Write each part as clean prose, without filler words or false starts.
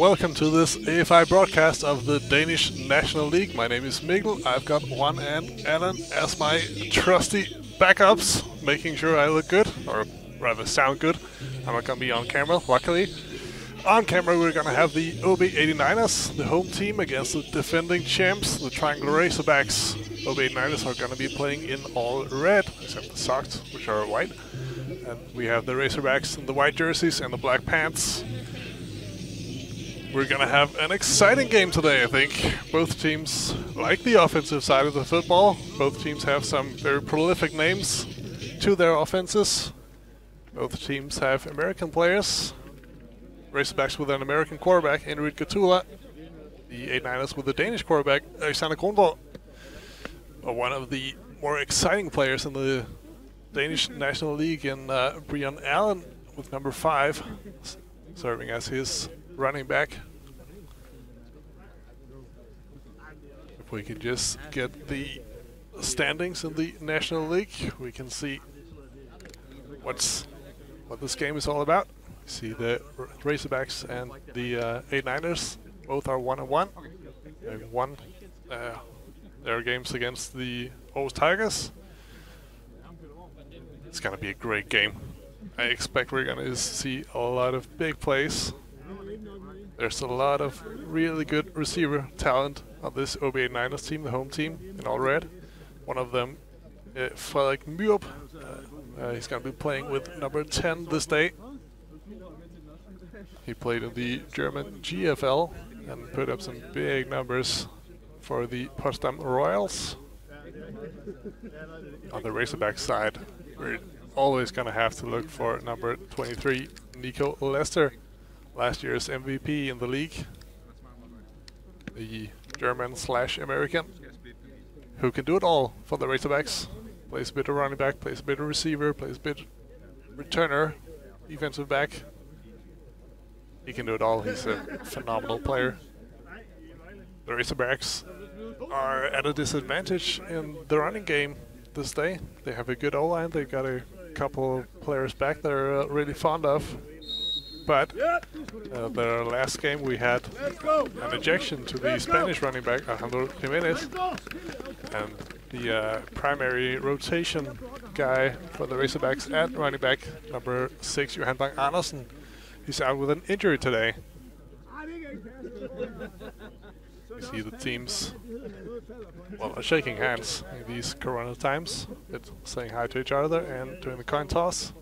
Welcome to this AFI broadcast of the Danish National League. My name is Mikkel. I've got Juan and Alan as my trusty backups, making sure I look good, or rather sound good. I'm not going to be on camera, luckily. On camera we're going to have the OB89ers, the home team, against the defending champs, the Triangle Razorbacks. OB89ers are going to be playing in all red, except the socks, which are white. And we have the Razorbacks in the white jerseys and the black pants. We're gonna have an exciting game today, I think. Both teams like the offensive side of the football. Both teams have some very prolific names to their offenses. Both teams have American players. Razorbacks with an American quarterback, Henrik Gatula. The 89ers with the Danish quarterback, Alexander Kronborg. One of the more exciting players in the Danish National League, in Brian Allen with number 5, serving as his running back. If we can just get the standings in the National League, we can see what this game is all about. See the Razorbacks and the 89ers both are 1-1. They've won their games against the Aarhus Tigers. It's gonna be a great game. I expect we're gonna see a lot of big plays. There's a lot of really good receiver talent on this OB89ers team, the home team, in all red. One of them, Frederik Myrup, he's going to be playing with number 10 this day. He played in the German GFL and put up some big numbers for the Potsdam Royals. On the Razorback side, we're always going to have to look for number 23, Nico Lester. Last year's MVP in the league, the German/American, who can do it all for the Razorbacks. Plays a bit of running back, plays a bit of receiver, plays a bit returner, defensive back. He can do it all. He's a phenomenal player. The Razorbacks are at a disadvantage in the running game this day. They have a good O-line. They've got a couple of players back they're really fond of. But the last game we had an ejection to the Spanish running back, Alejandro Jimenez, and the primary rotation guy for the Razorbacks at running back, number 6, Johan Bang Andersen. He's out with an injury today. You see the teams, well, are shaking hands in these corona times, saying hi to each other and doing the coin toss.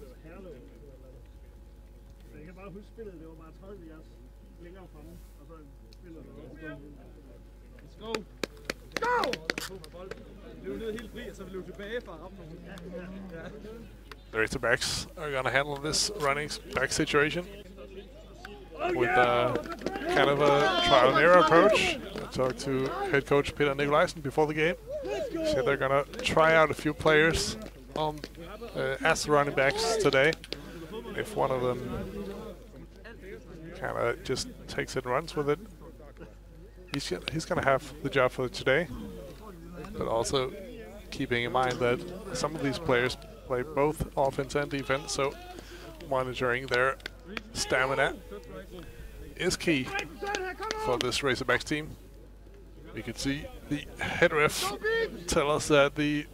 The Razorbacks are going to handle this running back situation with kind of a trial and error approach. I talked to head coach Peter Nikolajsen before the game. He said they're going to try out a few players as running backs today. If one of them kind of just takes it and runs with it, he's going to have the job for today. But also keeping in mind that some of these players play both offense and defense, so monitoring their stamina is key for this Razorbacks team. We can see the head ref tell us that the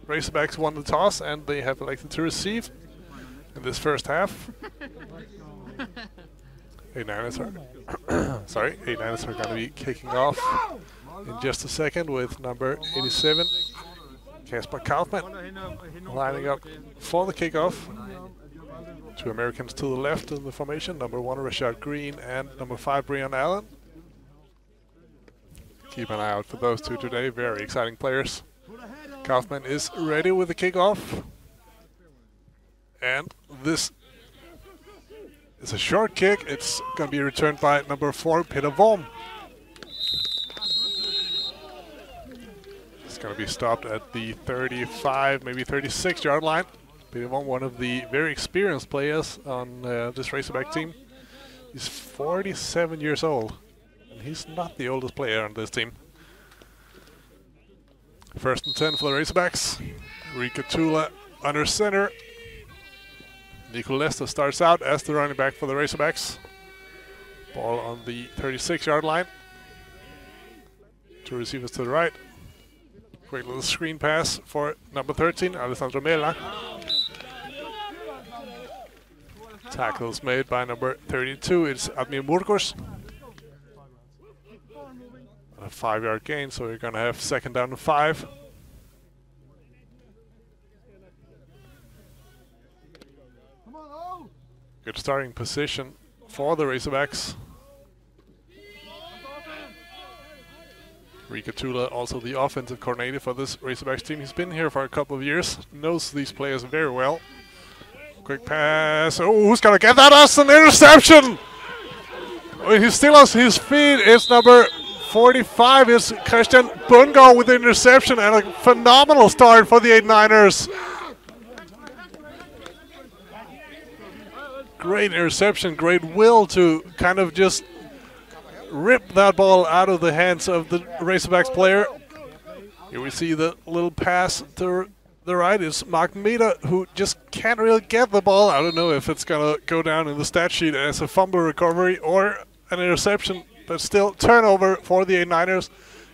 Razorbacks won the toss and they have elected to receive in this first half. 89ers are going to be kicking off in just a second with number 87, Kasper Kaufmann, lining up for the kickoff. 2 Americans to the left in the formation, number 1 Rashad Green and number 5 Brian Allen. Keep an eye out for those two today, very exciting players. Kaufmann is ready with the kickoff. And this is a short kick. It's going to be returned by number 4, Peter Worm. It's going to be stopped at the 35, maybe 36 yard line. Peter Worm, one of the very experienced players on this Razorback team. He's 47 years old, and he's not the oldest player on this team. First and 10 for the Razorbacks. Rika Tula under center. Nico Lester starts out as the running back for the Razorbacks. Ball on the 36-yard line. Two receivers to the right. Quick little screen pass for number 13, Alessandro Mela. Tackles made by number 32, it's Admir Murgos. A 5-yard gain, so we're going to have second down and 5. Good starting position for the Razorbacks. Rico Tula, also the offensive coordinator for this Razorbacks team. He's been here for a couple of years, knows these players very well. Quick pass. Oh, who's going to get that? That's an interception! Oh, he's still on his feet. It's number 45. It's Christian Bungo with the interception and a phenomenal start for the 89ers. Great interception, great will to kind of just rip that ball out of the hands of the Razorbacks player. Here we see the little pass to the right. It's Mark Meda, who just can't really get the ball. I don't know if it's going to go down in the stat sheet as a fumble recovery or an interception, but still turnover for the 89ers.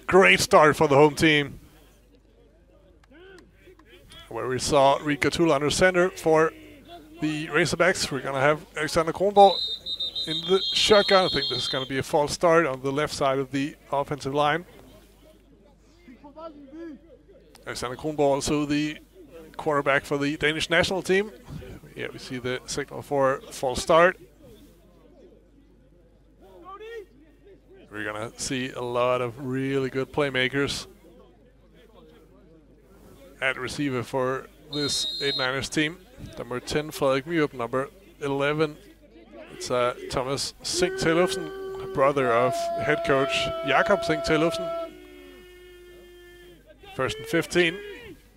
Great start for the home team, where we saw Rico Tula under center for the Razorbacks. We're going to have Alexander Kronborg in the shotgun. I think this is going to be a false start on the left side of the offensive line. Alexander Kronborg, also the quarterback for the Danish national team. Yeah, we see the signal for false start. We're going to see a lot of really good playmakers at receiver for this 89ers team. Number 10, Frederik Myrup. Number 11, it's Thomas Sink Tillufsen, brother of head coach Jakob Sink Tillufsen. First and 15.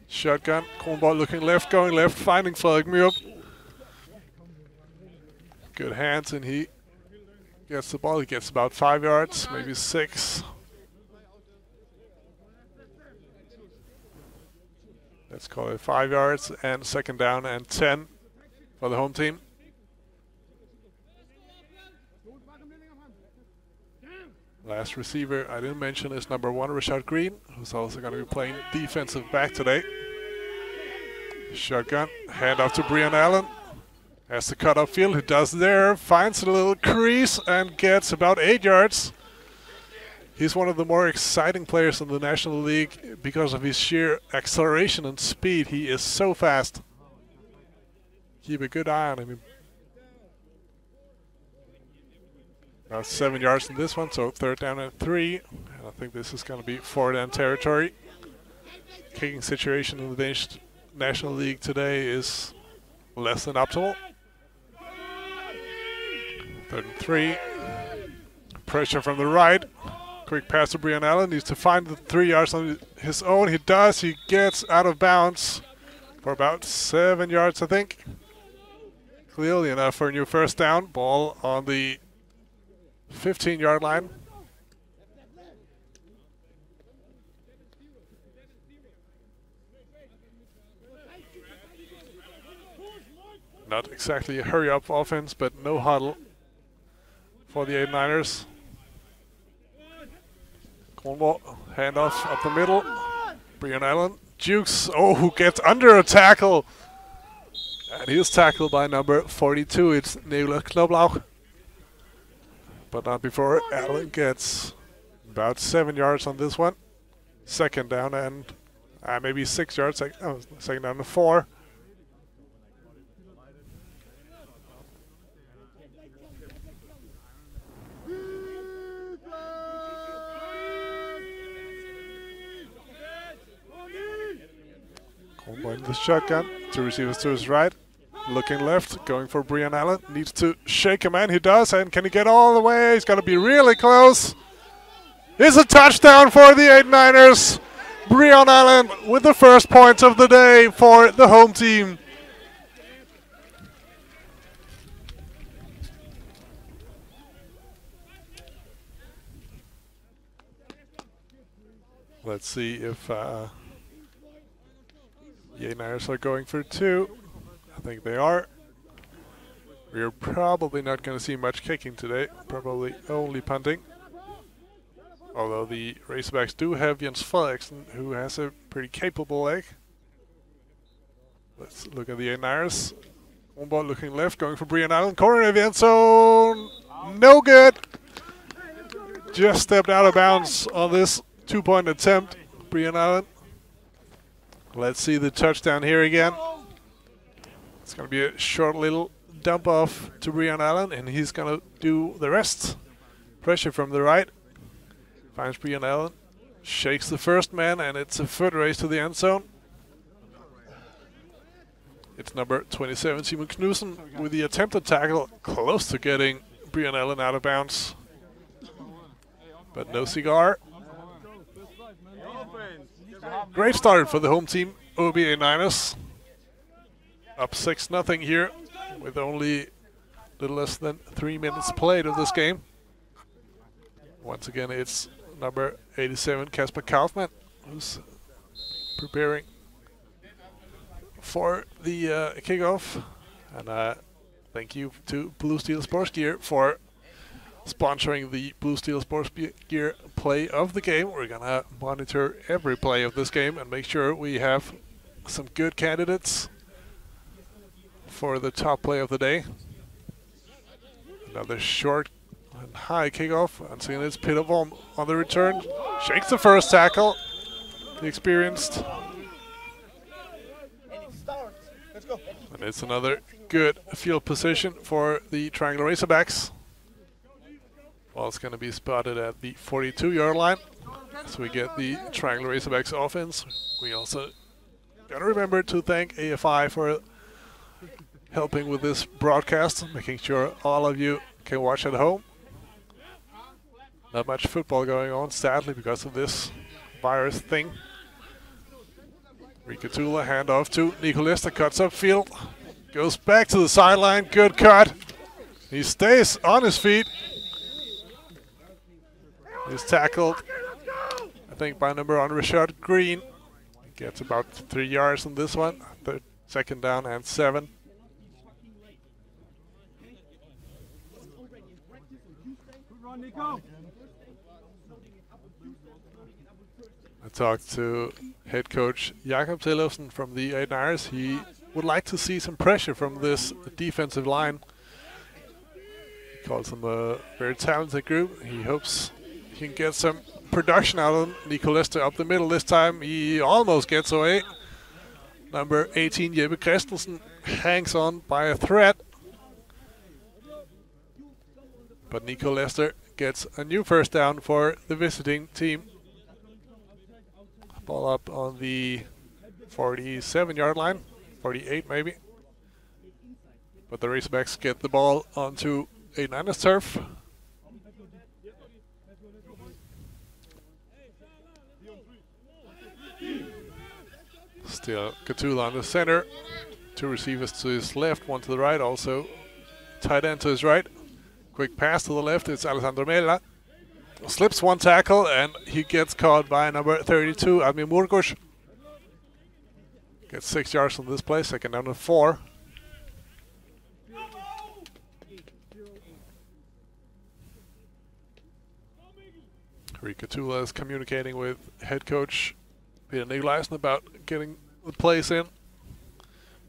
Shotgun. Kronborg looking left, going left, finding Frederik Myrup. Good hands, and he gets the ball. He gets about 5 yards, maybe 6. Let's call it 5 yards, and second down and 10 for the home team. Last receiver I didn't mention is number 1, Rashad Green, who's also going to be playing defensive back today. Shotgun, hand off to Brian Allen. Has to cut upfield, he does there, finds a little crease and gets about 8 yards. He's one of the more exciting players in the National League because of his sheer acceleration and speed. He is so fast. Keep a good eye on him. About 7 yards in this one, so third down and 3. And I think this is going to be 4th down territory. Kicking situation in the Danish National League today is less than optimal. 3rd and 3. Pressure from the right. Quick pass to Brian Allen. Needs to find the 3 yards on his own. He does. He gets out of bounds for about 7 yards, I think. Clearly enough for a new first down. Ball on the 15-yard line. Not exactly a hurry-up offense, but no huddle for the 89ers. Kronborg, handoff up the middle. Brian Allen jukes. Oh, who gets under a tackle? And he is tackled by number 42. It's Nicolas Knoblauch. But not before Allen gets about 7 yards on this one. Second down and maybe 6 yards. Second down and 4. Kronborg in the shotgun. 2 receivers to his right. Looking left, going for Brian Allen. Needs to shake a man. He does. And can he get all the way? He's going to be really close. It's a touchdown for the 89ers. Brian Allen with the first points of the day for the home team. Let's see if the 89ers are going for 2. I think they are. We're probably not going to see much kicking today, probably only punting. Although the Razorbacks do have Jens Frederiksen, who has a pretty capable leg. Let's look at the Niners. One ball looking left, going for Brian Allen. Corner of the end zone. No good. Just stepped out of bounds on this 2-point attempt, Brian Allen. Let's see the touchdown here again. It's going to be a short little dump off to Brian Allen, and he's going to do the rest. Pressure from the right. Finds Brian Allen. Shakes the first man, and it's a foot race to the end zone. It's number 27, Simon Knudsen, with the attempted tackle close to getting Brian Allen out of bounds. But no cigar. Great start for the home team, OBA Niners. Up 6-0 here, with only a little less than 3 minutes played of this game. Once again, it's number 87, Kasper Kaufmann, who's preparing for the kickoff. And thank you to Blue Steel Sports Gear for sponsoring the Blue Steel Sports Gear play of the game. We're going to monitor every play of this game and make sure we have some good candidates for the top play of the day. Another short and high kickoff. And seeing it's Pittervorm on the return. Shakes the first tackle. The experienced. And it's another good field position for the Triangle Razorbacks. Well, it's going to be spotted at the 42-yard line. So we get the Triangle Razorbacks offense. We also got to remember to thank AFI for helping with this broadcast, making sure all of you can watch at home. Not much football going on, sadly, because of this virus thing. Rikatula handoff to Nico Lester, cuts upfield, goes back to the sideline, good cut. He stays on his feet. He's tackled, I think, by number on Rashad Green. He gets about 3 yards on this one. Second down and 7. I talked to head coach Jakob Tillefsen from the Niners. He would like to see some pressure from this defensive line. He calls them a very talented group. He hopes he can get some production out of them. Nico Lester up the middle this time. He almost gets away. Number 18, Jeppe Christensen, hangs on by a thread. But Nico Lester gets a new first down for the visiting team. Ball up on the 47-yard line, 48 maybe. But the Razorbacks get the ball onto a Niners turf. Still Katula on the center. 2 receivers to his left, 1 to the right, also tight end to his right. Quick pass to the left, it's Alessandro Mella. Slips 1 tackle, and he gets caught by number 32, Admir Murgush. Gets 6 yards on this play, second down and 4. Rikatula is communicating with head coach Peter Nikolaisen about getting the plays in.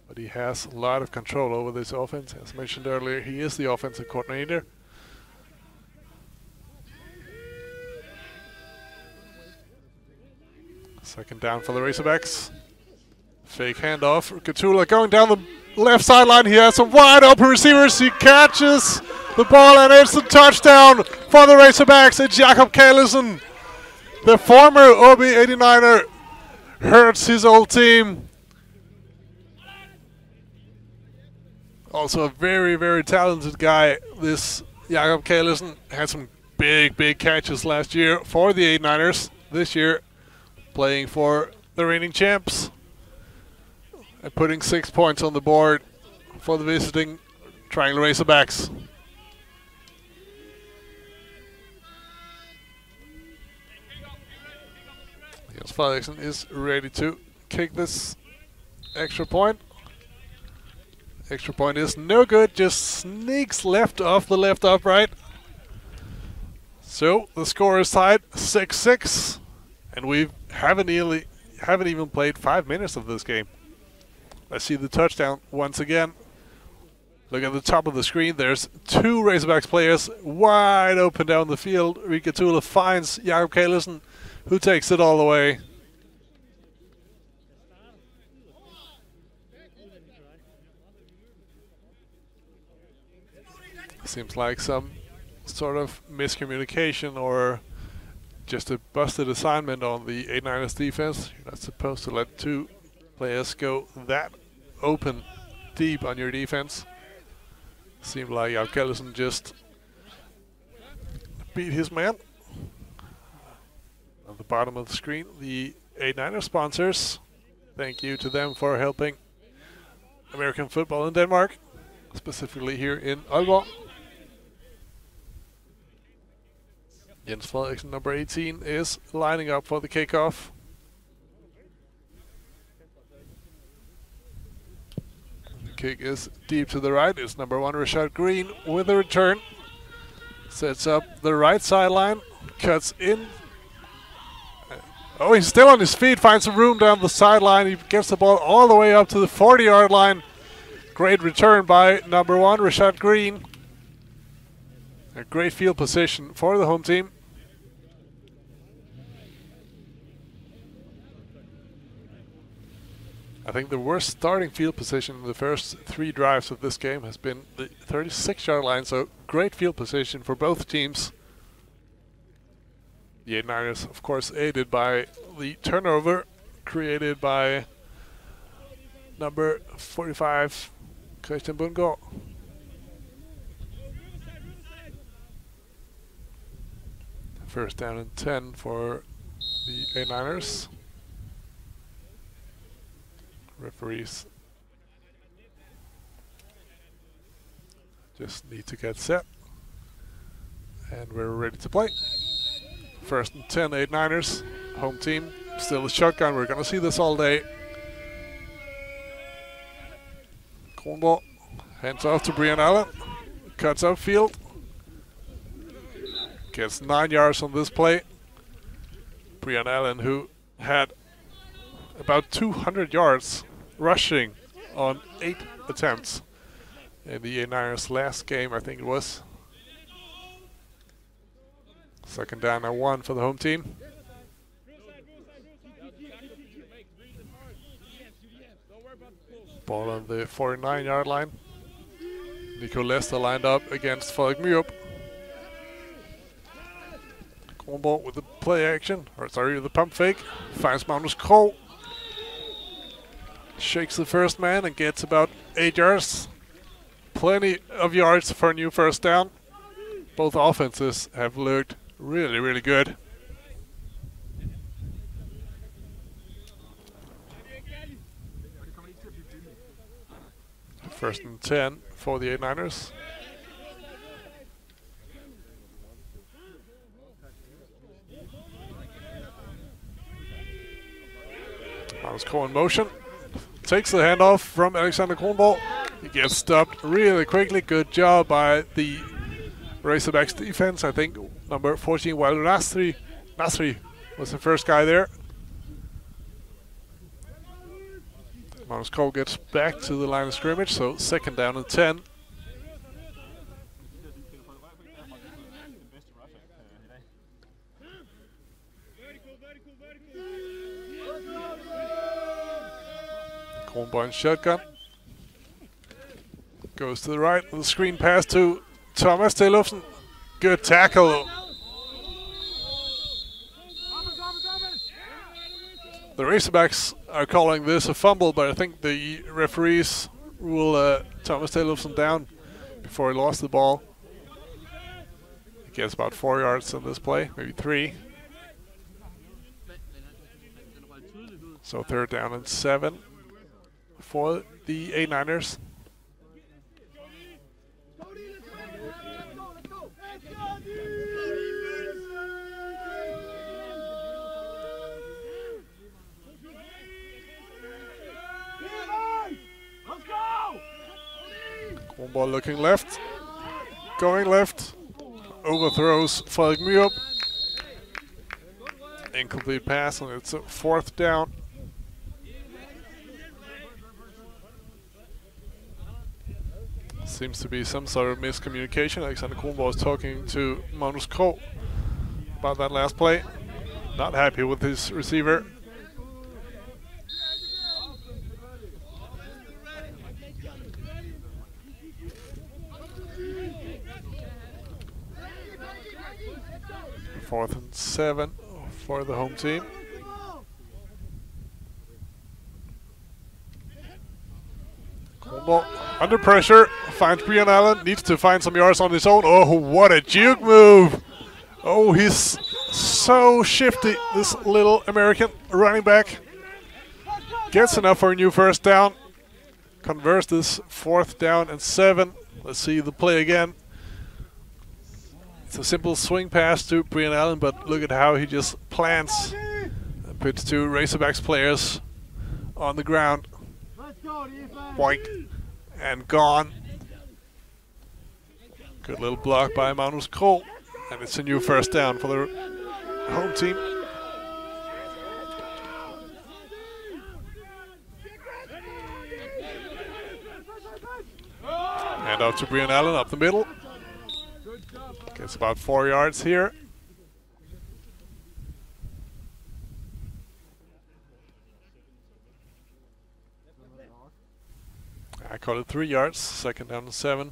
But he has a lot of control over this offense. As mentioned earlier, he is the offensive coordinator. Second down for the Razorbacks. Fake handoff. Katula going down the left sideline. He has some wide open receivers. He catches the ball, and it's a touchdown for the Razorbacks. It's Jakob Kallesen, the former OB89er, hurts his old team. Also a very, very talented guy. This Jakob Kallesen had some big catches last year for the 89ers. This year, playing for the reigning champs and putting 6 points on the board for the visiting Triangle Razorbacks. Jens Frederiksen is ready to kick this extra point. Extra point is no good, just sneaks left off the left upright. So the score is tied 6-6, and we haven't even played 5 minutes of this game. Let's see the touchdown once again. Look at the top of the screen. There's 2 Razorbacks players wide open down the field. Rika Tula finds Jakob Kallesen, who takes it all the way. Seems like some sort of miscommunication or just a busted assignment on the 89ers defense. You're not supposed to let 2 players go that open deep on your defense. Seemed like Jakob Kallesen just beat his man. On the bottom of the screen, the 89er sponsors. Thank you to them for helping American football in Denmark, specifically here in Aalborg. Jens Frederiksen, number 18, is lining up for the kickoff. The kick is deep to the right. It's number 1, Rashad Green, with a return. Sets up the right sideline, cuts in. Oh, he's still on his feet, finds some room down the sideline. He gets the ball all the way up to the 40-yard line. Great return by number 1, Rashad Green. A great field position for the home team. I think the worst starting field position in the first 3 drives of this game has been the 36-yard line, so great field position for both teams. The 89ers, of course, aided by the turnover created by number 45, Christian Bundgaard. First down and 10 for the 89ers. Referees just need to get set. And we're ready to play. First and 10, 89ers. Home team, still a shotgun. We're going to see this all day. Kronborg hands off to Brian Allen. Cuts upfield. Gets 9 yards on this play. Brian Allen, who had about 200 yards rushing on 8 attempts in the 89ers last game, I think it was. Second down and 1 for the home team. Ball on the 49-yard line. Nico Lester lined up against Frederik Myrup. Kronborg with the play action, or sorry, the pump fake. Finds Magnus Krogh. Shakes the first man and gets about 8 yards. Plenty of yards for a new first down. Both offenses have looked really, really good. First and 10 for the 89ers. Magnus Krogh in motion. Takes the handoff from Alexander Kronborg. He gets stopped really quickly. Good job by the Razorbacks defense. I think number 14, Waldo Nasri was the first guy there. Magnus Krogh gets back to the line of scrimmage, so second down and 10. Kronborg shotgun. Goes to the right. The screen pass to Thomas Tillufsen. Good tackle. The Razorbacks are calling this a fumble, but I think the referees rule Thomas Tillufsen down before he lost the ball. He gets about 4 yards on this play, maybe 3. So third down and 7 for the 89ers. Ball looking left. Going left. Overthrows Frederik Myrup. Incomplete pass, and it's a 4th down. Seems to be some sort of miscommunication. Alexander Kronborg was talking to Magnus Krogh about that last play. Not happy with his receiver. Fourth and 7 for the home team. Kronborg under pressure, finds Brian Allen, needs to find some yards on his own. Oh, what a juke move! Oh, he's so shifty, this little American running back. Gets enough for a new 1st down. Converts this 4th down and 7. Let's see the play again. It's a simple swing pass to Brian Allen, but look at how he just plants and puts 2 Razorbacks players on the ground. Boink. And gone. Good little block by Magnus Krogh. And it's a new 1st down for the home team. Hand out to Brian Allen up the middle. Gets about 4 yards here. I call it 3 yards, 2nd down and 7.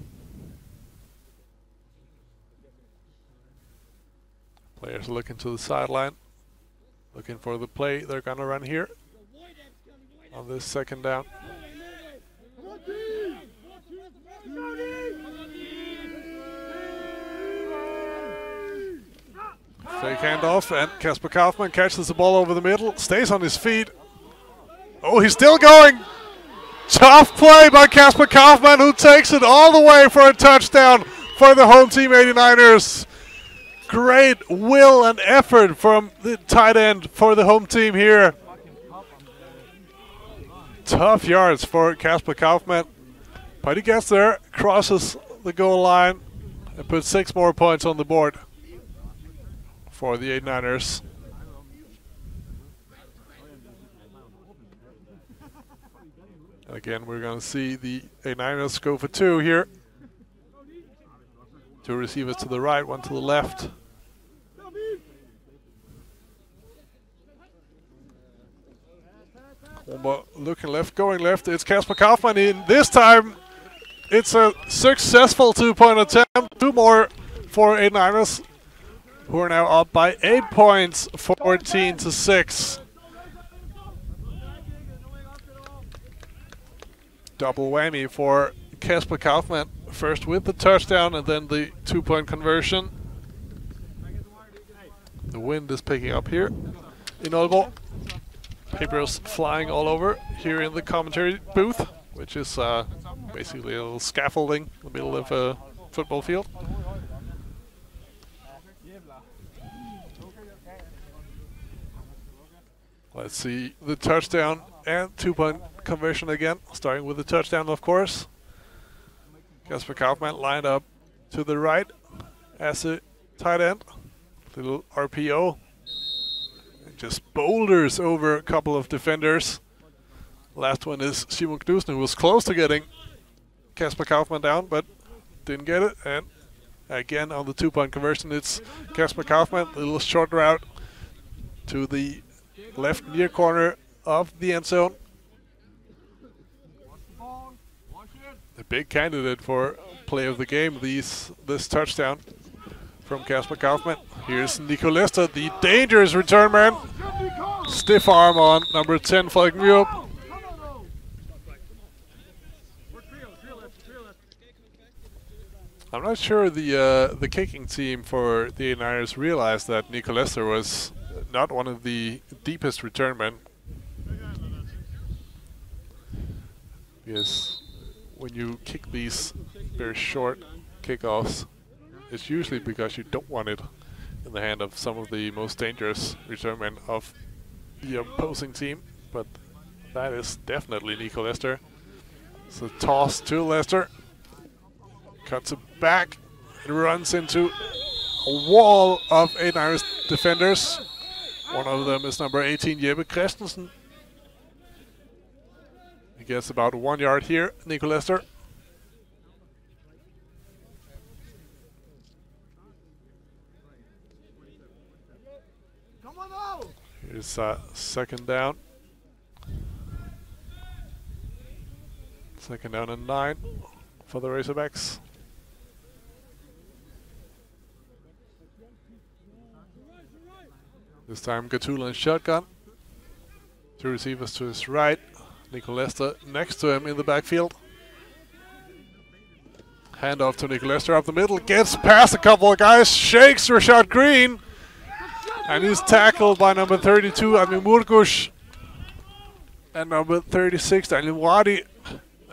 Players looking to the sideline, looking for the play they're gonna run here on this 2nd down. Fake handoff, and Kasper Kaufmann catches the ball over the middle, stays on his feet. Oh, he's still going! Tough play by Kasper Kaufmann, who takes it all the way for a touchdown for the home team 89ers. Great will and effort from the tight end for the home team here. Tough yards for Kasper Kaufmann, but he gets there, crosses the goal line, and puts 6 more points on the board for the 89ers. Again, we're going to see the 89ers go for 2 here. 2 receivers to the right, 1 to the left. Looking left, going left. It's Kasper Kaufmann in. This time, it's a successful 2-point attempt. 2 more for 89ers, who are now up by 8 points, 14-6. Double whammy for Kasper Kaufmann. First with the touchdown and then the 2-point conversion. The wind is picking up here in Aalborg. Papers flying all over here in the commentary booth, which is basically a little scaffolding in the middle of a football field. Let's see the touchdown and 2-point conversion again, starting with the touchdown, of course. Kasper Kaufmann lined up to the right as a tight end. Little RPO. And just boulders over a couple of defenders. Last one is Simon Knudsen, who was close to getting Kasper Kaufmann down, but didn't get it. And again, on the 2-point conversion, it's Kasper Kaufmann. A little short route to the left near corner of the end zone. A big candidate for play of the game, this touchdown from Kasper Kaufmann. Here's Nico Lester, the dangerous return man. Stiff arm on number 10, Frederik Myrup. I'm not sure the kicking team for the 89ers realized that Nico Lester was not one of the deepest return men. Yes. When you kick these very short kickoffs, it's usually because you don't want it in the hand of some of the most dangerous return men of the opposing team, but that is definitely Nico Lester. So toss to Lester. Cuts it back and runs into a wall of 8 Irish defenders. One of them is number 18, Jeppe Christensen. He gets about 1 yard here, Nico Lester. Here's second down. Second down and 9 for the Razorbacks. This time Gatula in shotgun. 2 receivers to his right. Nico Lester next to him in the backfield. Handoff to Nico Lester up the middle. Gets past a couple of guys. Shakes Rashad Green. And he's tackled by number 32, Ami Murgush. And number 36, Daniel Wadi.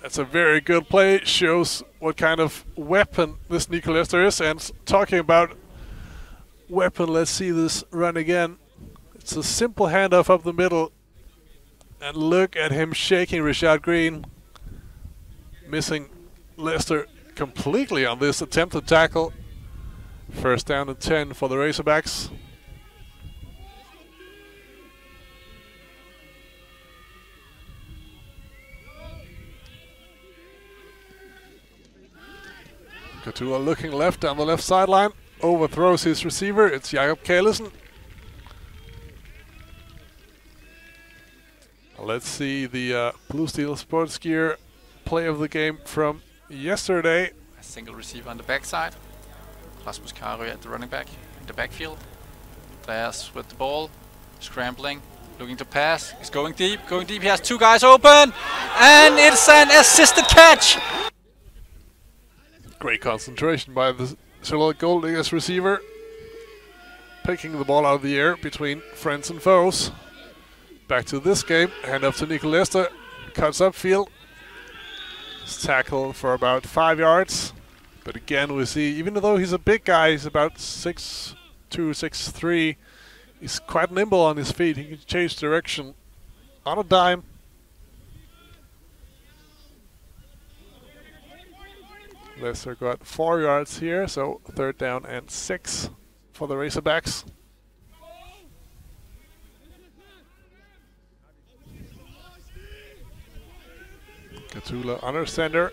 That's a very good play. Shows what kind of weapon this Nico Lester is. And talking about weapon, let's see this run again. It's a simple handoff up the middle. And look at him shaking Rashad Green. Missing Lester completely on this attempted tackle. First down and 10 for the Razorbacks. Gatula looking left down the left sideline. Overthrows his receiver. It's Jakob Kallesen. Let's see the Blue Steel Sports Gear play of the game from yesterday. A single receiver on the backside. Rasmus Karø at the running back in the backfield. Players with the ball, scrambling, looking to pass. He's going deep, going deep. He has 2 guys open, and it's an assisted catch. Great concentration by the Charlotte Gold Eagles receiver. Picking the ball out of the air between friends and foes. Back to this game. Hand up to Nico Lester. Cuts upfield. He's tackled for about 5 yards. But again, we see, even though he's a big guy, he's about 6'2", 6'3", he's quite nimble on his feet. He can change direction on a dime. Lester got 4 yards here, so third down and 6 for the Razorbacks. Gatula under center.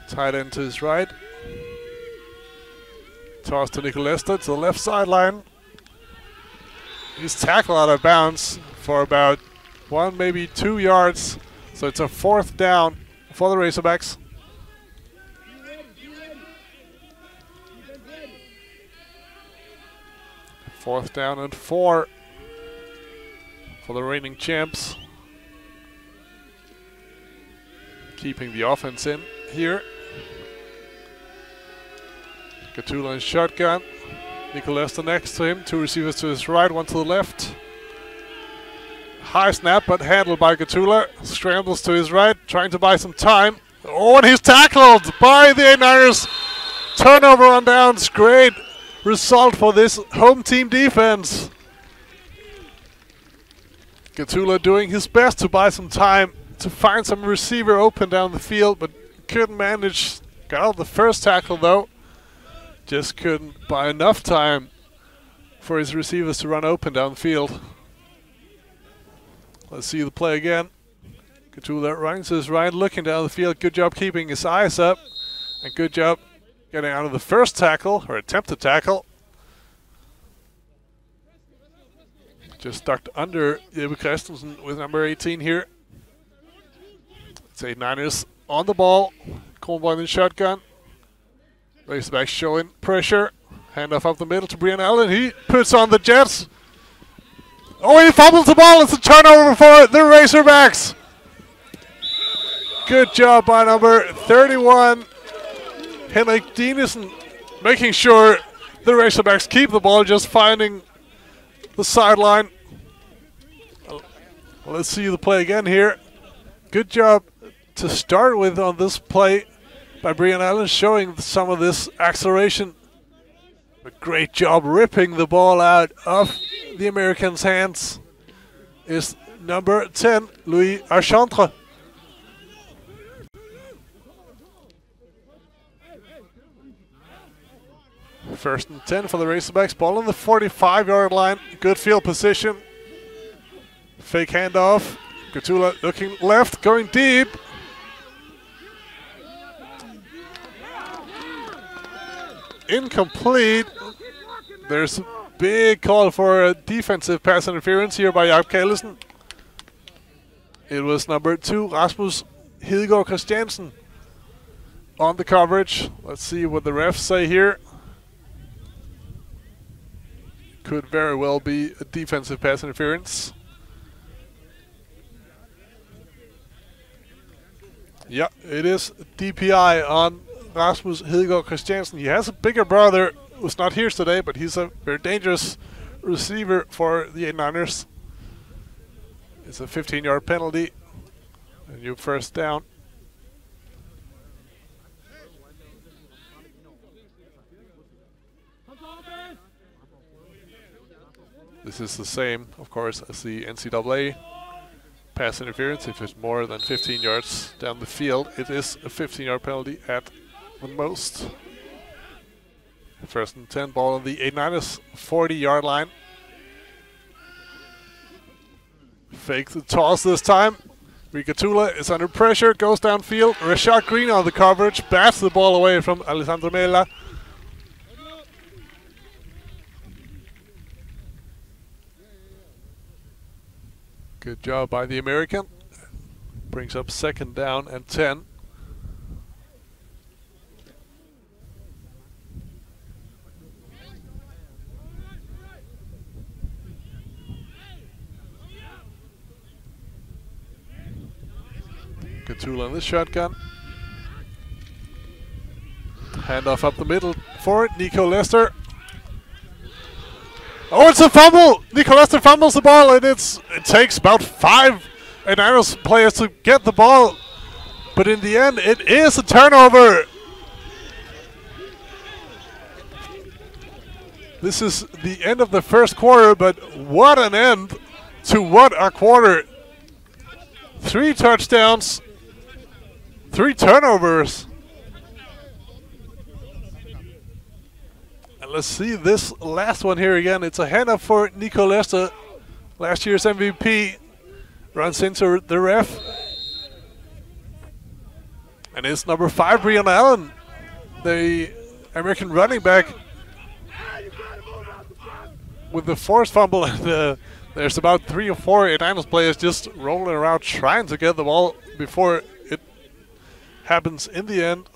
Tight end to his right. Toss to Nico Lester to the left sideline. He's tackled out of bounds for about 1, maybe 2 yards. So it's a fourth down for the Razorbacks. Fourth down and 4 for the reigning champs. Keeping the offense in here. Gatula in shotgun. Nico Lester next to him. 2 receivers to his right, 1 to the left. High snap, but handled by Gatula. Scrambles to his right, trying to buy some time. Oh, and he's tackled by the 8 Irish. Turnover on downs. Great result for this home team defense. Gatula doing his best to buy some time, to find some receiver open down the field, but couldn't manage. Got out the first tackle though. Just couldn't buy enough time for his receivers to run open down the field. Let's see the play again. Gatula runs to his right, looking down the field. Good job keeping his eyes up, and good job getting out of the first tackle, or attempted tackle. Just ducked under Jeppe Christensen with number 18 here. It's 8 Niners on the ball. Kronborg in shotgun. Razorback showing pressure. Handoff up the middle to Brian Allen. He puts on the Jets. Oh, he fumbles the ball. It's a turnover for the Razorbacks. Good job by number 31. Henrik Dinesen making sure the Razorbacks keep the ball, just finding the sideline. Let's see the play again here. Good job to start with on this play by Brian Allen, showing some of this acceleration. A great job ripping the ball out of the Americans' hands is number 10, Louis Archantre. First and 10 for the Razorbacks. Ball on the 45-yard line. Good field position. Fake handoff. Gatula looking left, going deep. Incomplete. There's a big call for a defensive pass interference here by Jakob Kallesen. It was number 2, Rasmus Hedegaard Christiansen, on the coverage. Let's see what the refs say here. Could very well be a defensive pass interference. Yeah, it is DPI on Rasmus Hedegaard Christiansen. He has a bigger brother who's not here today, but he's a very dangerous receiver for the 89ers. It's a 15-yard penalty. A new first down. This is the same, of course, as the NCAA pass interference. If it's more than 15 yards down the field, it is a 15-yard penalty at the most. First and 10, ball on the 89ers 40-yard line. Fake the toss this time. Rigatula is under pressure, goes downfield. Rashad Green on the coverage, bats the ball away from Alessandro Mela. Good job by the American. Brings up second down and 10. Gatula in the shotgun. Handoff up the middle for it. Nico Lester. Oh, it's a fumble! Nico Lester fumbles the ball, and it takes about 5 Niners players to get the ball. But in the end, it is a turnover. This is the end of the first quarter, but what an end to what a quarter. 3 touchdowns, 3 turnovers. And let's see this last one here again. It's a handoff for Nico Lester, last year's MVP. Runs into the ref. And it's number 5, Breon Allen, the American running back, with the forced fumble. And there's about 3 or 4 Niners players just rolling around trying to get the ball before it happens in the end.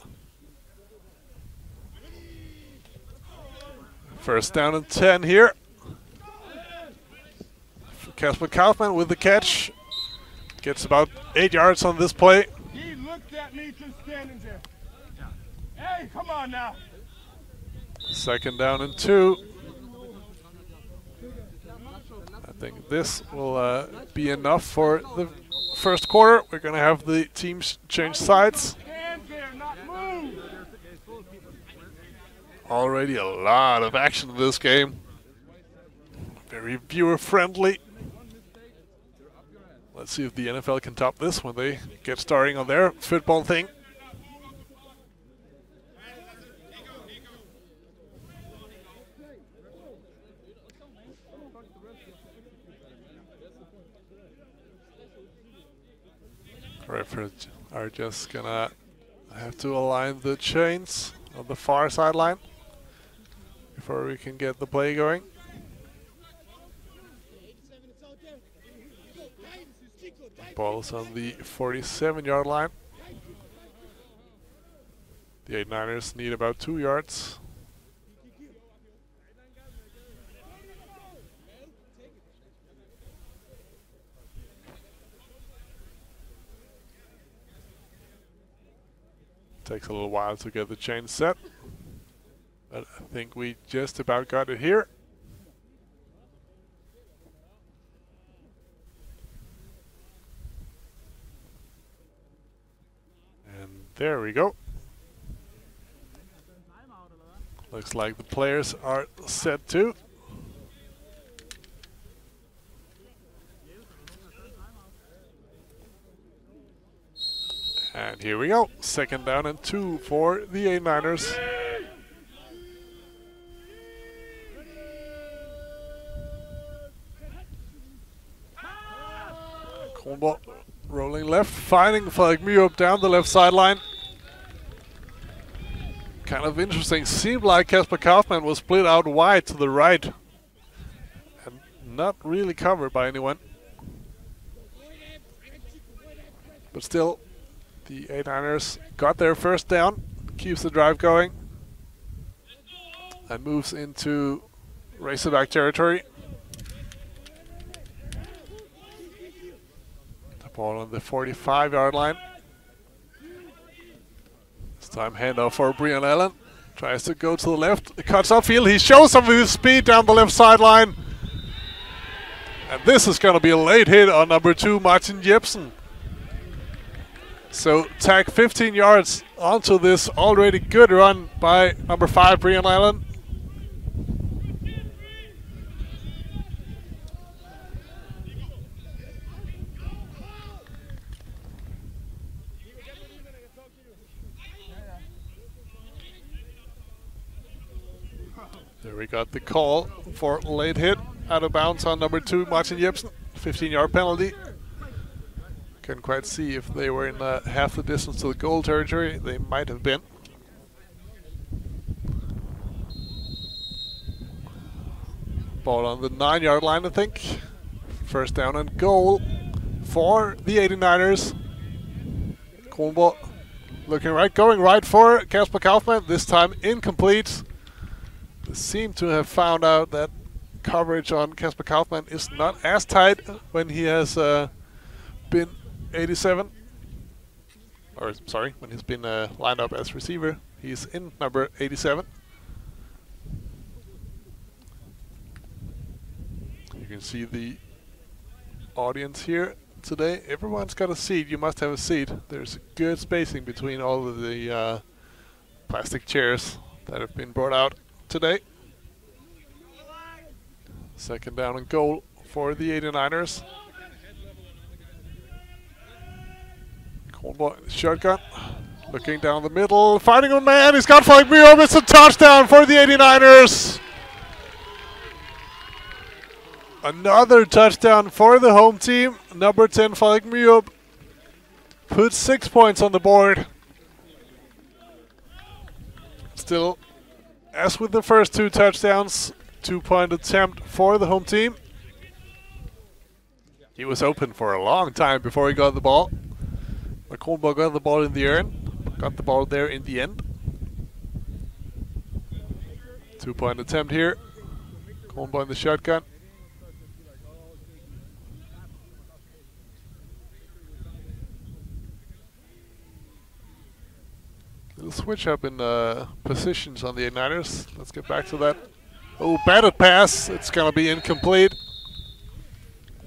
First down and 10 here. Kasper Kaufman with the catch. Gets about 8 yards on this play. He looked at me just standing there. Hey, come on now. Second down and 2. I think this will be enough for the first quarter. We're going to have the teams change sides. Already a lot of action in this game. Very viewer friendly. Let's see if the NFL can top this when they get starting on their football thing. Referees are just gonna have to align the chains on the far sideline before we can get the play going. Ball's on the 47-yard line. The 89ers need about 2 yards. Takes a little while to get the chain set, but I think we just about got it here. And there we go. Looks like the players are set too. And here we go. Second down and 2 for the 89ers. Kronborg rolling left, finding Frederik Myrup down the left sideline. Kind of interesting. Seemed like Kasper Kaufmann was split out wide to the right and not really covered by anyone. But still, the 89ers got their first down, keeps the drive going, and moves into Razorback territory. The ball on the 45-yard line. This time handoff for Brian Allen. Tries to go to the left, cuts upfield. He shows some of his speed down the left sideline. And this is going to be a late hit on number 2, Martin Jepsen. So tag 15 yards onto this already good run by number 5, Brian Allen. There we got the call for late hit out of bounds on number 2, Martin Jepsen. 15-yard penalty. Can't quite see if they were in half the distance to the goal territory. They might have been. Ball on the 9-yard line, I think. First down and goal for the 89ers. Kronborg looking right, going right for Kasper Kaufmann. This time incomplete. They seem to have found out that coverage on Kasper Kaufmann is not as tight when he has been 87. Or, sorry, when he's been lined up as receiver. He's in number 87. You can see the audience here today. Everyone's got a seat. You must have a seat. There's good spacing between all of the plastic chairs that have been brought out today. Second down and goal for the 89ers. Kronborg, shotgun, looking down the middle, finding a man. He's got Frederik Myrup. It's a touchdown for the 89ers. Another touchdown for the home team. Number 10, Frederik Myrup, puts 6 points on the board. Still, as with the first 2 touchdowns, 2-point attempt for the home team. He was open for a long time before he got the ball. But Kronborg got the ball in the air, got the ball there in the end. 2-point attempt here. Kronborg in the shotgun. Little switch up in positions on the 89ers. Let's get back to that. Oh, batted pass. It's going to be incomplete.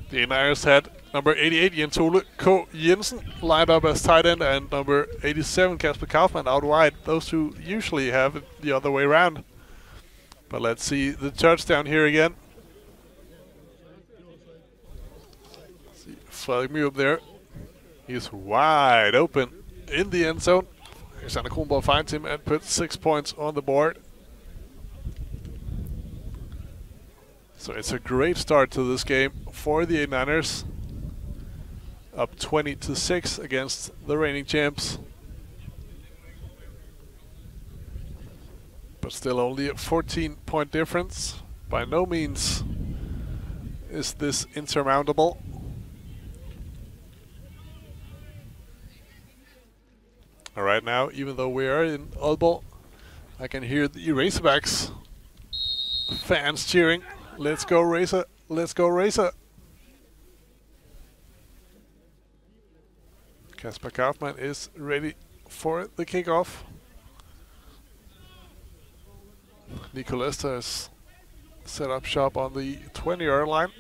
The 89ers had number 88, Jens Ole K. Jensen, lined up as tight end, and number 87, Kasper Kaufmann, out wide. Those two usually have it the other way around. But let's see the touchdown here again. See Frederik Myrup there. He's wide open in the end zone. Alexander Kronborg finds him and puts 6 points on the board. So it's a great start to this game for the 89ers. Up 20-6 against the reigning champs. But still only a 14-point difference. By no means is this insurmountable. All right, now, even though we are in Aalborg, I can hear the Razorbacks fans cheering. Let's go Razor, let's go Razor. Kasper Kaufmann is ready for the kickoff. Nicolas has set up shop on the 20-yard line,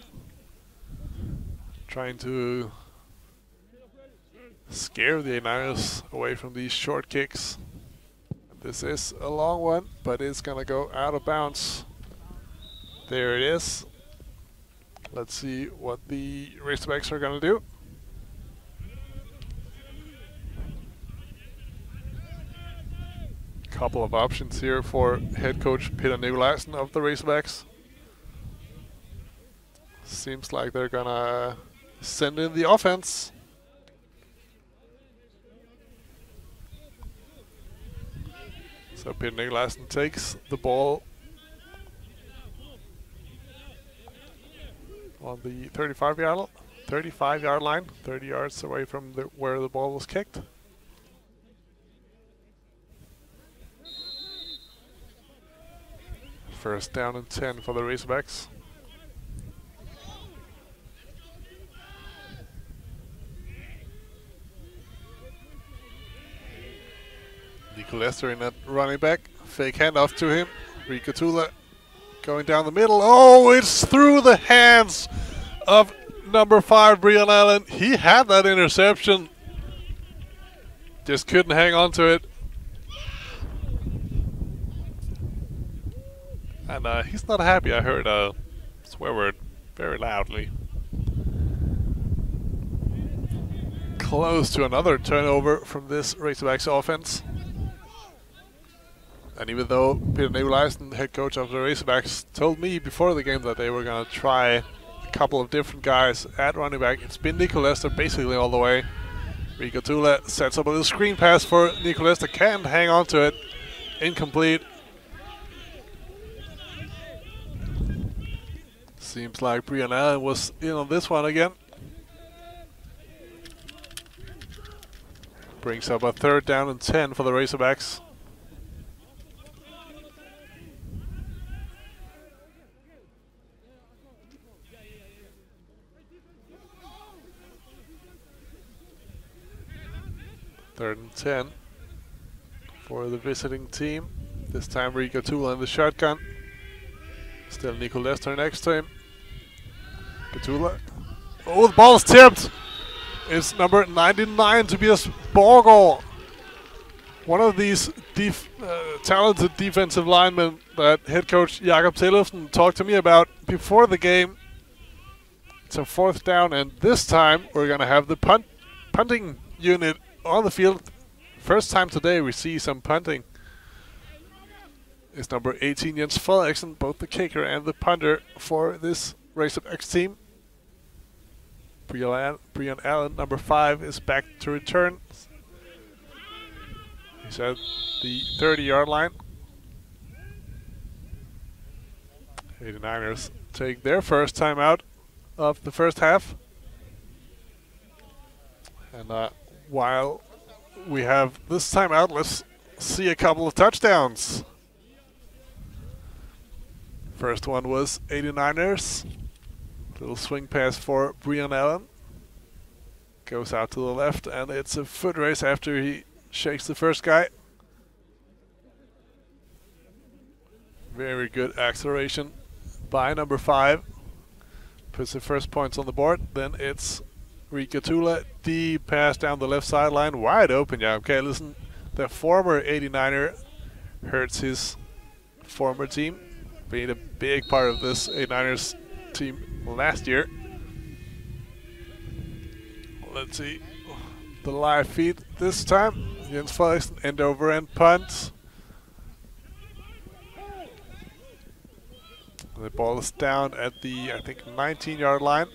trying to scare the 89ers away from these short kicks. This is a long one, but it's gonna go out of bounds. There it is. Let's see what the Razorbacks are gonna do. Couple of options here for head coach Peter Nicolajsen of the Razorbacks. Seems like they're gonna send in the offense. So Peter Nikolajsen takes the ball on the 35-yard line, 30 yards away from where the ball was kicked. First down and 10 for the Razorbacks. Nico Lester in at running back. Fake handoff to him. Rico Tula going down the middle. Oh, it's through the hands of number 5, Brian Allen. He had that interception. Just couldn't hang on to it. And he's not happy. I heard a swear word very loudly. Close to another turnover from this Razorbacks offense. And even though Peter Nikolajsen, head coach of the Razorbacks, told me before the game that they were going to try a couple of different guys at running back, it's been Nico Lester basically all the way. Rico Tula sets up a little screen pass for Nico Lester. Can't hang on to it. Incomplete. Seems like Brian Allen was in on this one again. Brings up a 3rd down and 10 for the Razorbacks. Third and 10 for the visiting team. This time Rico Tula in the shotgun. Still Nico Lester next to him. Katula. Oh, the ball's tipped. It's number 99, Tobias Borgård. One of these talented defensive linemen that head coach Jakob Tillefsen talked to me about before the game. It's a 4th down, and this time we're going to have the punting unit on the field. First time today we see some punting. It's number 18, Jens Frederiksen, both the kicker and the punter for this Razorbacks team. Brian Allen, number 5, is back to return. He's at the 30-yard line. 89ers take their first time out of the first half. And while we have this time out, let's see a couple of touchdowns. First one was 89ers. Little swing pass for Brian Allen. Goes out to the left, and it's a foot race after he shakes the first guy. Very good acceleration by number 5. Puts the first points on the board. Then it's Rico Tula. Deep pass down the left sideline. Wide open, yeah. Okay, listen. The former 89er hurts his former team. Being a big part of this 89ers team last year. Let's see the live feed this time. Jens Frederiksen, end over end punt. The ball is down at the, I think, 19-yard line,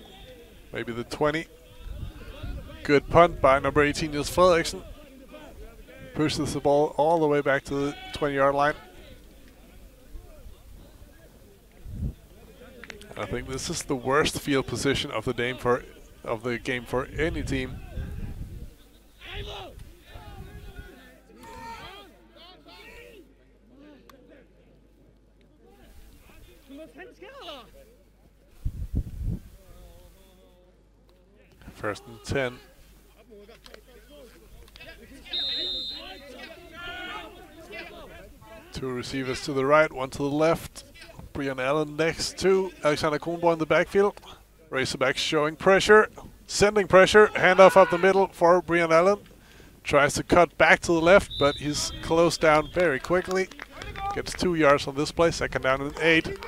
maybe the 20. Good punt by number 18, Jens Frederiksen. Pushes the ball all the way back to the 20-yard line. I think this is the worst field position of the game for any team. First and 10. Two receivers to the right, one to the left. Brian Allen next to Alexander Kronborg in the backfield. Razorbacks showing pressure, sending pressure. Handoff up the middle for Brian Allen. Tries to cut back to the left, but he's closed down very quickly. Gets 2 yards on this play, second down and 8.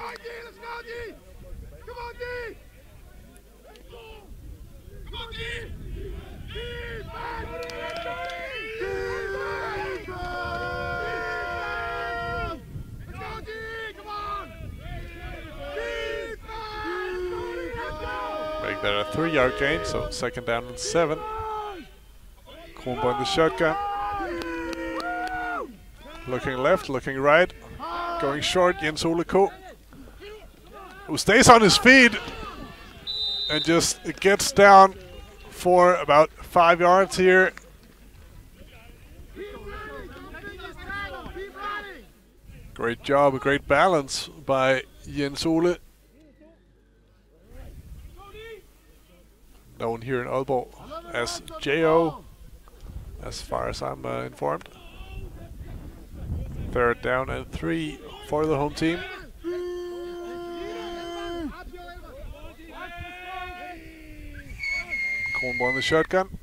Make that a 3-yard gain, so 2nd down and 7. Kronborg in the shotgun. Looking left, looking right. Going short, Jens Ole Ko, who stays on his feet and just gets down for about 5 yards here. Great job, a great balance by Jens Ole. Known here in Aalborg as J.O., as far as I'm informed. 3rd down and 3 for the home team. Kronborg in the shotgun.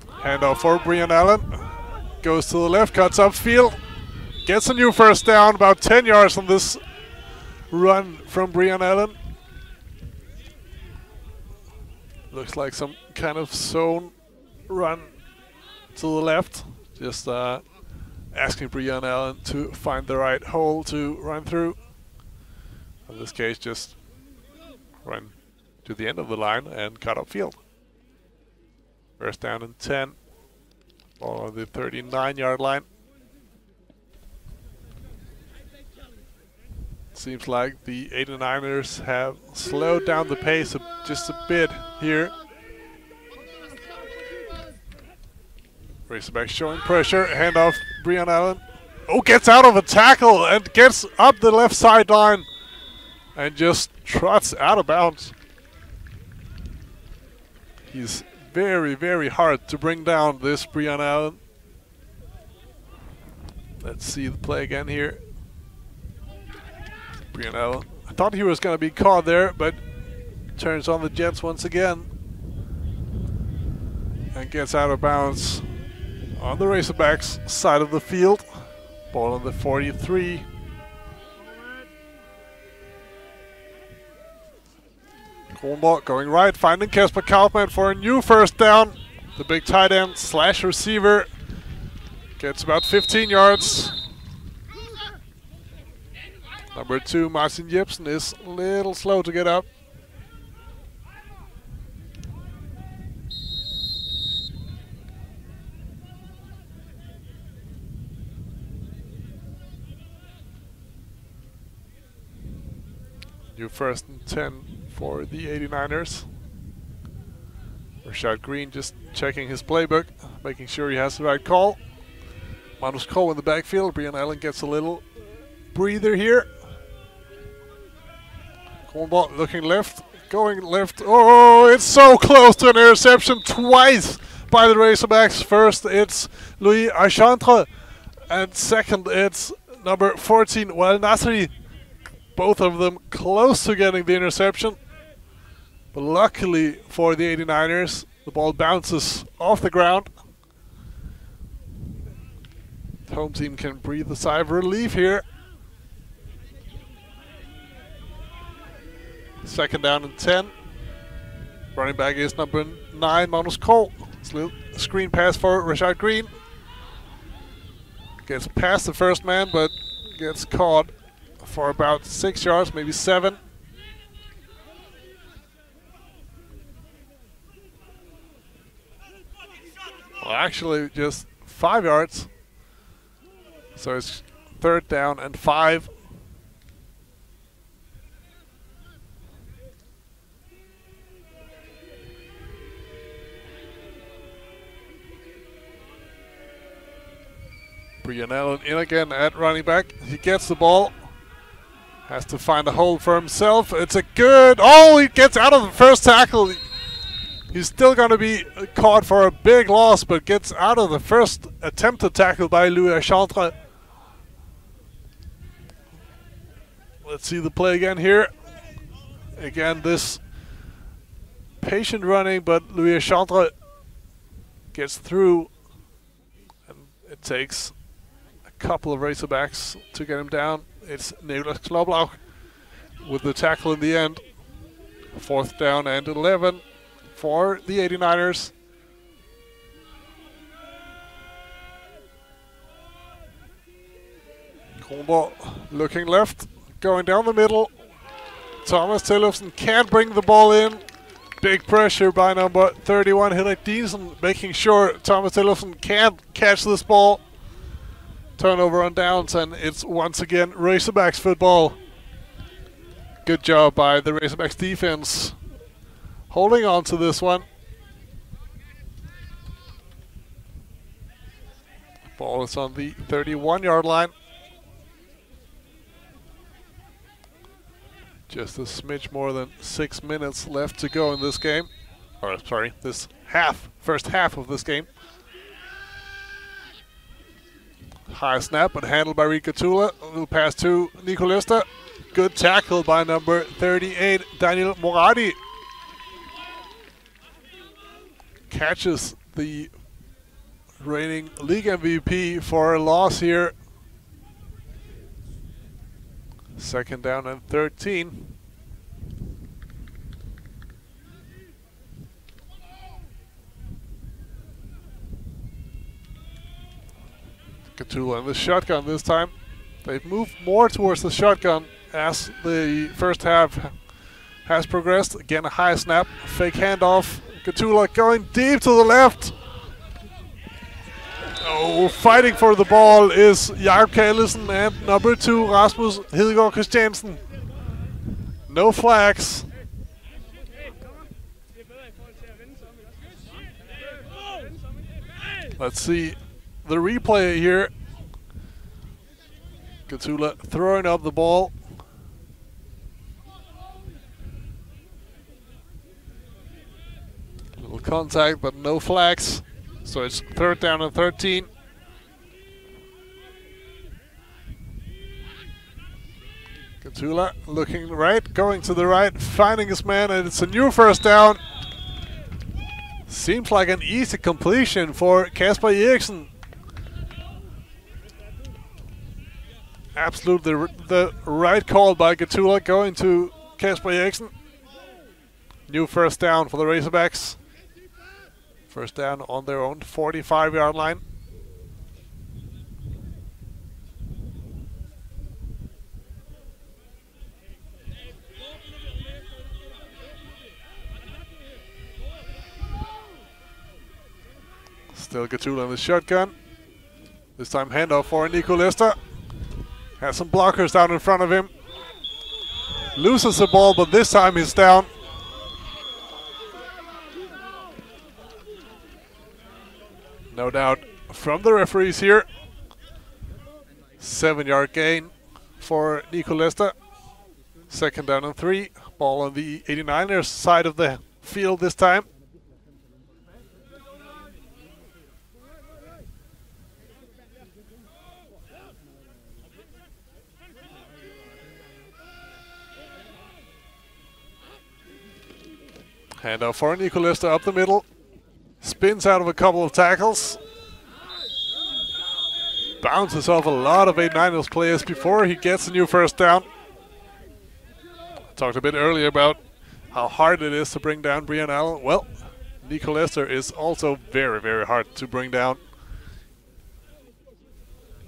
Handoff for Brian Allen. Goes to the left, cuts upfield. Gets a new 1st down, about 10 yards on this run from Brian Allen. Looks like some kind of zone run to the left. Just asking Brian Allen to find the right hole to run through. In this case, just run to the end of the line and cut upfield. 1st down and 10. Ball on the 39-yard line. Seems like the 89ers have slowed down the pace just a bit here. Razorbacks showing pressure. Handoff, Brian Allen. Oh, gets out of a tackle and gets up the left sideline and just trots out of bounds. He's very, very hard to bring down, this Brian Allen. Let's see the play again here. Brian Allen. I thought he was going to be caught there, but turns on the Jets once again and gets out of bounds on the Razorbacks side of the field. Ball on the 43. Kronborg going right, finding Kasper Kaufmann for a new 1st down. The big tight end / receiver gets about 15 yards. Number 2, Martin Jepsen, is a little slow to get up. New 1st and 10 for the 89ers. Rashad Green just checking his playbook, making sure he has the right call. Magnus Cole in the backfield. Brian Allen gets a little breather here. Kronborg looking left, going left. Oh, it's so close to an interception twice by the Razorbacks. First, it's Louis Archantre, and second, it's number 14, Wal Nasri. Both of them close to getting the interception. But luckily for the 89ers, the ball bounces off the ground. The home team can breathe a sigh of relief here. 2nd down and 10. Running back is number 9, Magnus Cole. Screen pass for Rashad Green. Gets past the first man, but gets caught for about 6 yards, maybe 7. Well, actually, just 5 yards. So it's 3rd down and 5. Brian Allen in again at running back. He gets the ball. Has to find a hole for himself. It's a good... Oh, he gets out of the first tackle. He's still going to be caught for a big loss, but gets out of the first attempted tackle by Louis Archantre. Let's see the play again here. Again, this patient running, but Louis Archantre gets through. And it takes a couple of Razorbacks to get him down. It's Niklas Knobloch with the tackle in the end. 4th down and 11 for the 89ers. Kronborg looking left, going down the middle. Thomas Tillefsen can't bring the ball in. Big pressure by number 31, Henrik Diensen, making sure Thomas Tillefsen can't catch this ball. Turnover on downs, and it's once again Razorbacks football. Good job by the Razorbacks defense, holding on to this one. Ball is on the 31-yard line. Just a smidge more than 6 minutes left to go in this game. Or, sorry, this first half of this game. High snap, but handled by Rico Tula. A little pass to Nico Lester. Good tackle by number 38, Daniel Moradi. Catches the reigning league MVP for a loss here. Second down and 13. Catula in the shotgun this time. They've moved more towards the shotgun as the first half has progressed. Again, a high snap, fake handoff. Catula going deep to the left. Oh, fighting for the ball is Jakob Kallesen and number 2, Rasmus Hedegaard Christiansen. No flags. Let's see the replay here. Catula throwing up the ball. Little contact, but no flags. So it's third down and 13. Catula looking right, going to the right, finding his man, and it's a new first down. Seems like an easy completion for Kasper Eriksen. Absolutely the right call by Catula, going to Kasper Eriksen. New first down for the Razorbacks. First down on their own 45-yard line. Still Catula in the shotgun. This time handoff for Nico Lester. Has some blockers down in front of him. Loses the ball, but this time he's down. No doubt from the referees here. 7-yard gain for Nico Lester. Second down and 3. Ball on the 89ers side of the field this time. Handoff for Nico Lester up the middle. Spins out of a couple of tackles. Bounces off a lot of 89ers players before he gets a new first down. I talked a bit earlier about how hard it is to bring down Brian Allen. Well, Nico Lester is also very, very hard to bring down.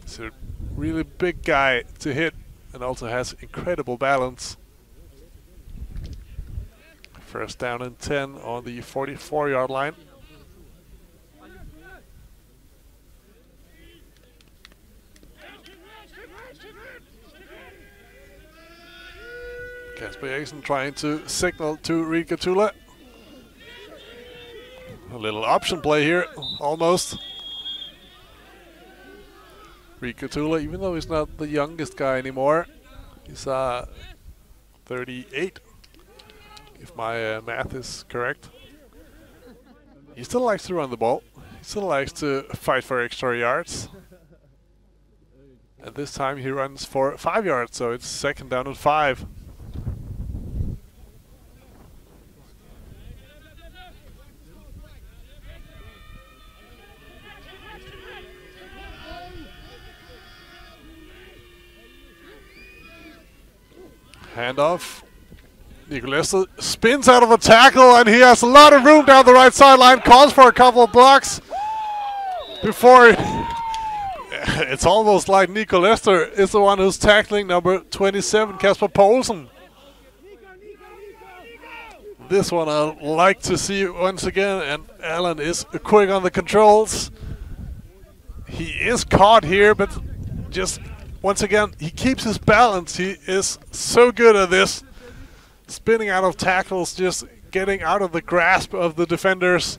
He's a really big guy to hit and also has incredible balance. First down and 10 on the 44-yard line. Kasper Eriksen trying to signal to Rico Tula. A little option play here, almost. Rico Tula, even though he's not the youngest guy anymore, he's 38. If my math is correct. He still likes to run the ball. He still likes to fight for extra yards. And this time he runs for 5 yards, so it's second down and 5. Handoff. Nico Lester spins out of a tackle, and he has a lot of room down the right sideline. Calls for a couple of blocks before it's almost like Nico Lester is the one who's tackling number 27, Kasper Poulsen. This one I like to see once again, and Alan is quick on the controls. He is caught here, but just once again, he keeps his balance. He is so good at this. Spinning out of tackles, just getting out of the grasp of the defenders.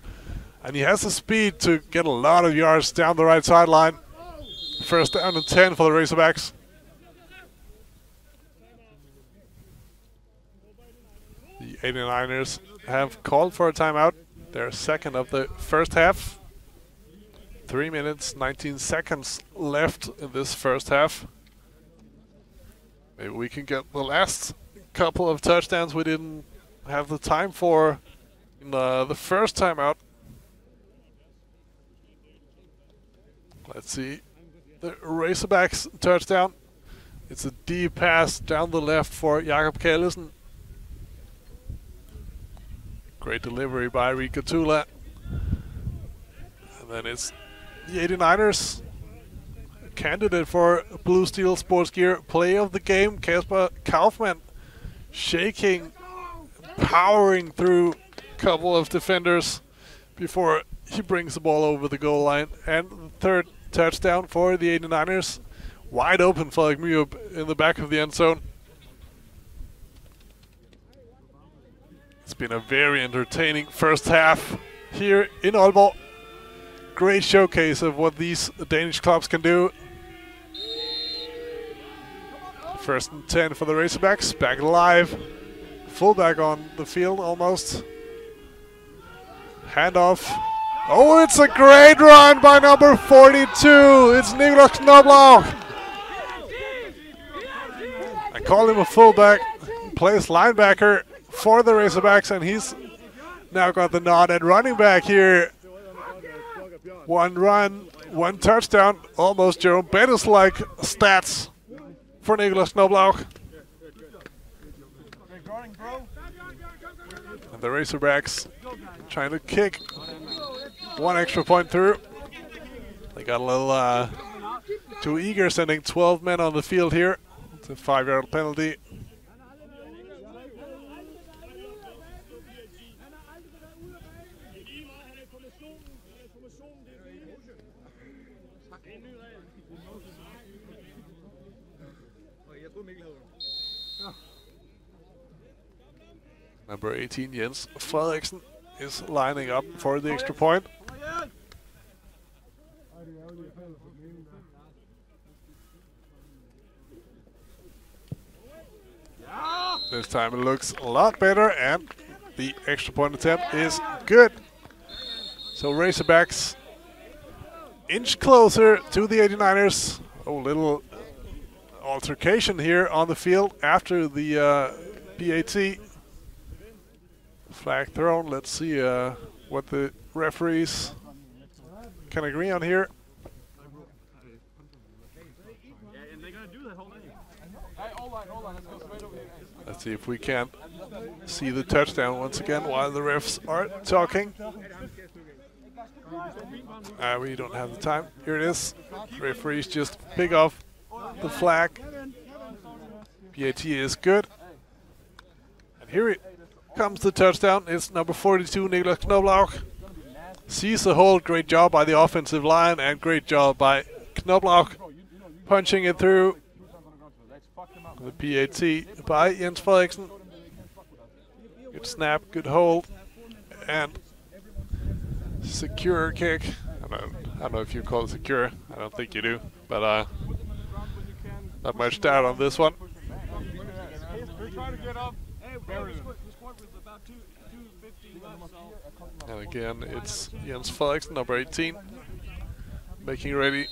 And he has the speed to get a lot of yards down the right sideline. First down and 10 for the Razorbacks. The 89ers have called for a timeout. They're second of the first half. 3 minutes, 19 seconds left in this first half. Maybe we can get the last couple of touchdowns we didn't have the time for in the first timeout. Let's see. The Razorbacks touchdown. It's a deep pass down the left for Jakob Kallesen. Great delivery by Rika Tula. And then it's the 89ers. Candidate for Blue Steel Sports Gear Play of the Game, Kasper Kaufmann. Shaking, powering through a couple of defenders before he brings the ball over the goal line. And the third touchdown for the 89ers. Wide open for Muyup in the back of the end zone. It's been a very entertaining first half here in Aalborg. Great showcase of what these Danish clubs can do. First and 10 for the Razorbacks. Back alive. Fullback on the field almost. Handoff. Oh, it's a great run by number 42. It's Niklas Knobloch. I call him a fullback. Plays linebacker for the Razorbacks, and he's now got the nod at running back here. One run, one touchdown. Almost Jerome Bettis-like stats for Niklas Knobloch. And the Razorbacks trying to kick one extra point through. They got a little too eager, sending 12 men on the field here. It's a 5-yard penalty. Number 18, Jens Frederiksen, is lining up for the extra point. This time it looks a lot better, and the extra point attempt is good. So Razorbacks inch closer to the 89ers. Oh, little altercation here on the field after the PAT. Flag thrown. Let's see what the referees can agree on here. Let's see if we can see the touchdown once again while the refs are talking. We don't have the time. Here it is. Referees just pick off the flag. PAT is good. And here it comes the touchdown. It's number 42, Niklas Knobloch. Sees the hold. Great job by the offensive line, and great job by Knobloch punching it through. The PAT by Jens Frederiksen. Good snap, good hold, and secure kick. I don't know if you call it secure. I don't think you do, but not much doubt on this one. And again, it's Jens Frederiksen, number 18, making ready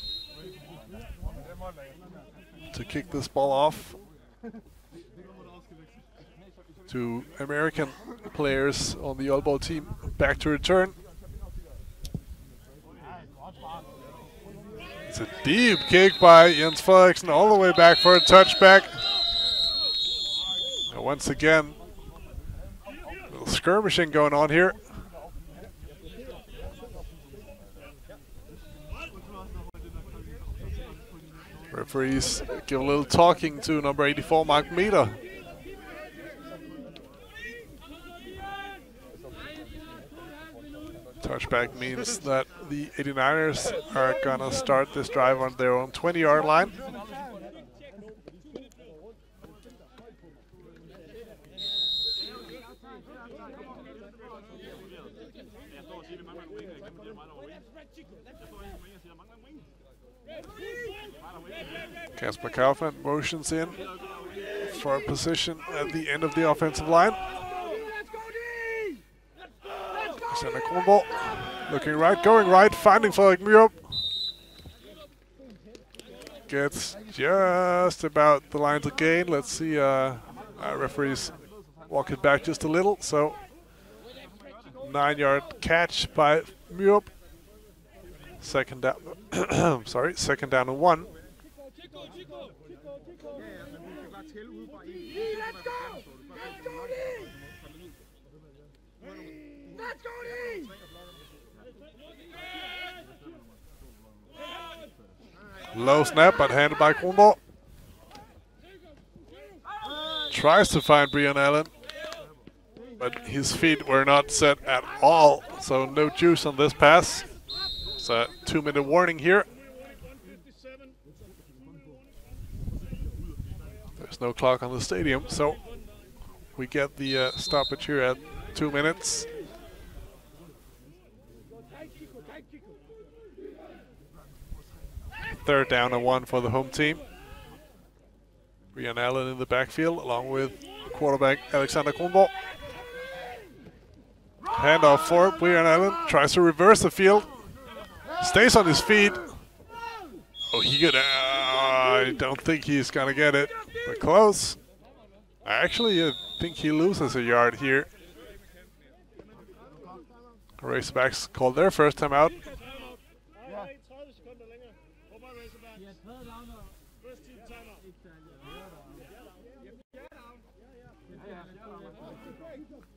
to kick this ball off. Two American players on the Aalborg team back to return. It's a deep kick by Jens Frederiksen all the way back for a touchback. And once again, a little skirmishing going on here. Referees give a little talking to number 84, Mark Meter. Touchback means that the 89ers are gonna start this drive on their own 20-yard line. Kasper Kaufmann motions in for a position at the end of the offensive line. Alexander Kronborg looking right, going right, finding Frederik Myrup. Gets just about the line to gain. Let's see, referees walk it back just a little. So 9-yard catch by Myrup. Second down, sorry, second down and 1. Low snap, but handed by Kronborg. Tries to find Brian Allen, but his feet were not set at all, so no juice on this pass. It's a 2-minute warning here. There's no clock on the stadium, so we get the stoppage here at 2 minutes. Third down and 1 for the home team. Brian Allen in the backfield along with quarterback Alexander Kronborg. Handoff for Brian Allen. Tries to reverse the field. Stays on his feet. Oh, he could. I don't think he's going to get it. But close. Actually, I think he loses a yard here. Razorbacks called their first time out.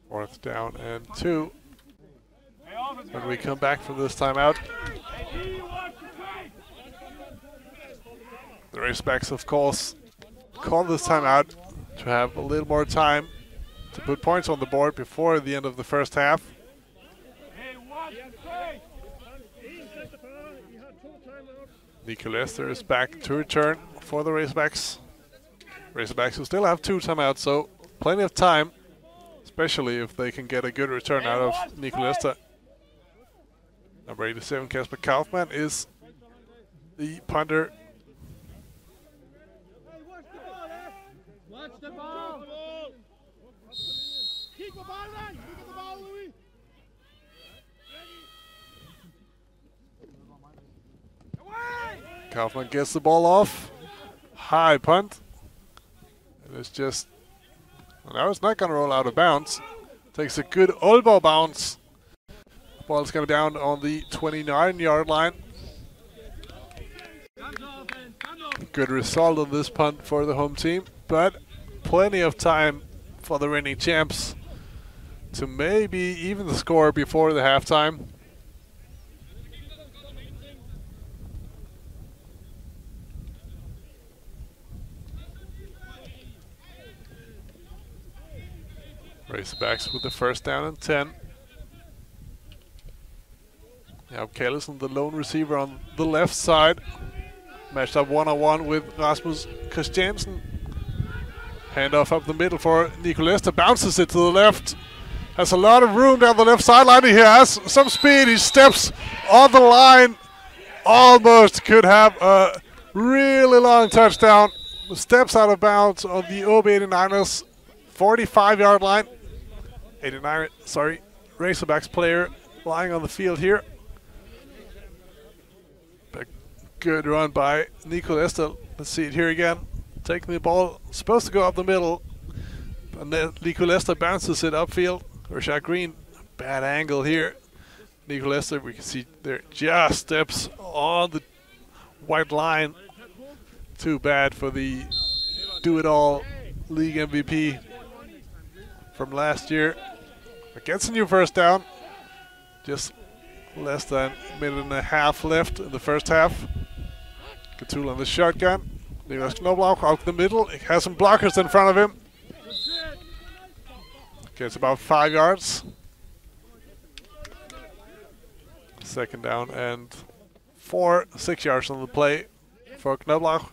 Fourth down and 2. When we come back from this timeout, the Razorbacks, of course, call this timeout to have a little more time to put points on the board before the end of the first half. Nico Lester is back to return for the Razorbacks. Razorbacks who still have 2 timeouts, so plenty of time, especially if they can get a good return out of Nico Lester. Number 87, Kasper Kaufmann, is the punter. Watch the ball! Keep the ball on! Keep the ball, Louis! Kaufmann gets the ball off. High punt. And it's just... Now it's not going to roll out of bounds. Takes a good elbow bounce. The ball's going to be down on the 29-yard line. Good result on this punt for the home team, but plenty of time for the reigning champs to maybe even the score before the halftime. Razorbacks with the first down and 10. Now Kallesen, the lone receiver on the left side, matched up one-on-one with Rasmus Christiansen. Handoff up the middle for Nico Lester, bounces it to the left. Has a lot of room down the left sideline. He has some speed. He steps on the line. Almost could have a really long touchdown. Steps out of bounds on the OB89ers 45-yard line. Razorbacks player lying on the field here. A good run by Nico Lester. Let's see it here again. Taking the ball, supposed to go up the middle, and then Nico Lester bounces it upfield. Rashad Green, bad angle here. Nico Lester, we can see there, just steps on the white line. Too bad for the do-it-all league MVP from last year. But gets a new first down. Just less than a minute and a half left in the first half. Katul on the shotgun. Niklas Knobloch out the middle. He has some blockers in front of him. Gets about 5 yards. Second down and 4, 6 yards on the play for Knoblauch.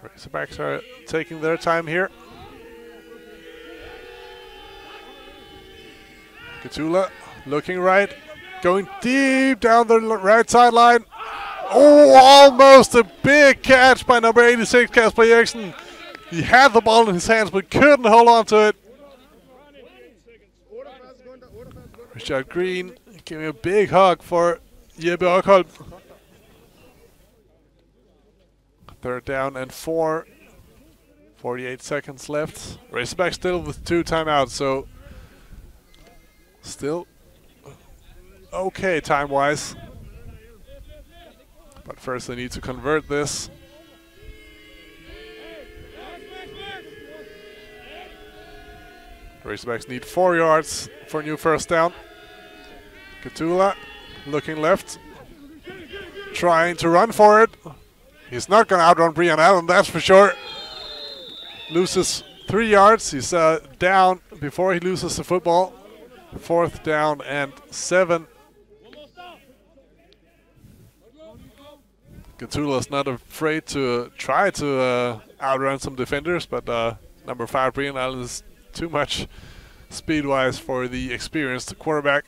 Razorbacks are taking their time here. Katula looking right, going deep down the right sideline. Oh, almost a big catch by number 86, Kasper Eriksen. He had the ball in his hands but couldn't hold on to it. Richard Green giving a big hug for Jeppe Ockholt. Third down and 4. 48 seconds left. Razorbacks still with 2 timeouts, so still okay time-wise. But first they need to convert this. Razorbacks need 4 yards for a new first down. Katula looking left, trying to run for it. He's not going to outrun Brian Allen, that's for sure. Loses 3 yards. He's down before he loses the football. 4th down and 7. Katula's not afraid to try to outrun some defenders, but number 5, Brian Allen, is too much speed-wise for the experienced quarterback.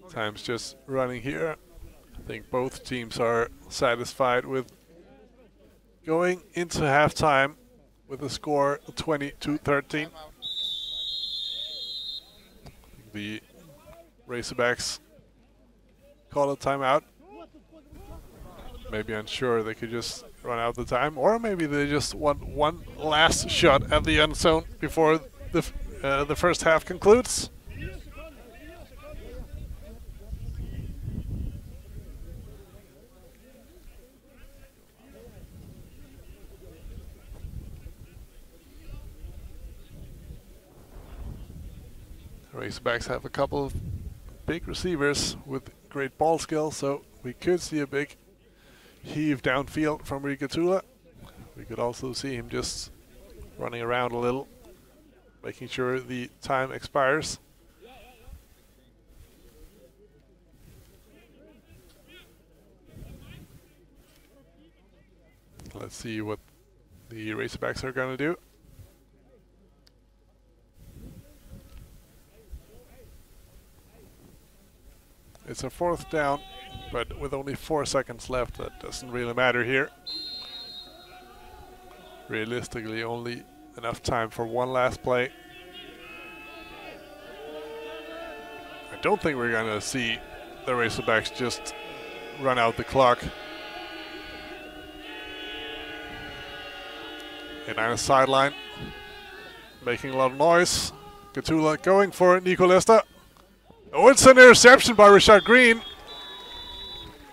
Time's just running here. I think both teams are satisfied with going into halftime with a score 20-13. The Razorbacks call a timeout. Maybe unsure they could just run out the time, or maybe they just want one last shot at the end zone before the first half concludes. Razorbacks have a couple of big receivers with great ball skills, so we could see a big heave downfield from Katula. We could also see him just running around a little, making sure the time expires. Let's see what the Razorbacks are going to do. It's a 4th down, but with only 4 seconds left, that doesn't really matter here. Realistically, only enough time for one last play. I don't think we're going to see the Razorbacks just run out the clock. And on the sideline, making a lot of noise. Katula going for Nico Lester. Oh, it's an interception by Richard Green.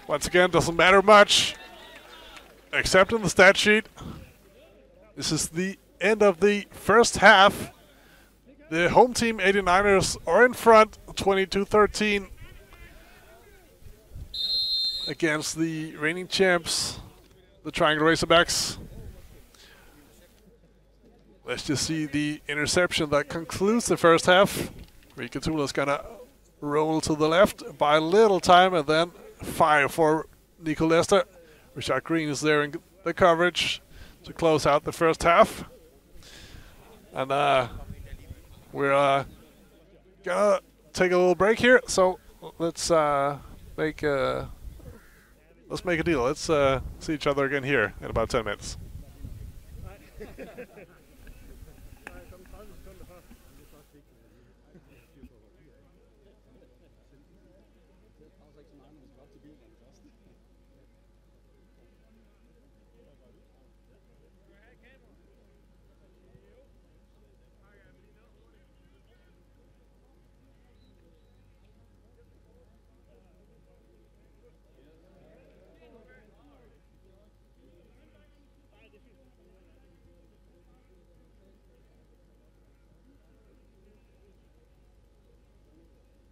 Once again, doesn't matter much, except in the stat sheet. This is the end of the first half. The home team 89ers are in front, 22-13, against the reigning champs, the Triangle Razorbacks. Let's just see the interception that concludes the first half. Katula's gonna roll to the left, buy a little time, and then fire for Nico Lester. Richard Green is there in the coverage to close out the first half. And we're gonna take a little break here, so let's make a deal. Let's see each other again here in about 10 minutes.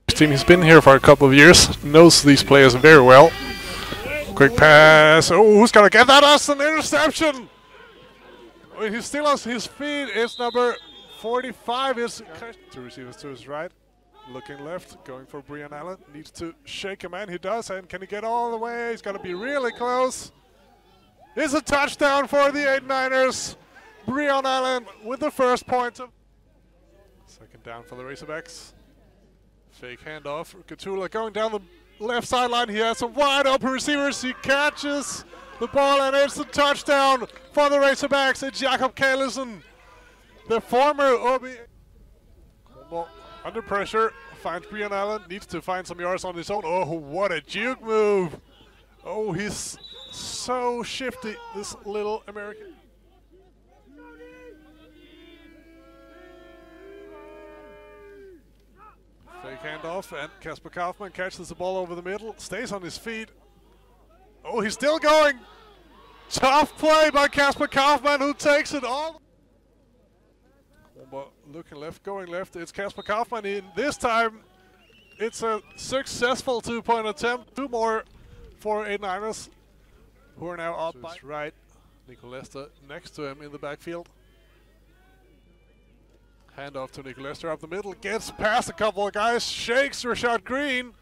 Team, he's been here for a couple of years, knows these players very well. Quick pass. Oh, who's gonna get that? That's an interception. He's still on his feet. It's number 45. Is two receivers to his right. Looking left, going for Brian Allen. Needs to shake a man. He does, and can he get all the way? He's gonna be really close. It's a touchdown for the 89ers. Brian Allen with the first point. Second down for the Razorbacks. Fake handoff. Katula going down the left sideline. He has some wide open receivers. He catches the ball, and it's a touchdown for the Razorbacks. It's Jakob Kalesen, the former OB. Under pressure, finds Brian Allen. Needs to find some yards on his own. Oh, what a juke move. Oh, he's so shifty, this little American. Fake handoff, and Kasper Kaufman catches the ball over the middle, stays on his feet. Oh, he's still going. Tough play by Kasper Kaufman, who takes it all. Looking left, going left. It's Kasper Kaufman in. This time, it's a successful two-point attempt. Two more for 89ers, who are now up by right. Nico Lester next to him in the backfield. Handoff to Nico Lester up the middle. Gets past a couple of guys. Shakes Rashad Green.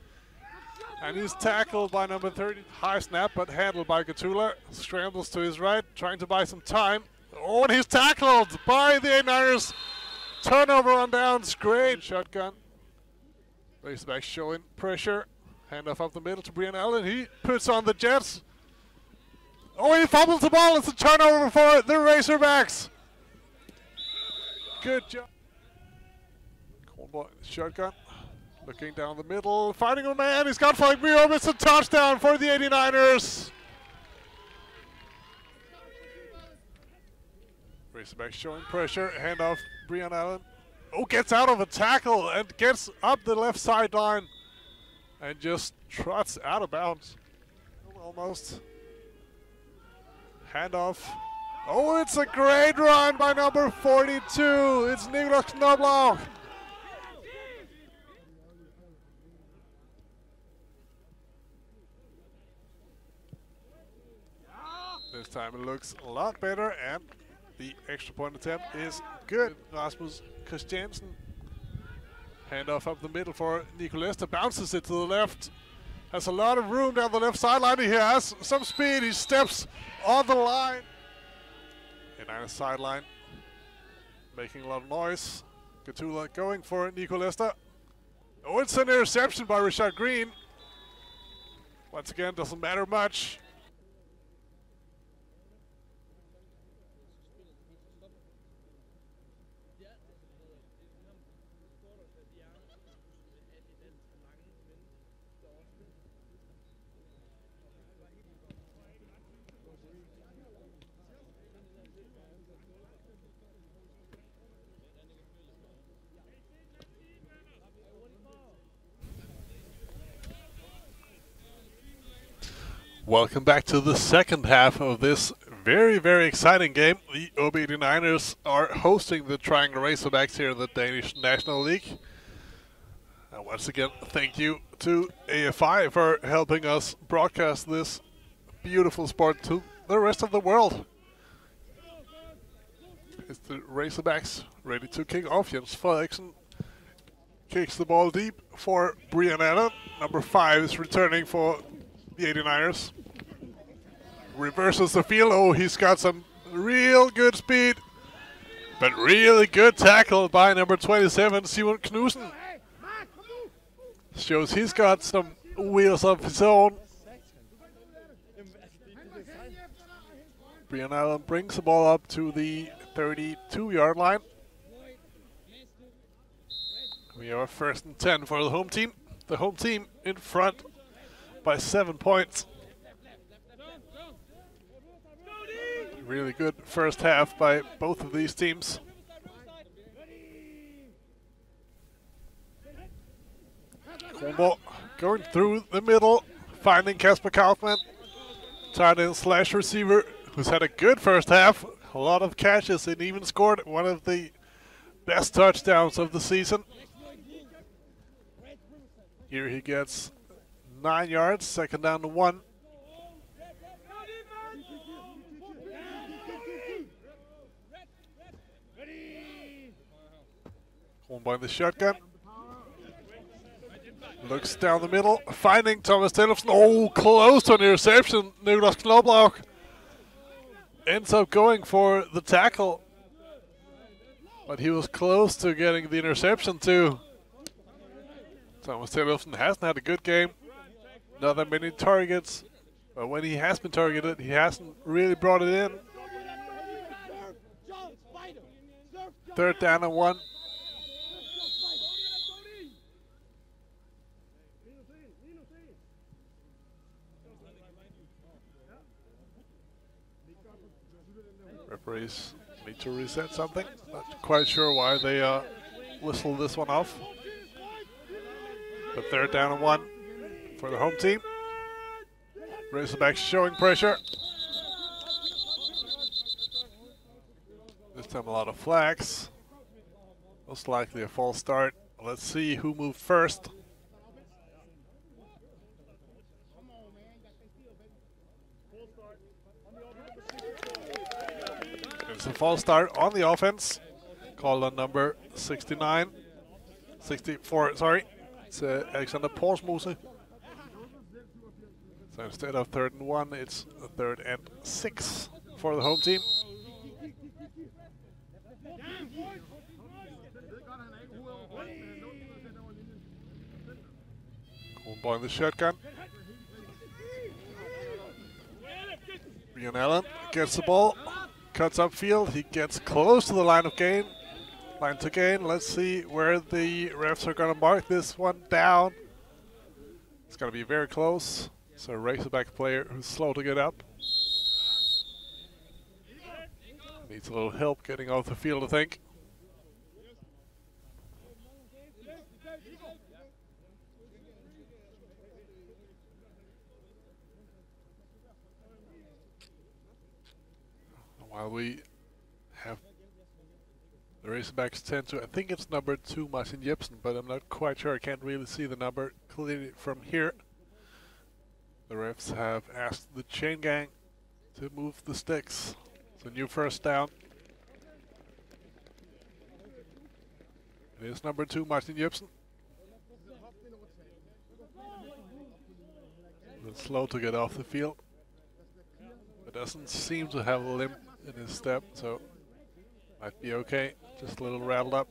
And he's tackled by number 30. High snap, but handled by Gatula. Scrambles to his right, trying to buy some time. Oh, and he's tackled by the 89ers. Turnover on downs. Great shotgun. Razorback showing pressure. Handoff up the middle to Brian Allen. He puts on the Jets. Oh, he fumbles the ball. It's a turnover for the Razorbacks. Good job. Shotgun. Looking down the middle. Finding a man. He's got Frank Muir. It's a touchdown for the 89ers. Razorbacks showing pressure. Handoff. Brian Allen. Oh, gets out of a tackle and gets up the left sideline and just trots out of bounds. Almost. Handoff. Oh, it's a great run by number 42. It's Niklas Knobloch. This time it looks a lot better, and the extra point attempt is good. Rasmus Christiansen. Handoff up the middle for Nico Lester. Bounces it to the left. Has a lot of room down the left sideline. He has some speed. He steps on the line. And on the sideline, making a lot of noise. Gatula going for Nico Lester. Oh, it's an interception by Rashad Green. Once again, doesn't matter much. Welcome back to the second half of this very, very exciting game. The OB89ers are hosting the Triangle Razorbacks here in the Danish National League. And once again, thank you to AFI for helping us broadcast this beautiful sport to the rest of the world. It's the Razorbacks ready to kick off. Jens Frederiksen kicks the ball deep for Brian Allen. Number 5 is returning for the 89ers. Reverses the field. Oh, he's got some real good speed, but really good tackle by number 27, Simon Knudsen. Shows he's got some wheels of his own. Brian Allen brings the ball up to the 32-yard line. We are 1st and 10 for the home team. The home team in front by 7 points. Really good first half by both of these teams. Combo going through the middle, finding Kasper Kaufman, tight end slash receiver, who's had a good first half. A lot of catches and even scored one of the best touchdowns of the season. Here he gets 9 yards, second down to 1. One by the shotgun. Looks down the middle, finding Thomas Tellefsen. Oh, close to an interception. Niklas Knobloch ends up going for the tackle, but he was close to getting the interception too. Thomas Tellefsen hasn't had a good game. Not that many targets, but when he has been targeted, he hasn't really brought it in. 3rd down and 1. Referees need to reset something. Not quite sure why they whistled this one off. But 3rd down and 1 for the home team. Razorbacks showing pressure. This time a lot of flags. Most likely a false start. Let's see who moved first. It's a false start on the offense. Called on number 64, sorry. It's Alexander Porsmose. So instead of 3rd and 1, it's 3rd and 6 for the home team. Cool boy in the shotgun. Brian Allen gets the ball, cuts upfield. He gets close to the line of gain. Line to gain. Let's see where the refs are going to mark this one down. It's going to be very close. So Razorback player who's slow to get up. Needs a little help getting off the field, I think. While we have the Razorbacks tend to, I think it's number 2 Martin Jepsen, but I'm not quite sure. I can't really see the number clearly from here. The refs have asked the chain gang to move the sticks. It's a new 1st down. It is number 2 Martin Jepsen. A little slow to get off the field. But doesn't seem to have a limp in his step, so might be okay. Just a little rattled up.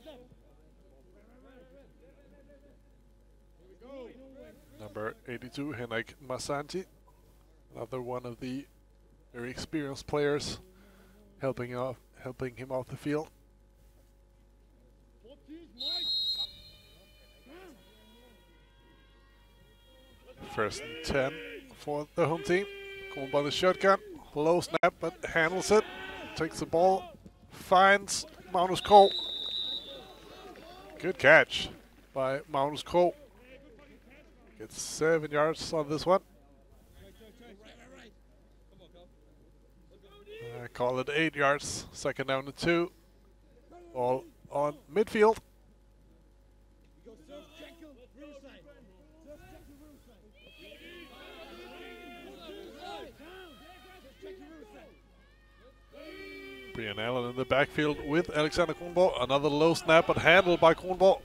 Number 82, Henrik Massanti. Another one of the very experienced players helping him off the field. First and 10 for the home team. Going by the shotgun. Low snap, but handles it. Takes the ball. Finds Magnus Krog. Good catch by Magnus Krog. Gets 7 yards on this one. I call it 8 yards. 2nd down and 2. Ball on midfield. Brian Allen in the backfield with Alexander Kronborg. Another low snap, but handled by Kronborg.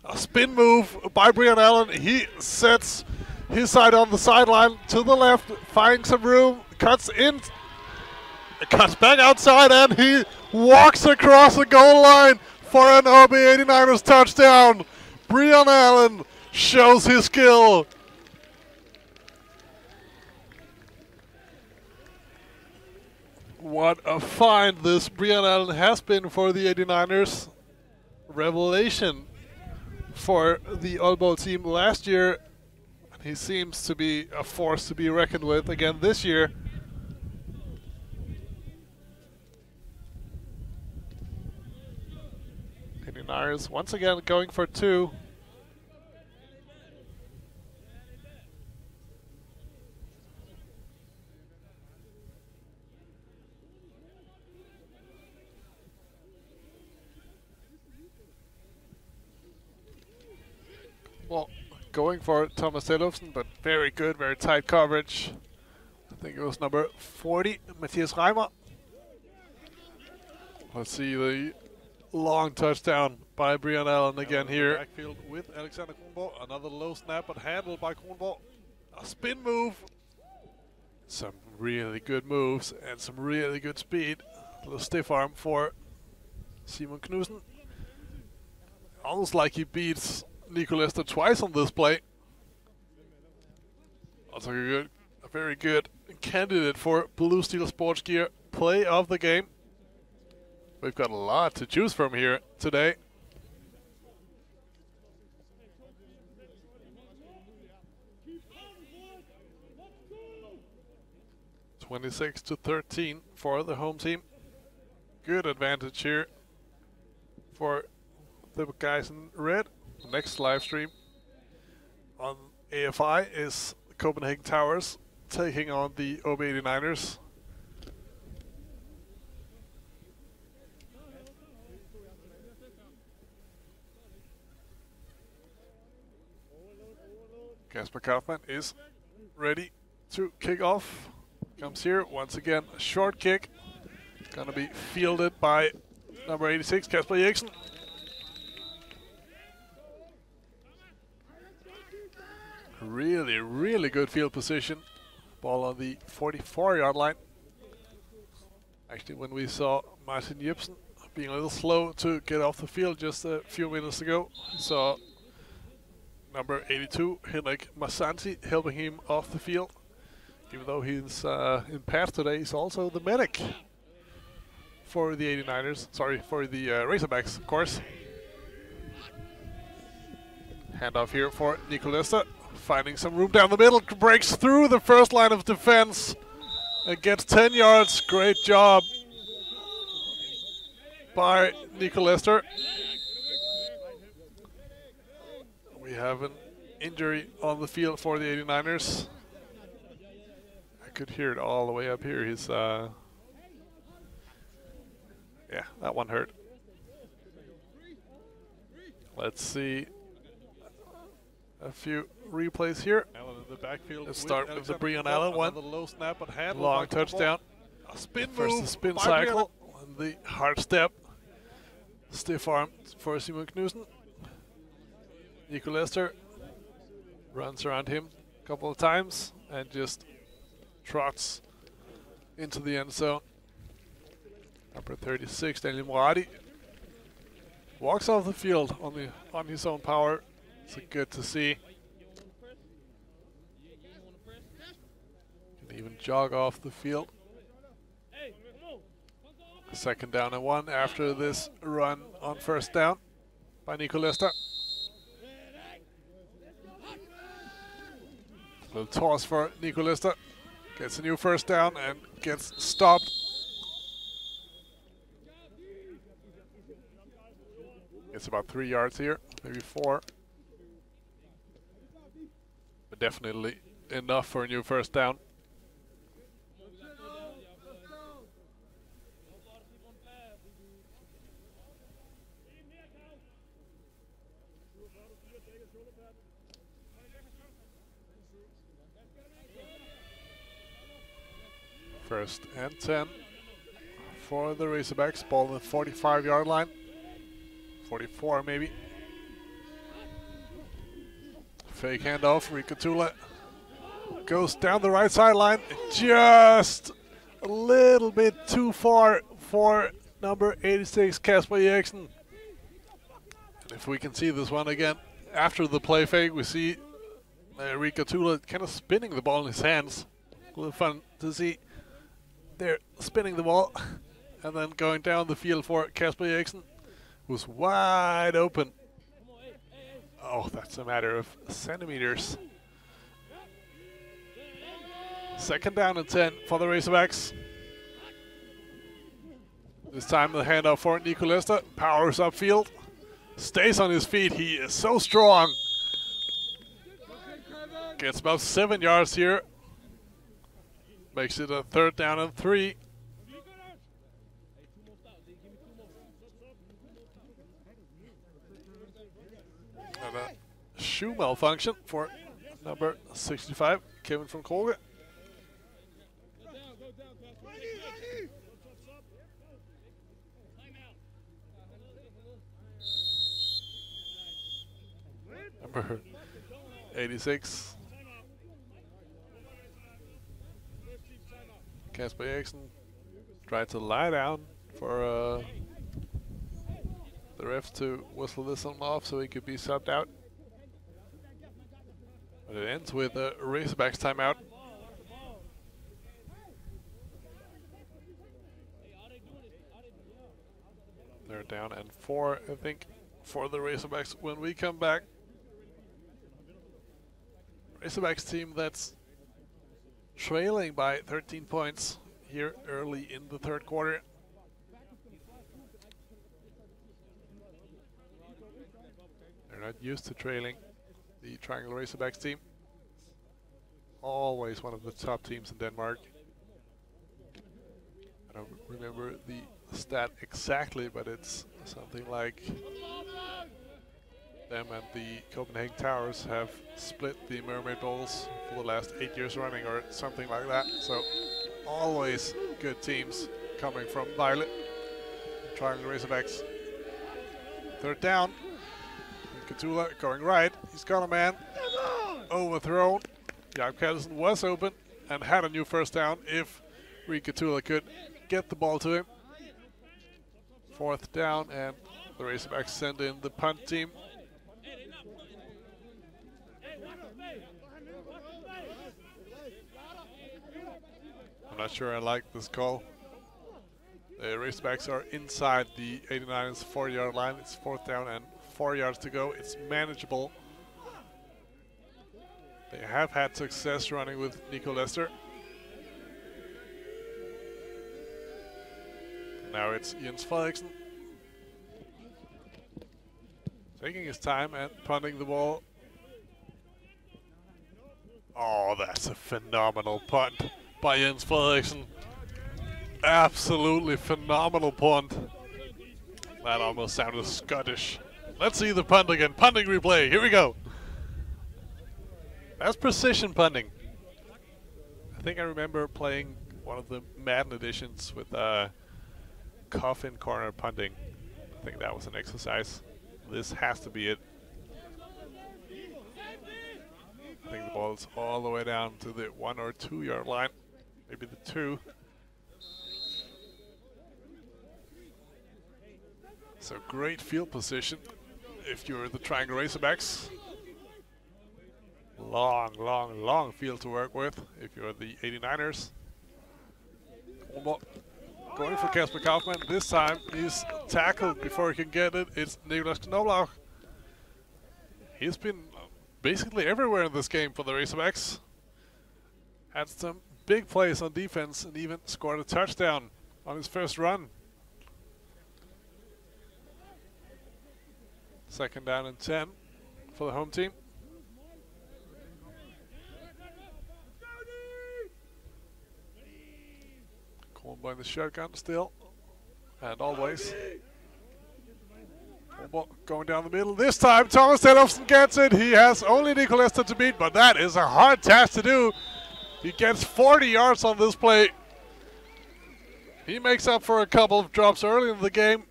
A spin move by Brian Allen. He sets his side on the sideline to the left, finds some room, cuts in, cuts back outside, and he walks across the goal line for an OB89ers touchdown. Brian Allen shows his skill. What a find this Brian Allen has been for the 89ers. Revelation for the Aalborg team last year. He seems to be a force to be reckoned with again this year. Aaron once again going for two. Well, going for Thomas Tellefsen, but very good, very tight coverage. I think it was number 40, Matthias Reimer. Let's see the long touchdown by Brian Allen again here. Backfield with Alexander Kronborg. Another low snap, but handled by Kronborg. A spin move. Some really good moves and some really good speed. A little stiff arm for Simon Knudsen. Almost like he beats Nico Lester twice on this play. Also a very good candidate for Blue Steel Sports Gear play of the game. We've got a lot to choose from here today. (26-13) for the home team. Good advantage here for the guys in red. Next live stream on AFI is Copenhagen Towers taking on the OB89ers. Kasper Kaufmann is ready to kick off. Comes here once again, a short kick. Gonna be fielded by number 86, Kasper Eriksen. Really, really good field position. Ball on the 44-yard line. Actually, when we saw Martin Jepsen being a little slow to get off the field just a few minutes ago, we saw number 82, Henrik Massanti, helping him off the field. Even though he's in path today, he's also the medic for the 89ers. Sorry, for the Razorbacks, of course. Handoff here for Nico Lester. Finding some room down the middle, breaks through the first line of defense and gets 10 yards. Great job by Nico Lester. We have an injury on the field for the 89ers. I could hear it all the way up here. He's, yeah, that one hurt. Let's see a few replays here. Allen in the backfield. Let's start with the Brian Allen one. Low snap, but hand long touchdown. A spin First move. the spin cycle, and the hard step. Stiff arm for Simon Knudsen. Nico Lester runs around him a couple of times and just trots into the end zone. Number 36, Daniel Moradi, walks off the field on his own power. It's good to see. Can even jog off the field. Second down and 1 after this run on first down by Nico Lester. Little toss for Nico Lester. Gets a new first down and gets stopped. It's about 3 yards here, maybe 4. But definitely enough for a new first down. First and 10 for the Razorbacks. Ball on the 45-yard line. 44 maybe. Fake handoff. Ricatula goes down the right sideline. Just a little bit too far for number 86, Kasper Eriksen. And if we can see this one again, after the play fake, we see Ricatula kind of spinning the ball in his hands. A little fun to see. They're spinning the ball and then going down the field for Kasper Eriksen, who's wide open. Oh, that's a matter of centimeters. Second down and 10 for the Razorbacks. This time the handoff for Nico Lester. Powers upfield. Stays on his feet. He is so strong. Gets about 7 yards here. Makes it a third down and 3. And a shoe malfunction for number 65, Kevin from Kolge. number 86. Kasper Eriksen tried to lie down for the ref to whistle this one off so he could be subbed out. But it ends with a Razorbacks timeout. They're down and 4, I think, for the Razorbacks when we come back. Razorbacks team that's trailing by 13 points here early in the third quarter. They're not used to trailing. The Triangle Razorbacks team, always one of the top teams in Denmark. I don't remember the stat exactly, but it's something like them and the Copenhagen Towers have split the Mermaid Bowls for the last 8 years running or something like that. So always good teams coming from Violet. Triangle Razorbacks. Third down. Katula going right. He's got a man. Overthrown. Jakob Pedersen was open and had a new first down if Katula could get the ball to him. Fourth down, and the Razorbacks send in the punt team. I'm not sure I like this call. The Razorbacks are inside the 89ers 4-yard line. It's fourth down and 4 yards to go. It's manageable. They have had success running with Nico Lester. Now it's Jens Frederiksen taking his time and punting the ball. Oh, that's a phenomenal punt by Jens Frederiksen. Absolutely phenomenal punt. That almost sounded Scottish. Let's see the punt again. Punting replay. Here we go. That's precision punting. I think I remember playing one of the Madden editions with coffin corner punting. I think that was an exercise. This has to be it. I think the ball is all the way down to the 1 or 2 yard line. Maybe the 2. So great field position if you're the Triangle Razorbacks. Long, long, long field to work with if you're the 89ers. Going for Kasper Kaufmann. This time he's tackled before he can get it. It's Nicholas Knoblauch. He's been basically everywhere in this game for the Razorbacks. Had some big plays on defense and even scored a touchdown on his first run. Second down and 10 for the home team. Cornball in the shotgun still, and always. Cornball going down the middle. This time Thomas Tellefsen gets it. He has only Nico Lester to beat, but that is a hard task to do. He gets 40 yards on this play. He makes up for a couple of drops early in the game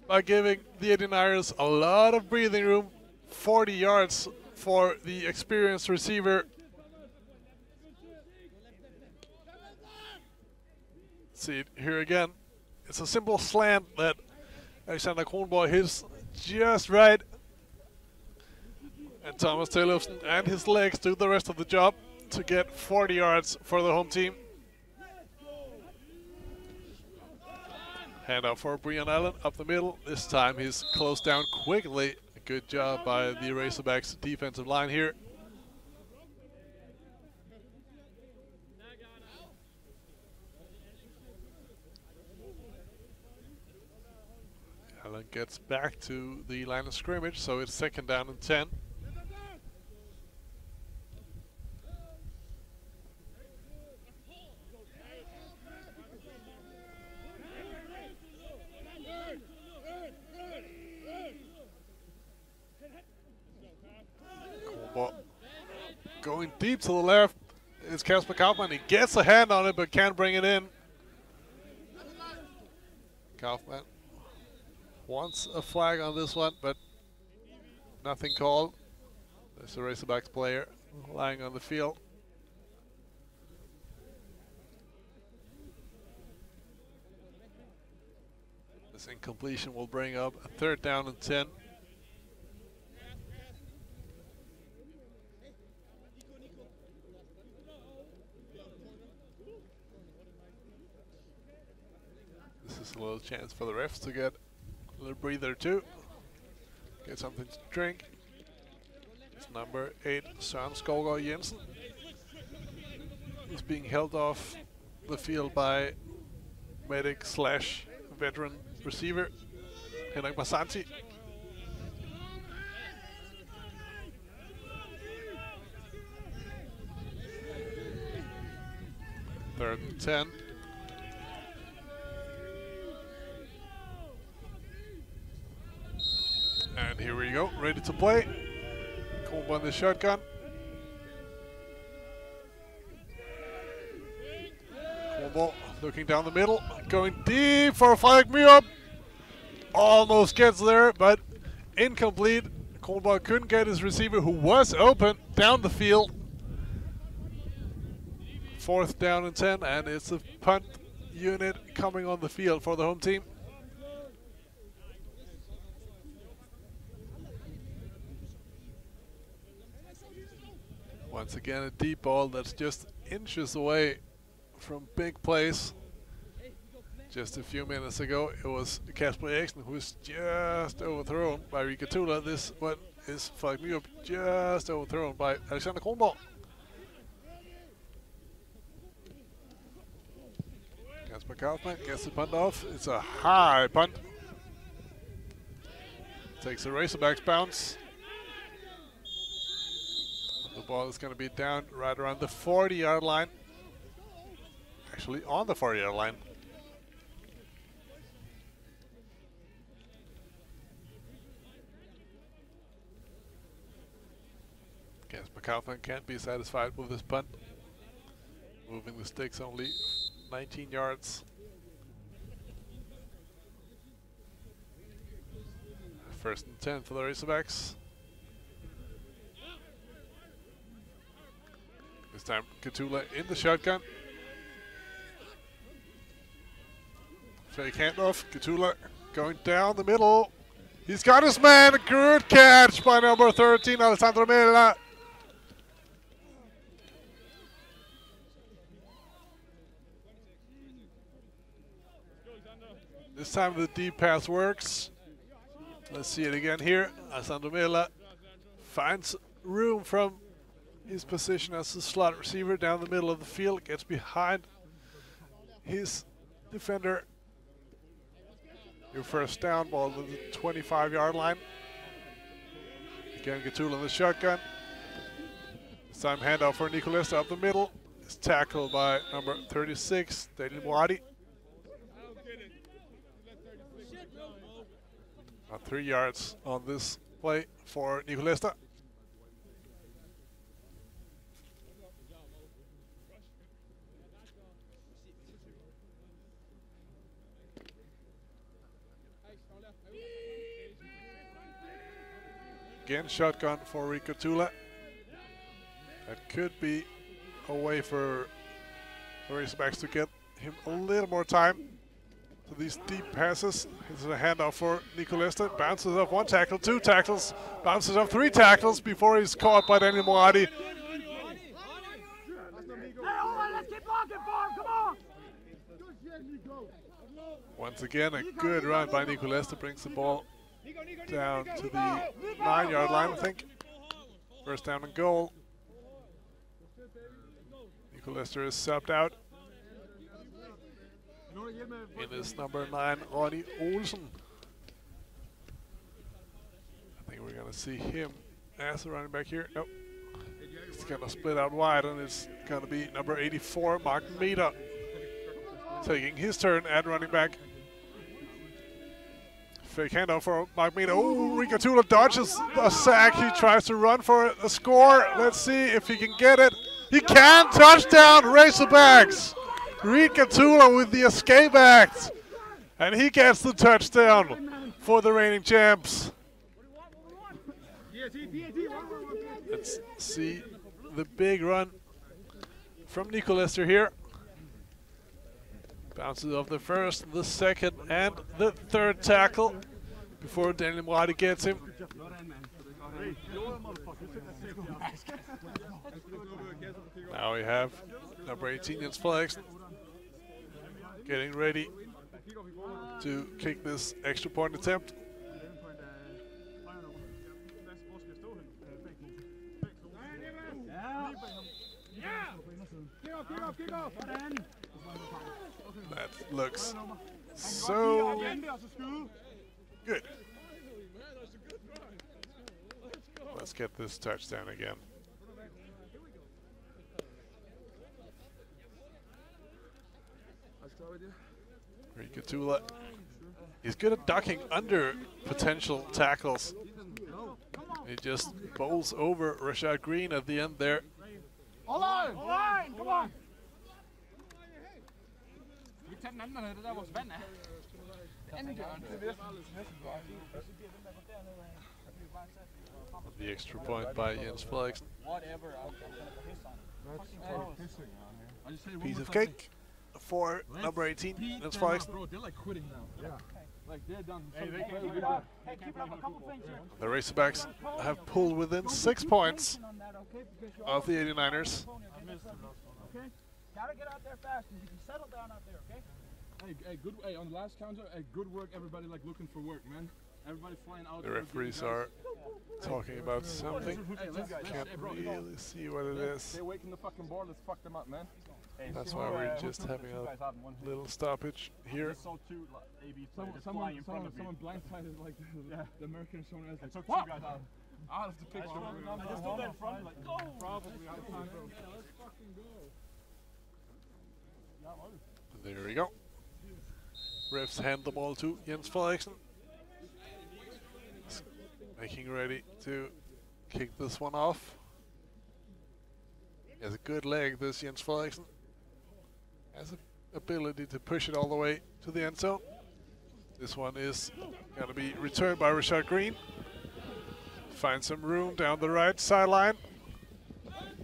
by giving the 89ers a lot of breathing room. 40 yards for the experienced receiver. See it here again. It's a simple slant that Alexander Kronborg hits just right. And Thomas Tellefsen and his legs do the rest of the job to get 40 yards for the home team. Handoff for Brian Allen up the middle. This time he's closed down quickly. A good job by the Razorbacks defensive line here. Allen gets back to the line of scrimmage, so it's second down and 10. Going deep to the left is Kasper Kaufmann. He gets a hand on it but can't bring it in. Kaufmann wants a flag on this one, but Nothing called. There's a Razorbacks player lying on the field. This incompletion will bring up a 3rd down and 10. This is a little chance for the refs to get a little breather too. Get something to drink. It's number 8, Søren Skovgaard Jensen. He's being held off the field by medic / veteran receiver Henrik Basanti. Third and 10. And here we go, ready to play. Combo on the shotgun. Combo looking down the middle, going deep for a flag me up. Almost gets there, but incomplete. Combo couldn't get his receiver, who was open, down the field. 4th down and 10, and it's a punt unit coming on the field for the home team. Once again, a deep ball that's just inches away from big plays. Just a few minutes ago, it was Kasper Eriksen who was just overthrown by Rikke Tula. This one is Falk just overthrown by Alexander Kronborg. Kasper Kaufmann gets the punt off. It's a high punt. Takes a Razorbacks bounce. The ball is going to be down right around the 40-yard line. Actually, on the 40-yard line. Kasper Kaufmann can't be satisfied with this punt. Moving the sticks only 19 yards. First and 10 for the Razorbacks. This time, Katula in the shotgun. Fake handoff. Katula going down the middle. He's got his man. A good catch by number 13, Alessandro Mela. This time the deep pass works. Let's see it again here. Alessandro Mela finds room from his position as a slot receiver down the middle of the field, gets behind his defender. Your first down, ball to the 25-yard line. Again, Gatula in the shotgun. This time handoff for Nicolesta up the middle. It's tackled by number 36, Daniel Moati. About 3 yards on this play for Nicolesta. Again, shotgun for Rikke Tula. That could be a way for the Razorbacks to get him a little more time. So these deep passes. This is a handoff for Nicolesta. Bounces off 1 tackle, 2 tackles, bounces off 3 tackles before he's caught by Daniel Moati. Once again, a good run by Nicolesta brings the ball down to the 9-yard line, I think. First down and goal. Nicolesta is subbed out. In is number 9, Ronny Olsen. I think we're going to see him as a running back here. Nope. It's going to split out wide, and it's going to be number 84, Mark Meter, taking his turn at running back. Fake handoff for Mark Meter. Oh, Rikke Tula dodges a sack. He tries to run for a score. Let's see if he can get it. He can! Touchdown, Razorbacks! Rikke Tula with the escape act. And he gets the touchdown for the reigning champs. Let's see the big run from Nico Lester here. Bounces off the first, the second, and the third tackle before Daniel Morati gets him. Now we have number 18, Jens Frederiksen, getting ready to kick this extra point attempt. That looks so good. Let's get this touchdown again. Rikatula. He's good at ducking under potential tackles. He just bowls over Rashad Green at the end there. Hold on, come on. The extra point by Jens Frederiksen. Piece of cake for number 18, Jens Frederiksen. The Razorbacks have pulled within 6 points of the 89ers. Gotta get out there fast. You can settle down out there, okay? Hey, on the last counter, good work. Everybody like looking for work, man. Everybody flying out. The referees are talking about something. Can't really see what it is. They're waking the fucking ball. Let's fuck them up, man. That's why we're just having a little stoppage here. Someone blindsided like the American showing us. Like, took 2 guys out of the picture. I just stood in front, like, go! Probably out of time, bro. Yeah, let's fucking go. There we go. Refs hand the ball to Jens Frederiksen. Making ready to kick this one off. He has a good leg, this Jens Frederiksen. Has the ability to push it all the way to the end zone. This one is going to be returned by Rashad Green. Finds some room down the right sideline.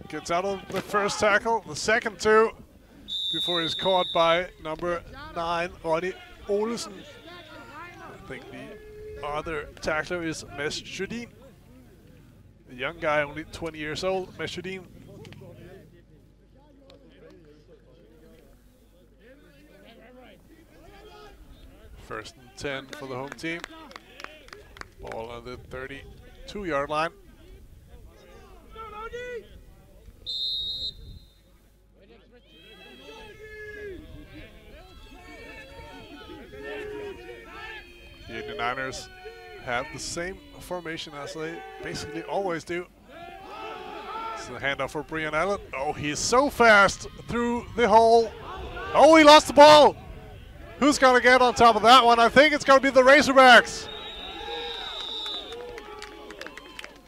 Gets out of the first tackle, the second 2. Before he's caught by number 9, Ronny Olesen. I think the other tackler is Mester. The young guy, only 20 years old, Mester. First and 10 for the home team. Ball on the 32-yard line. The 89ers have the same formation as they basically always do. It's the handoff for Brian Allen. Oh, he's so fast through the hole. Oh, he lost the ball. Who's going to get on top of that one? I think it's going to be the Razorbacks.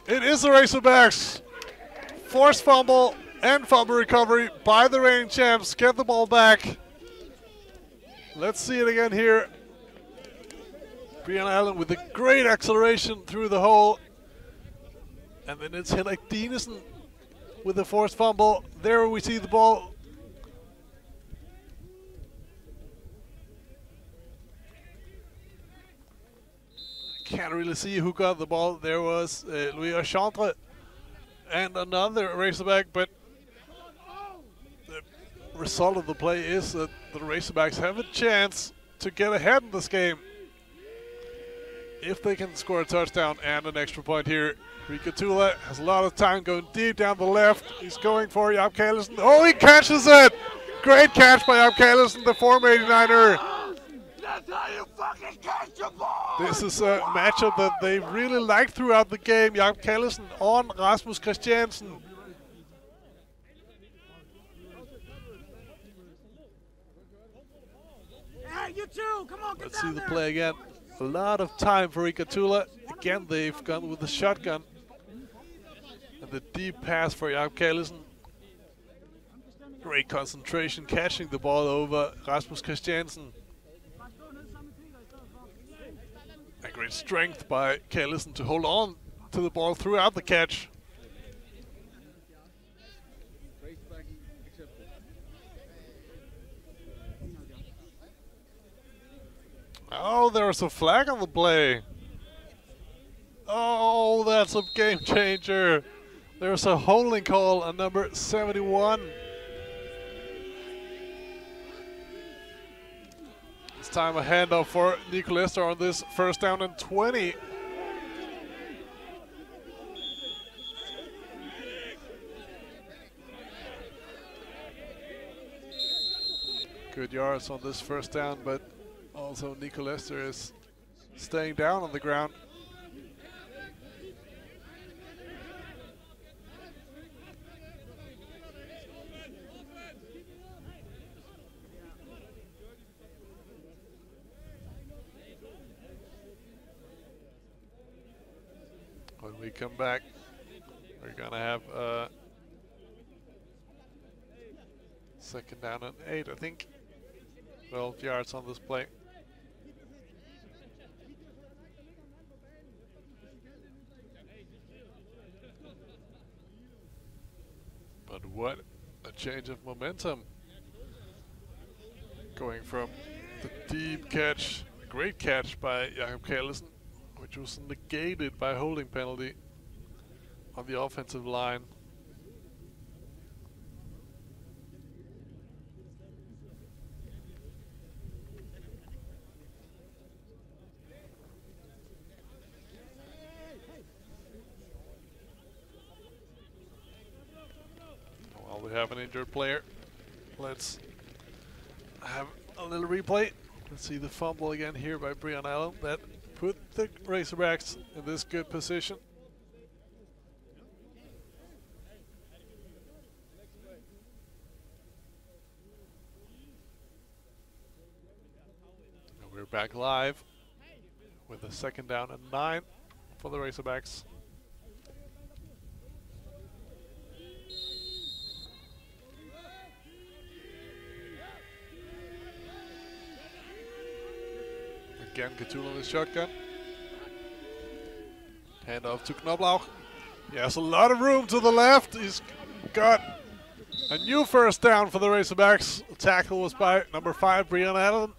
It is the Razorbacks. Forced fumble and fumble recovery by the reigning champs. Get the ball back. Let's see it again here. Brian Allen with a great acceleration through the hole. And then it's Henrik Dinesen with the forced fumble. There we see the ball. Can't really see who got the ball. There was Louis Achantre and another Razorback, but the result of the play is that the Razorbacks have a chance to get ahead in this game. If they can score a touchdown and an extra point here. Rikatula has a lot of time going deep down the left. He's going for Jaap Callesen. Oh, he catches it! Great catch by Jaap Callesen, the former 89er. That's how you fucking catch the ball! This is a matchup that they really liked throughout the game. Jaap Callesen on Rasmus Christiansen. Hey, you two, come on, Let's see the play again. A lot of time for Rikatula. Again, they've gone with the shotgun. And the deep pass for Jaap Callesen. Great concentration, catching the ball over Rasmus Christiansen. And great strength by Callesen to hold on to the ball throughout the catch. Oh, there's a flag on the play. Oh, that's a game changer. There's a holding call on number 71. It's time a handoff for Nico Lester on this first down and 20. Good yards on this first down, but also Nico Lester is staying down on the ground. When we come back, we're gonna have second down and 8, I think. 12 yards on this play. But what a change of momentum. Going from the deep catch, a great catch by Jakob Carlsen, which was negated by a holding penalty on the offensive line. Well, we have an injured player. Let's have a little replay. Let's see the fumble again here by Brian Allen that put the Razorbacks in this good position. And we're back live with a second down and 9 for the Razorbacks. Again, Cthulhu on the shotgun. Hand off to Knoblauch. He has a lot of room to the left. He's got a new first down for the Razorbacks. The tackle was by number 5, Brian Allen.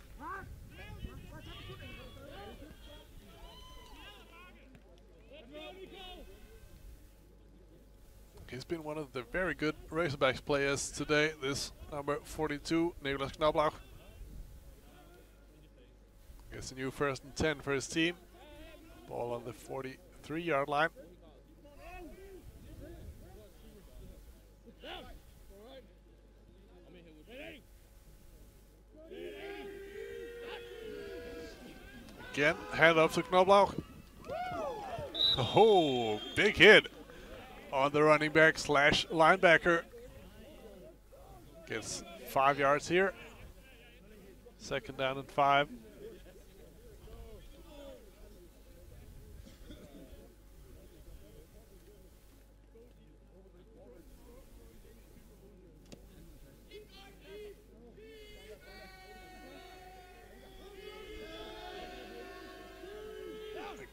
He's been one of the very good Razorbacks players today. This number 42, Nicolas Knoblauch. Gets a new first and 10 for his team. Ball on the 43-yard line. Again, hand off to Knoblauch. Oh, big hit on the running back slash linebacker. Gets 5 yards here. Second down and 5.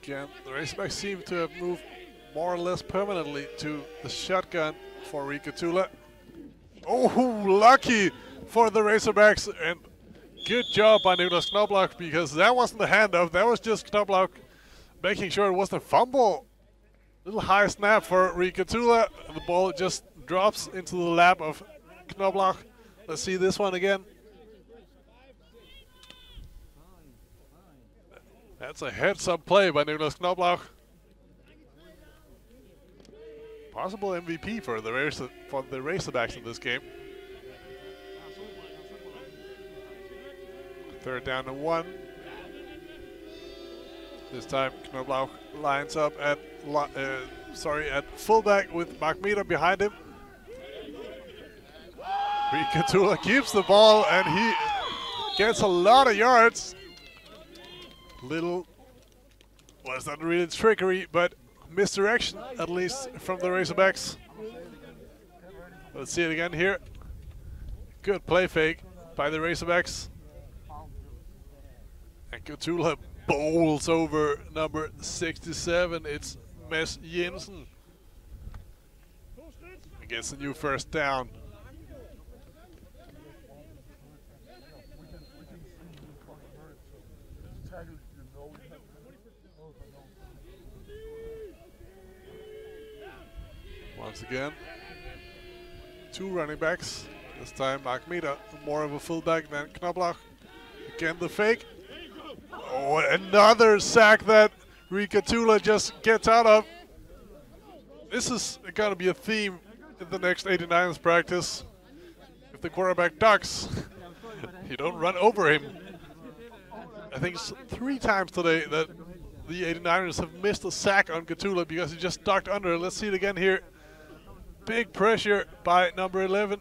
Again, the Razorbacks seem to have moved more or less permanently to the shotgun for Cthulhu. Oh, lucky for the Razorbacks, and good job by Nicolas Knoblauch, because that wasn't the handoff, that was just Knoblauch making sure it wasn't a fumble. Little high snap for Cthulhu, and the ball just drops into the lap of Knoblauch. Let's see this one again. That's a heads-up play by Nicolas Knoblauch. Possible MVP for the Razorbacks in this game. Third down and 1. This time Knoblauch lines up at fullback with Mark Meter behind him. Cthulhu keeps the ball and he gets a lot of yards. Was not really trickery, but misdirection, at least from the Razorbacks. Let's see it again here. Good play fake by the Razorbacks. And Cthulhu bowls over number 67. It's Mads Jensen. He gets a new first down. Once again, two running backs. This time Magmeda, more of a fullback than Knobloch. Again the fake. Oh, another sack that Rikatula just gets out of. This is going to be a theme in the next 89ers practice. If the quarterback ducks, you don't run over him. I think it's 3 times today that the 89ers have missed a sack on Katula because he just ducked under. Let's see it again here. Big pressure by number 11.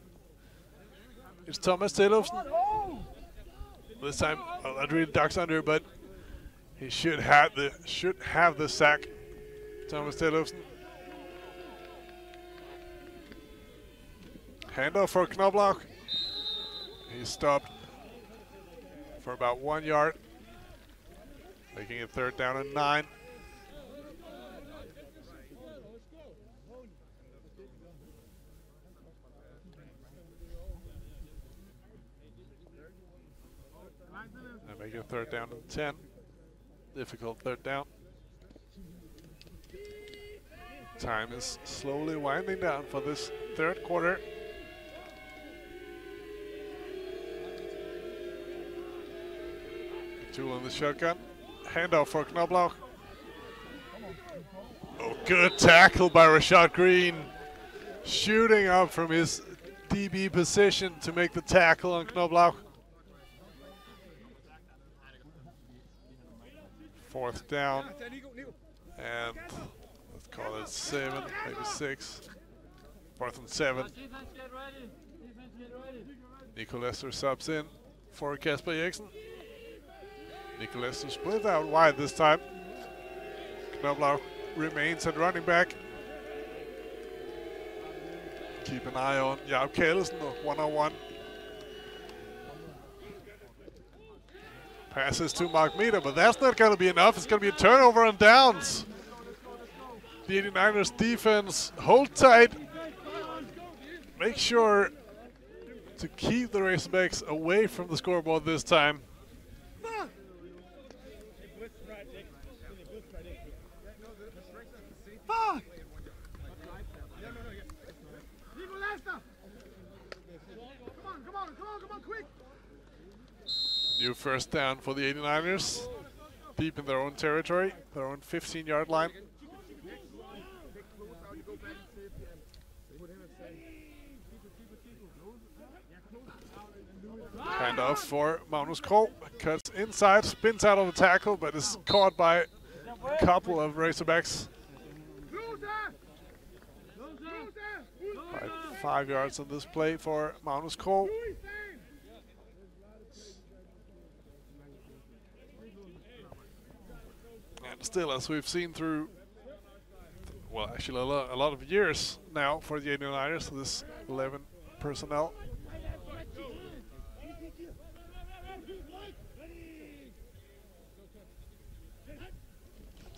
It's Thomas Tillofsen. This time, not really ducks under, but he should have the sack. Thomas Tillofsen. Handoff for Knobloch. He's stopped for about 1 yard, making it 3rd down and 9. And make it 3rd down and 10. Difficult 3rd down. Time is slowly winding down for this 3rd quarter. Two on the shotgun. Handoff for Knobloch. Oh, good tackle by Rashad Green. Shooting up from his DB position to make the tackle on Knobloch. 4th down. And let's call it 7, maybe 6. 4th and 7. Nico Lester subs in for Kasper Eriksen. Nico Lester split out wide this time. Knobloch remains at running back. Keep an eye on Jakob Kallesen, one-on-one. Passes to Magmeda, but that's not going to be enough. It's going to be a turnover on downs. The 89ers defense, hold tight. Make sure to keep the Razorbacks away from the scoreboard this time. Come on, quick! New first down for the 89ers. Deep in their own territory, their own 15-yard line. Handoff for Magnus Krog. Cuts inside, spins out of the tackle, but is caught by a couple of Razorbacks. By 5 yards on this play for Magnus Krog. And still, as we've seen through, well, actually a lot of years now for the 89ers, this 11 personnel.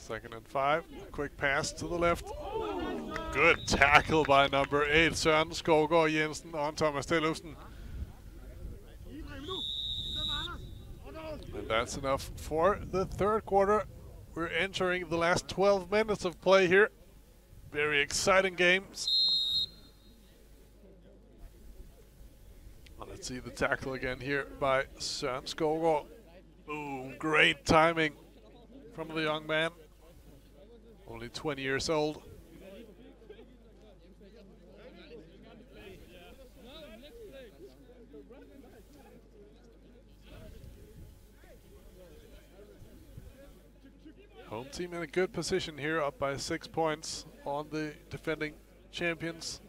2nd and 5. Quick pass to the left. Good tackle by number 8, Søren Skovgaard Jensen on Thomas Tillofsen. And that's enough for the 3rd quarter. We're entering the last 12 minutes of play here. Very exciting games. Let's see the tackle again here by Søren Skovgaard. Boom, great timing from the young man. Only 20 years old. Home team in a good position here, up by 6 points on the defending champions.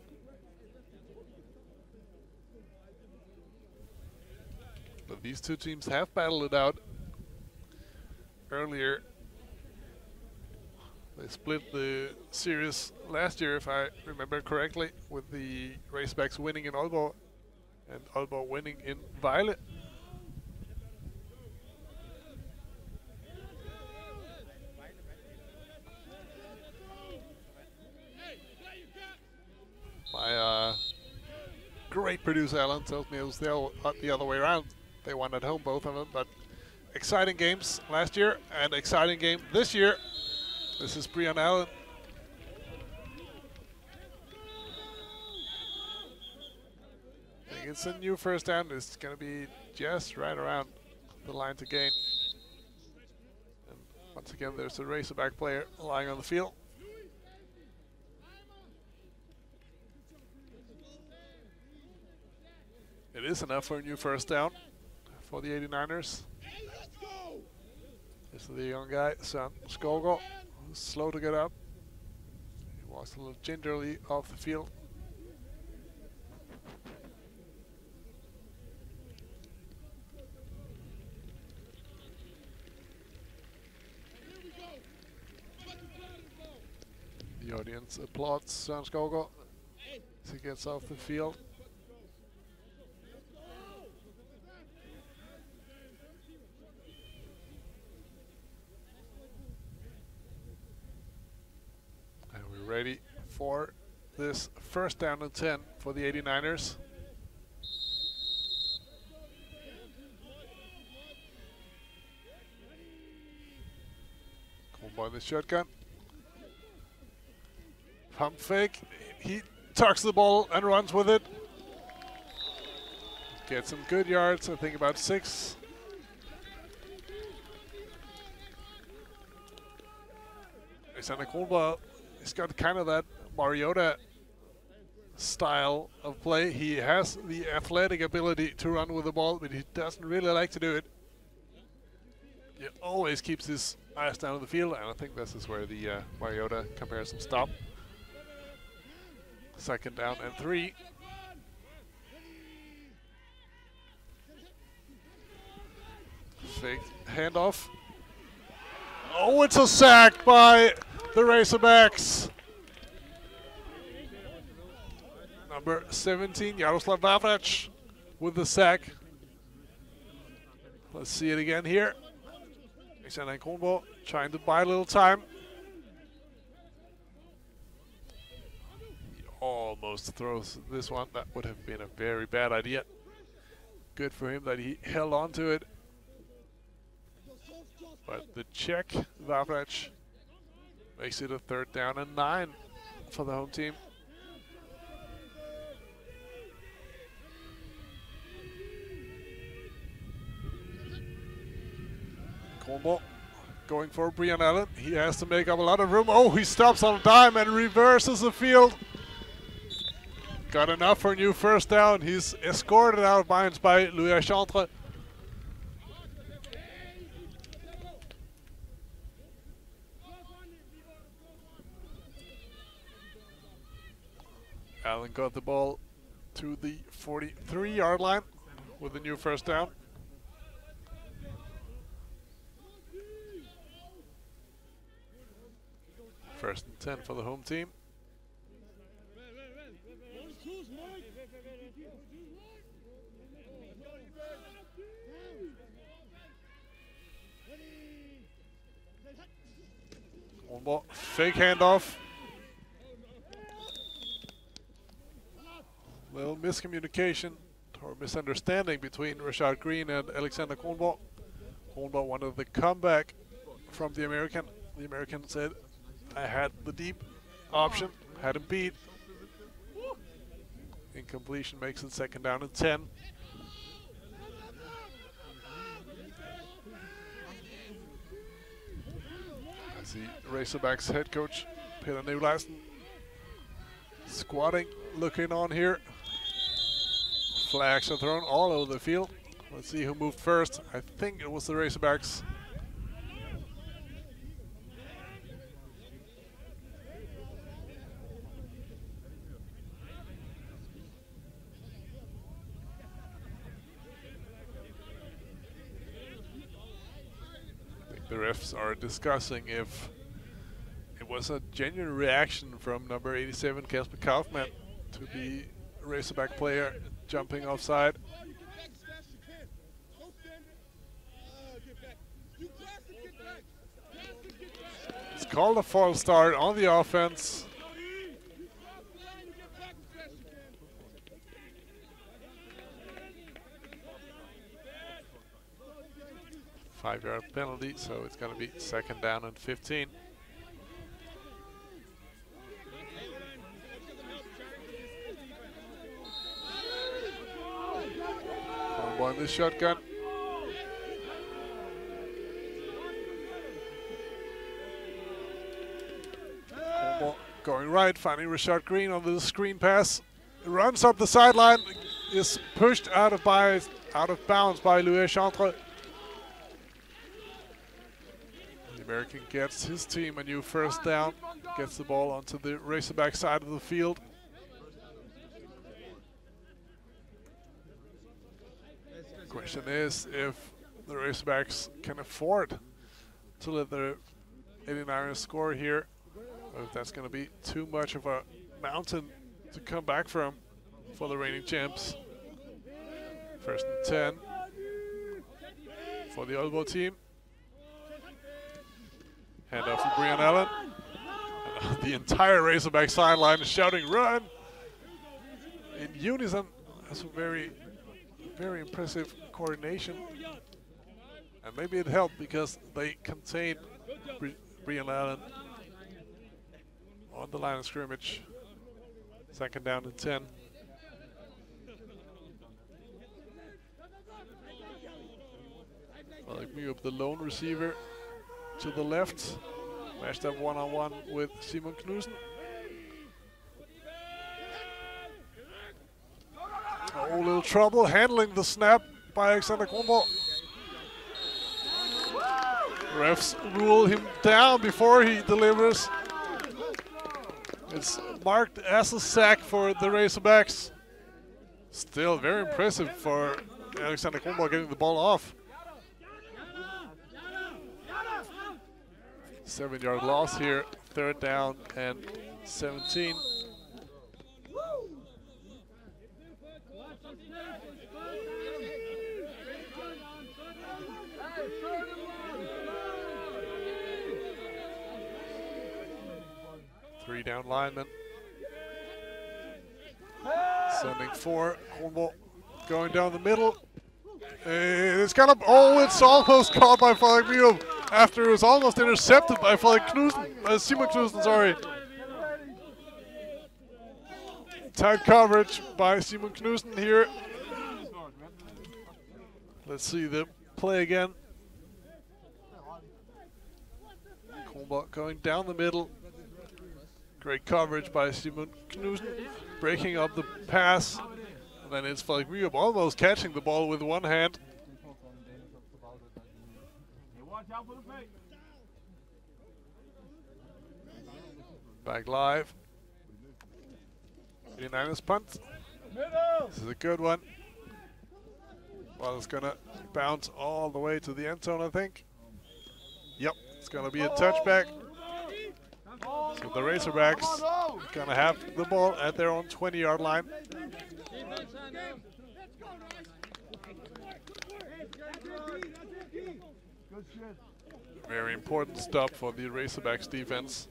But these two teams have battled it out earlier. They split the series last year, if I remember correctly, with the Razorbacks winning in Aalborg and Aalborg winning in Vejle. great producer Alan tells me it was the other way around. They won at home, both of them, but exciting games last year and exciting game this year. This is Brian Allen. I think it's a new first down. It's going to be just right around the line to gain. And once again, there's a Razorback player lying on the field. It is enough for a new first down for the 89ers. This is the young guy, Søren Skovgaard, who's slow to get up. He walks a little gingerly off the field. The audience applauds Søren Skovgaard as he gets off the field. And we're ready for this first down and 10 for the 89ers. Come by the shotgun. Pump fake. He tucks the ball and runs with it. Gets some good yards, I think about 6. Alexander Kronborg, he's got kind of that Mariota style of play. He has the athletic ability to run with the ball, but he doesn't really like to do it. He always keeps his eyes down on the field, and I think this is where the Mariota comparison stops. Second down and 3. Fake handoff. Oh, it's a sack by the Razorbacks. Number 17, Jaroslav Vavrac with the sack. Let's see it again here. Alexander Kronborg trying to buy a little time. Almost throws this one. That would have been a very bad idea. Good for him that he held on to it. But the check, Vavrac, makes it a third down and 9 for the home team. Kronborg going for Brian Allen. He has to make up a lot of room. Oh, he stops on a dime and reverses the field. Got enough for a new first down. He's escorted out of bounds by Louis Chantre. Allen got the ball to the 43-yard line with a new first down. First and 10 for the home team. One ball, fake handoff. Little miscommunication or misunderstanding between Rashad Green and Alexander Kronborg. Kronborg wanted the comeback from the American. The American said, I had the deep option, had him beat. Incompletion makes it second down and 10. I see Razorbacks head coach Peter Nicolajsen squatting, looking on here. Flags are thrown all over the field. Let's see who moved first. I think it was the Razorbacks. I think the refs are discussing if it was a genuine reaction from number 87, Kasper Kaufmann, to the Razorback player jumping offside. It's called a false start on the offense. 5-yard penalty, so it's going to be second down and 15. One in the shotgun. Going right, finding Rashad Green on the screen pass. Runs up the sideline, is pushed out of bounds by Louis Chantre. The American gets his team a new first down, gets the ball onto the Razorback side of the field. Question is if the Razorbacks can afford to let the 89ers score here, or if that's going to be too much of a mountain to come back from for the reigning champs. First and 10 for the Aalborg team. Handoff to Brian Allen. And the entire Razorback sideline is shouting, "Run!" in unison. That's a very impressive coordination. And maybe it helped because they contained Brian Allen on the line of scrimmage. Second down and 10. Like me up the lone receiver to the left. Matched up one-on-one with Simon Knudsen. Oh, little trouble handling the snap by Alexander Kronborg. Refs rule him down before he delivers. It's marked as a sack for the Razorbacks. Still very impressive for Alexander Kronborg getting the ball off. 7-yard loss here, third down and 17. Three down linemen. Sending 4. Kronborg going down the middle. It's kind of, it's almost caught by Frederik Myrup after it was almost intercepted by Simon Knudsen, sorry. Tight coverage by Simon Knudsen here. Let's see the play again. Kronborg going down the middle. Great coverage by Simon Knudsen, breaking up the pass. And then it's Frederik Myrup almost catching the ball with one hand. Back live. 89ers punt. This is a good one. Well, it's going to bounce all the way to the end zone, I think. Yep, it's going to be a touchback. So the Razorbacks going to have the ball at their own 20-yard line. Very important stop for the Razorbacks defense.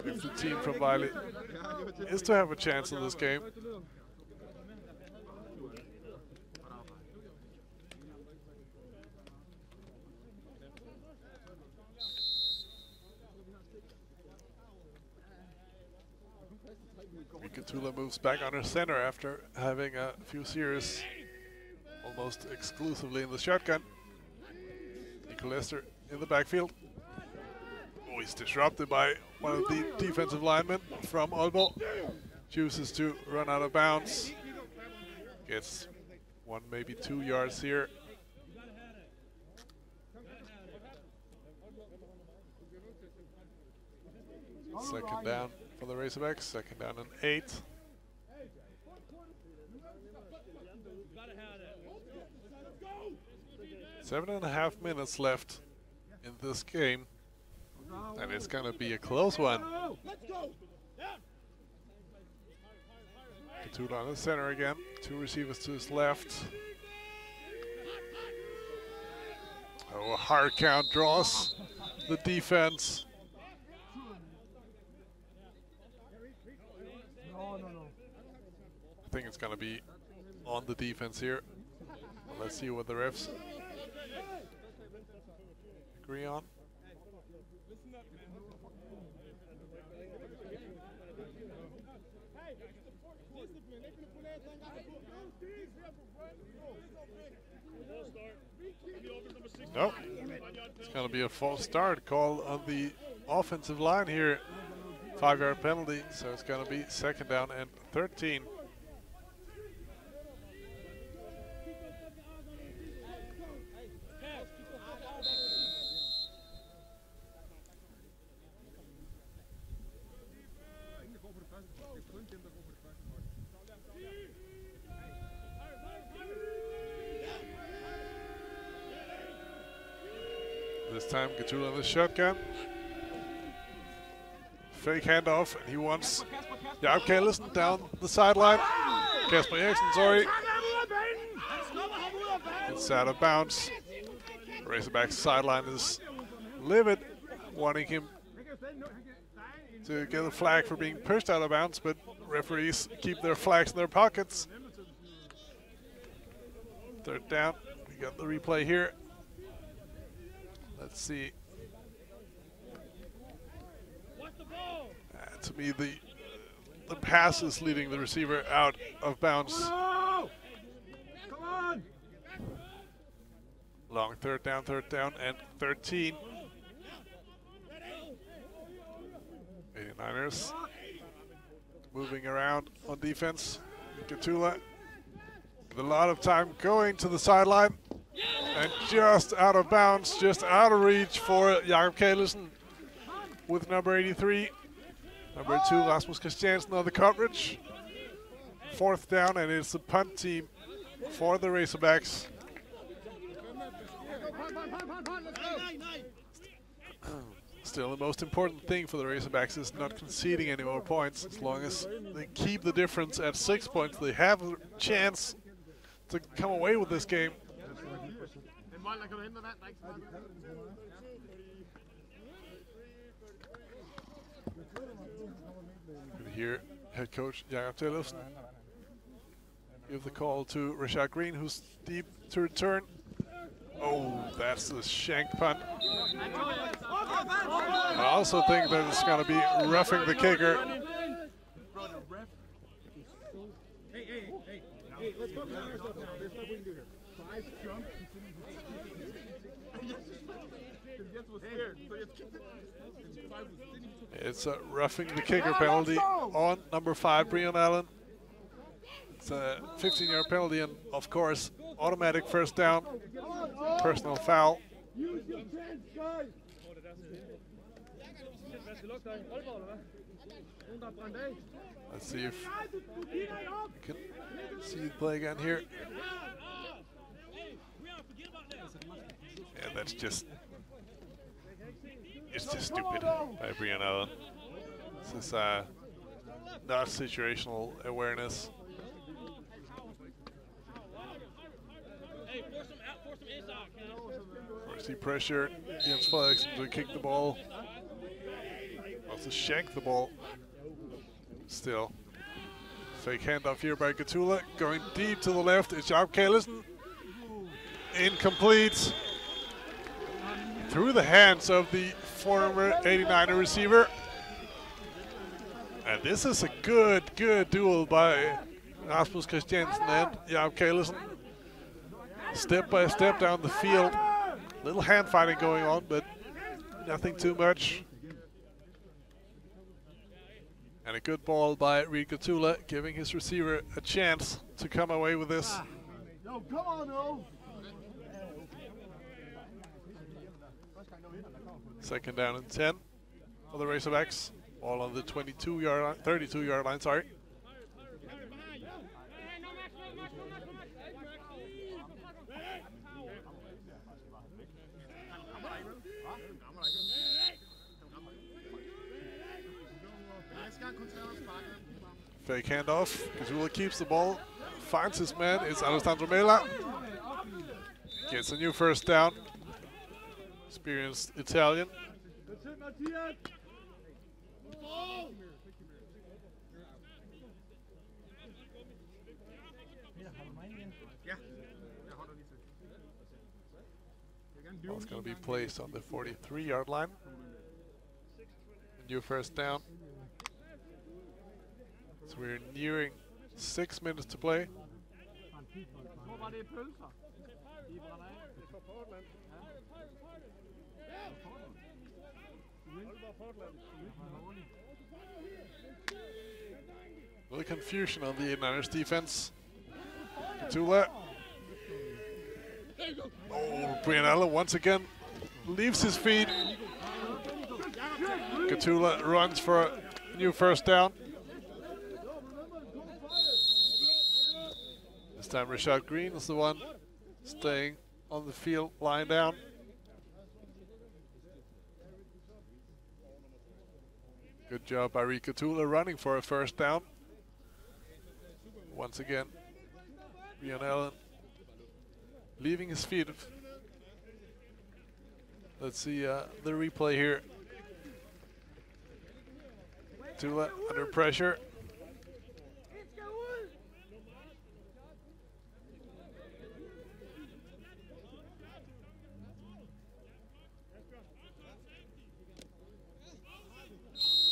If the team from Vejle is to have a chance in this game. Tula moves back under center after having a few series almost exclusively in the shotgun. Nico Lester in the backfield. Oh, he's disrupted by one of the defensive linemen from Aalborg. Chooses to run out of bounds. Gets 1, maybe 2 yards here. Second down for the Razorbacks, second down and 8. Seven and a half minutes left in this game, and it's going to be a close one. Katula on the center again, 2 receivers to his left. Oh, a hard count draws the defense. I think it's going to be on the defense here. Well, let's see what the refs agree on. Nope. It's going to be a false start called on the offensive line here. 5-yard penalty, so it's going to be 2nd down and 13. This time, Gatula in the shotgun. Fake handoff, and he wants Jakob Callesen down the sideline. Kasper Eriksen, sorry. It's out of bounds. Razorbacks sideline is livid, wanting him to get a flag for being pushed out of bounds, but referees keep their flags in their pockets. 3rd down. We got the replay here. Let's see. To me, the pass is leading the receiver out of bounds. Come on! Long 3rd down, and 13. 89ers moving around on defense. Gatula with a lot of time going to the sideline. And just out of bounds, just out of reach for Jakob Callesen with number 83. Number 2, Rasmus Christiansen on the coverage. 4th down, and it's a punt team for the Razorbacks. Still, the most important thing for the Razorbacks is not conceding any more points. As long as they keep the difference at 6 points, they have a chance to come away with this game. Here, head coach Jakob Callesen give the call to Rashad Green, who's deep to return. Oh, that's a shank punt. I also think that it's going to be roughing the kicker. It's a roughing the kicker penalty on number 5, Brian Allen. It's a 15-yard penalty, and of course, automatic 1st down, personal foul. Let's see if we can see the play again here. Yeah, that's just, it's just stupid by Brian Allen. This is not situational awareness. Forcing pressure against Felix to kick the ball. Also shank the ball. Still. Fake handoff here by Gatula. Going deep to the left. It's Jakob Callesen. Incomplete. Through the hands of the former 89er receiver. And this is a good duel by Rasmus Christiansen and Jakob Callesen. Step by step down the field. Little hand fighting going on, but nothing too much. And a good ball by Reed Gatula, giving his receiver a chance to come away with this. No, come on, no. 2nd down and 10 for the Razorbacks. Ball on the 32-yard line, 32-yard line, sorry. Fake handoff. Gatula keeps the ball, finds his man. It's Alessandro Mela. Gets a new 1st down. Experienced Italian. Well, it's going to be placed on the 43-yard line. New first down. So we're nearing 6 minutes to play. A little confusion on the Niners defense. Katula. Oh, Brian Allen once again leaves his feet. Katula runs for a new first down. This time Rashad Green is the one staying on the field, lying down. Good job by Katula running for a first down. Once again, Brian Allen leaving his feet. Let's see the replay here. Katula under pressure.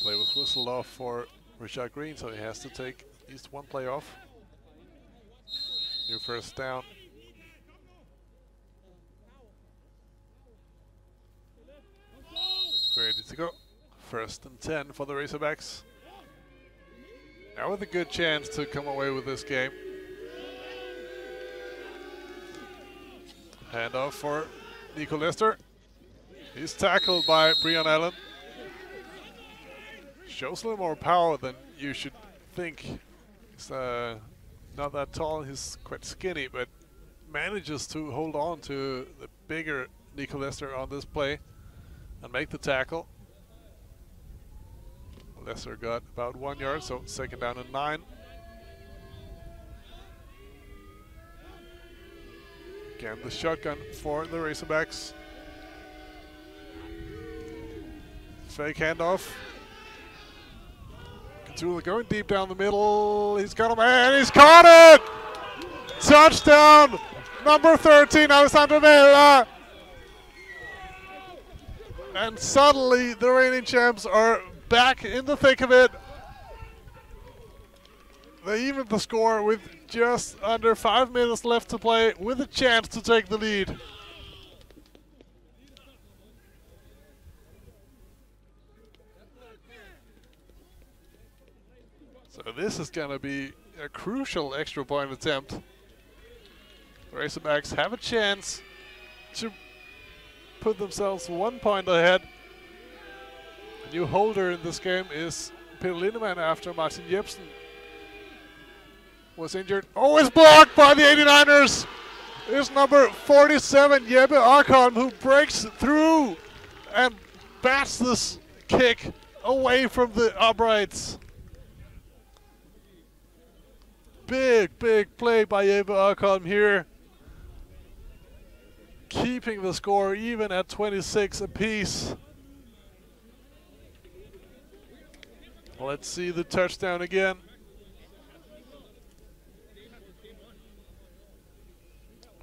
Play was whistled off for Rashad Green, so he has to take at least one play off. New first down. Ready to go. 1st and 10 for the Razorbacks. Now with a good chance to come away with this game. Handoff for Nico Lester. He's tackled by Brian Allen. Shows a little more power than you should think. He's not that tall, he's quite skinny, but manages to hold on to the bigger Nico Lester on this play and make the tackle. Lester got about 1 yard, so 2nd down and 9. Again, the shotgun for the Razorbacks. Fake handoff. Katula going deep down the middle. He's got a man. He's caught it! Touchdown! Number 13, Alessandro Mela. And suddenly the reigning champs are back in the thick of it. They evened the score with just under 5 minutes left to play, with a chance to take the lead. So this is going to be a crucial extra point attempt. The Razorbacks have a chance to put themselves 1 point ahead. The new holder in this game is Peter Lindemann after Martin Jebsen was injured. Oh, it's blocked by the 89ers! It's number 47, Jeppe Arkholm, who breaks through and bats this kick away from the uprights. Big play by Jeppe Arkholm here. Keeping the score even at 26 apiece. Let's see the touchdown again.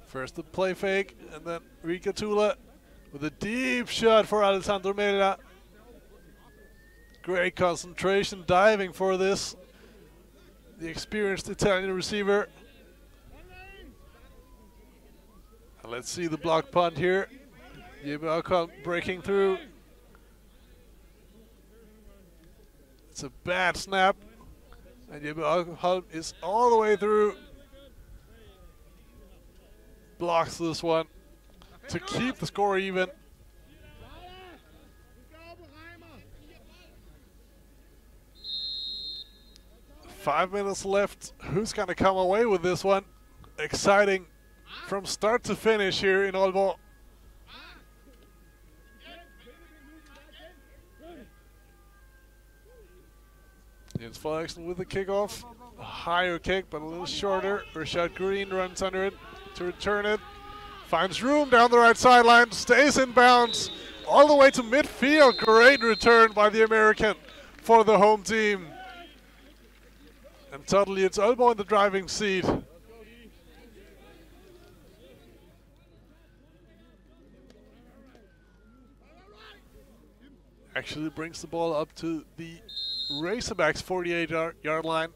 First the play fake, and then Katula with a deep shot for Alessandro Mela. Great concentration, diving for this. The experienced Italian receiver. And let's see the block punt here. Jeppe Arkholm breaking through. It's a bad snap. And Jeppe Arkholm is all the way through. Blocks this one to keep the score even. Five minutes left. Who's going to come away with this one? Exciting from start to finish here in Aalborg. Jens Frederiksen with the kickoff. A higher kick, but a little shorter. Rashad Green runs under it to return it. Finds room down the right sideline. Stays in bounds all the way to midfield. Great return by the American for the home team. And totally it's Aalborg in the driving seat. actually brings the ball up to the Razorbacks 48-yard line.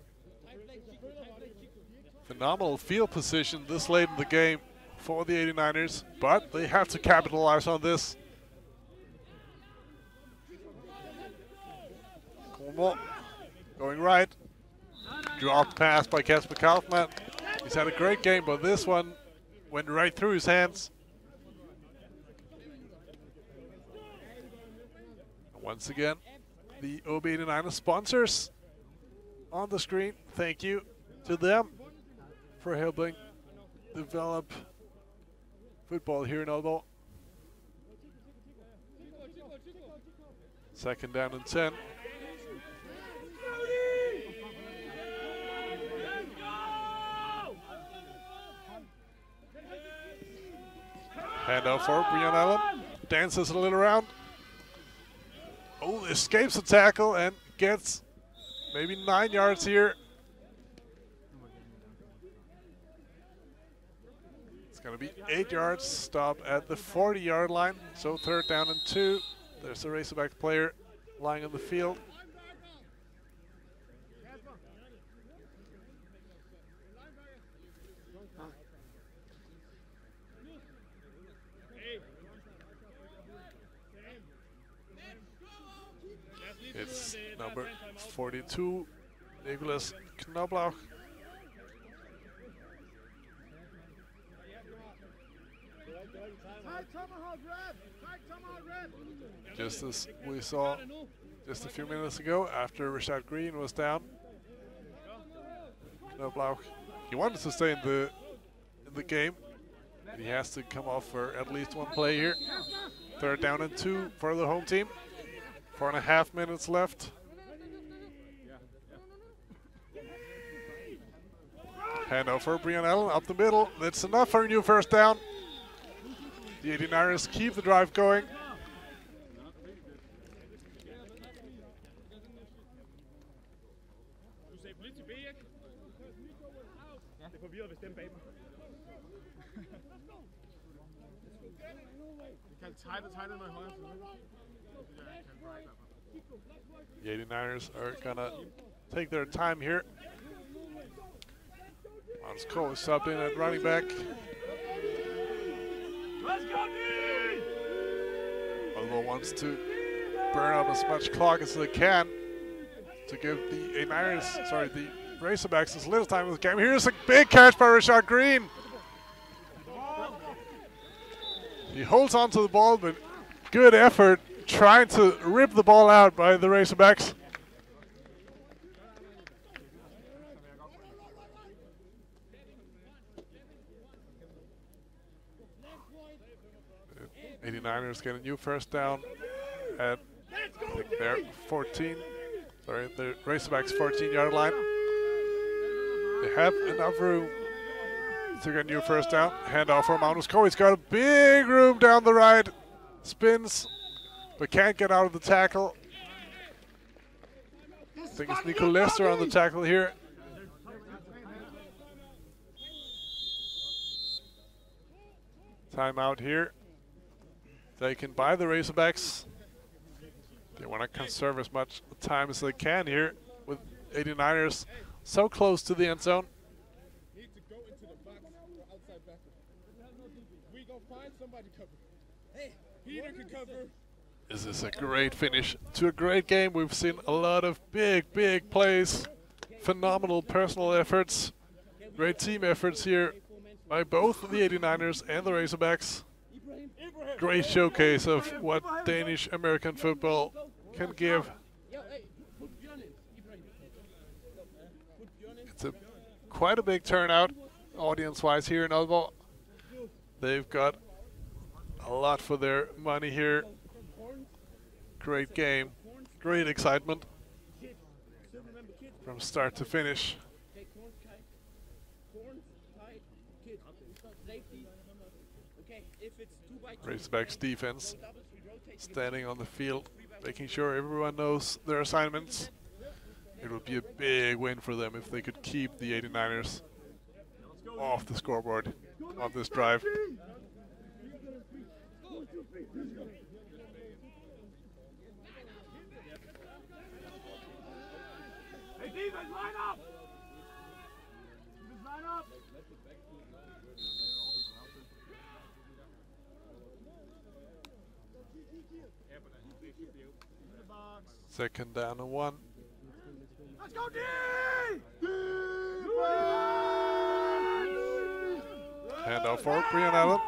Phenomenal field position this late in the game for the 89ers, but they have to capitalize on this. Como going right. Drop pass by Kasper Kaufmann. He's had a great game, but this one went right through his hands. Once again, the OB89 sponsors on the screen. Thank you to them for helping develop football here in Aalborg. Second down and 10. Handoff for Brian Allen. Dances a little around. Oh, escapes a tackle and gets maybe 9 yards here. It's going to be 8 yards. Stop at the 40-yard line. So third down and 2. There's a Razorback player lying on the field. It's number 42, Nicholas Knoblauch. Just as we saw just a few minutes ago, after Rashad Green was down, Knoblauch, he wanted to stay in the game. He has to come off for at least one play here. Third down and 2 for the home team. 4.5 minutes left. Handoff for Brian Allen up the middle. That's enough for a new first down. The 89ers keep the drive going. The 89ers are gonna take their time here. Monsko is subbed in at running back. Although wants to burn up as much clock as they can to give the the Razorbacks as little time in the game. Here's a big catch by Rashad Green. He holds on to the ball, but good effort trying to rip the ball out by the Razorbacks. The 89ers get a new first down at I think their 14. Sorry, the Razorbacks 14-yard line. They have enough room to get a new first down. Handoff for Magnus Koe. He's got a big room down the right. Spins, but can't get out of the tackle. I think it's Nico Lester on the tackle here. Timeout here. Taken by the Razorbacks. They want to conserve as much time as they can here with 89ers so close to the end zone. This is a great finish to a great game. We've seen a lot of big plays, phenomenal personal efforts, great team efforts here by both the 89ers and the Razorbacks. Great showcase of what Danish American football can give. It's quite a big turnout audience-wise here in Aalborg. They've got a lot for their money here. Great game, great excitement from start to finish. Razorbacks defense standing on the field, making sure everyone knows their assignments. It would be a big win for them if they could keep the 89ers off the scoreboard on this drive. Defense, line up! Defense, line up! Second down and 1. Let's go, D! Handoff for Brian Allen.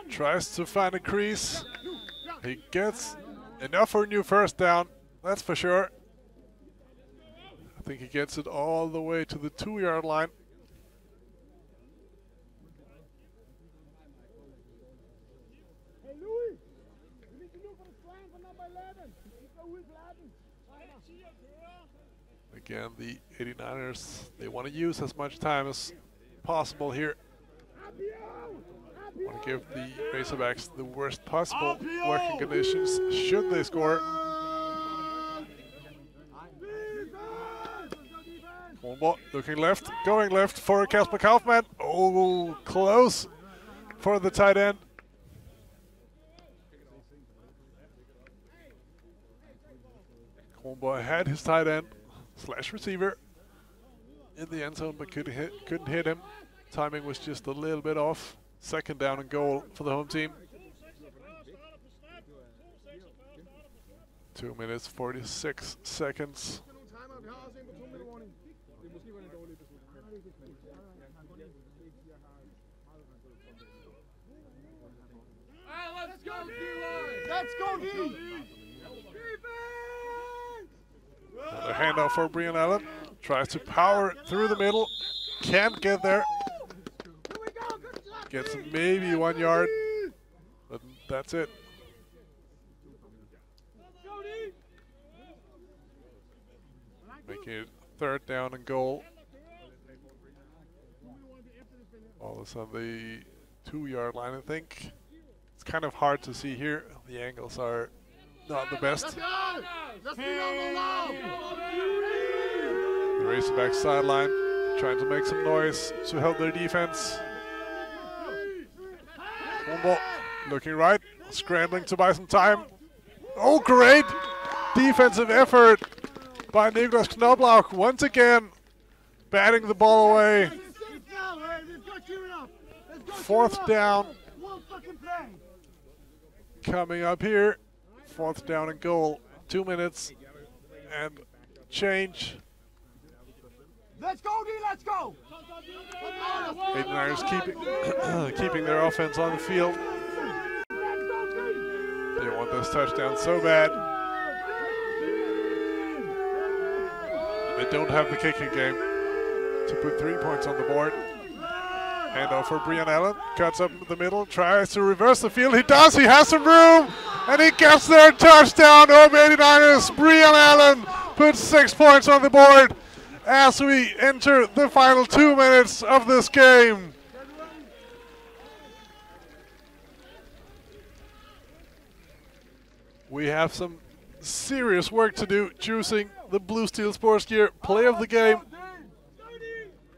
Tries to find a crease. He gets enough for a new first down, that's for sure. I think he gets it all the way to the 2-yard line. Hey, Louis! You need to look for the flank for number 11. Again, the 89ers, they want to use as much time as possible here. Want to give the Razorbacks the worst possible working conditions should they score. Kronborg looking left, going left for Kasper Kaufmann. Oh, close for the tight end. Kronborg had his tight end slash receiver in the end zone, but couldn't hit him. Timing was just a little bit off. Second down and goal for the home team. 2 minutes, 46 seconds. Let's go, D! Let's go, D! Another handoff for Brian Allen. Tries to power through the middle. Can't get there. Gets maybe 1 yard, but that's it. Making it third down and goal. All of a sudden the 2-yard line, I think. It's kind of hard to see here. The angles are not the best. The Razorback sideline trying to make some noise to help their defense. Looking right, scrambling to buy some time. Oh, great defensive effort by Niklas Knobloch. Once again, batting the ball away. 4th down. Coming up here. 4th down and goal. 2 minutes and change. Let's go, D, let's go! 89ers keeping their offense on the field. They want this touchdown so bad. They don't have the kicking game to put 3 points on the board. Handoff for Brian Allen. Cuts up the middle, tries to reverse the field. He does, he has some room, and he gets their touchdown over 89ers. Brian Allen puts 6 points on the board as we enter the final 2 minutes of this game. We have some serious work to do choosing the Blue Steel Sports Gear play of the game.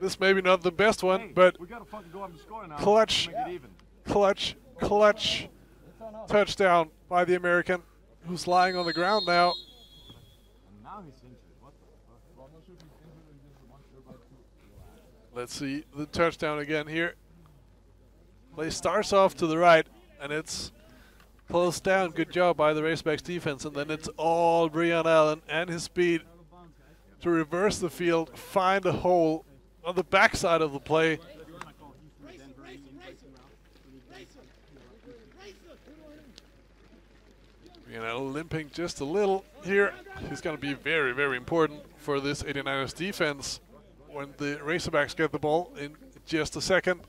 This may be not the best one, but clutch touchdown by the American, who's lying on the ground now. Let's see the touchdown again here. Play starts off to the right, and it's closed down. Good job by the Razorbacks defense, and then it's all Brian Allen and his speed to reverse the field, find a hole on the backside of the play. Brian Allen limping just a little here. He's going to be very, very important for this 89ers defense when the Razorbacks get the ball in just a second.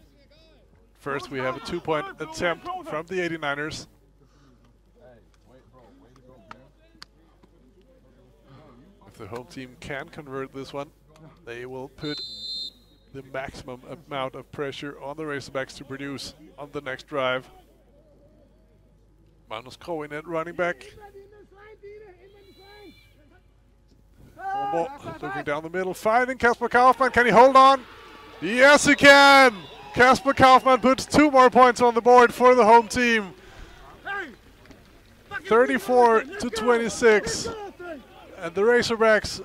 First, we have a 2-point attempt from the 89ers. If the home team can convert this one, they will put the maximum amount of pressure on the Razorbacks to produce on the next drive. Magnus Cohen at running back. Looking down the middle, finding Kasper Kaufmann. Can he hold on? Yes, he can! Kasper Kaufmann puts 2 more points on the board for the home team. 34-26. And the Razorbacks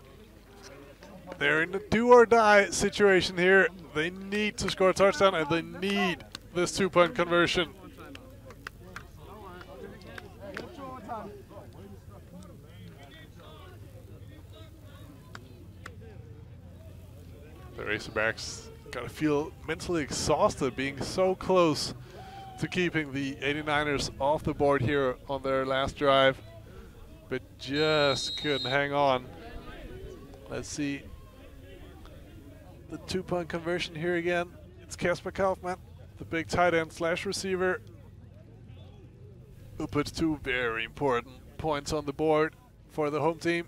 They're in a do-or-die situation here. They need to score a touchdown, and they need this 2-point conversion. The Razorbacks gotta feel mentally exhausted being so close to keeping the 89ers off the board here on their last drive, but just couldn't hang on. Let's see the 2-point conversion here again. It's Kasper Kaufman, the big tight end slash receiver, who puts 2 very important points on the board for the home team.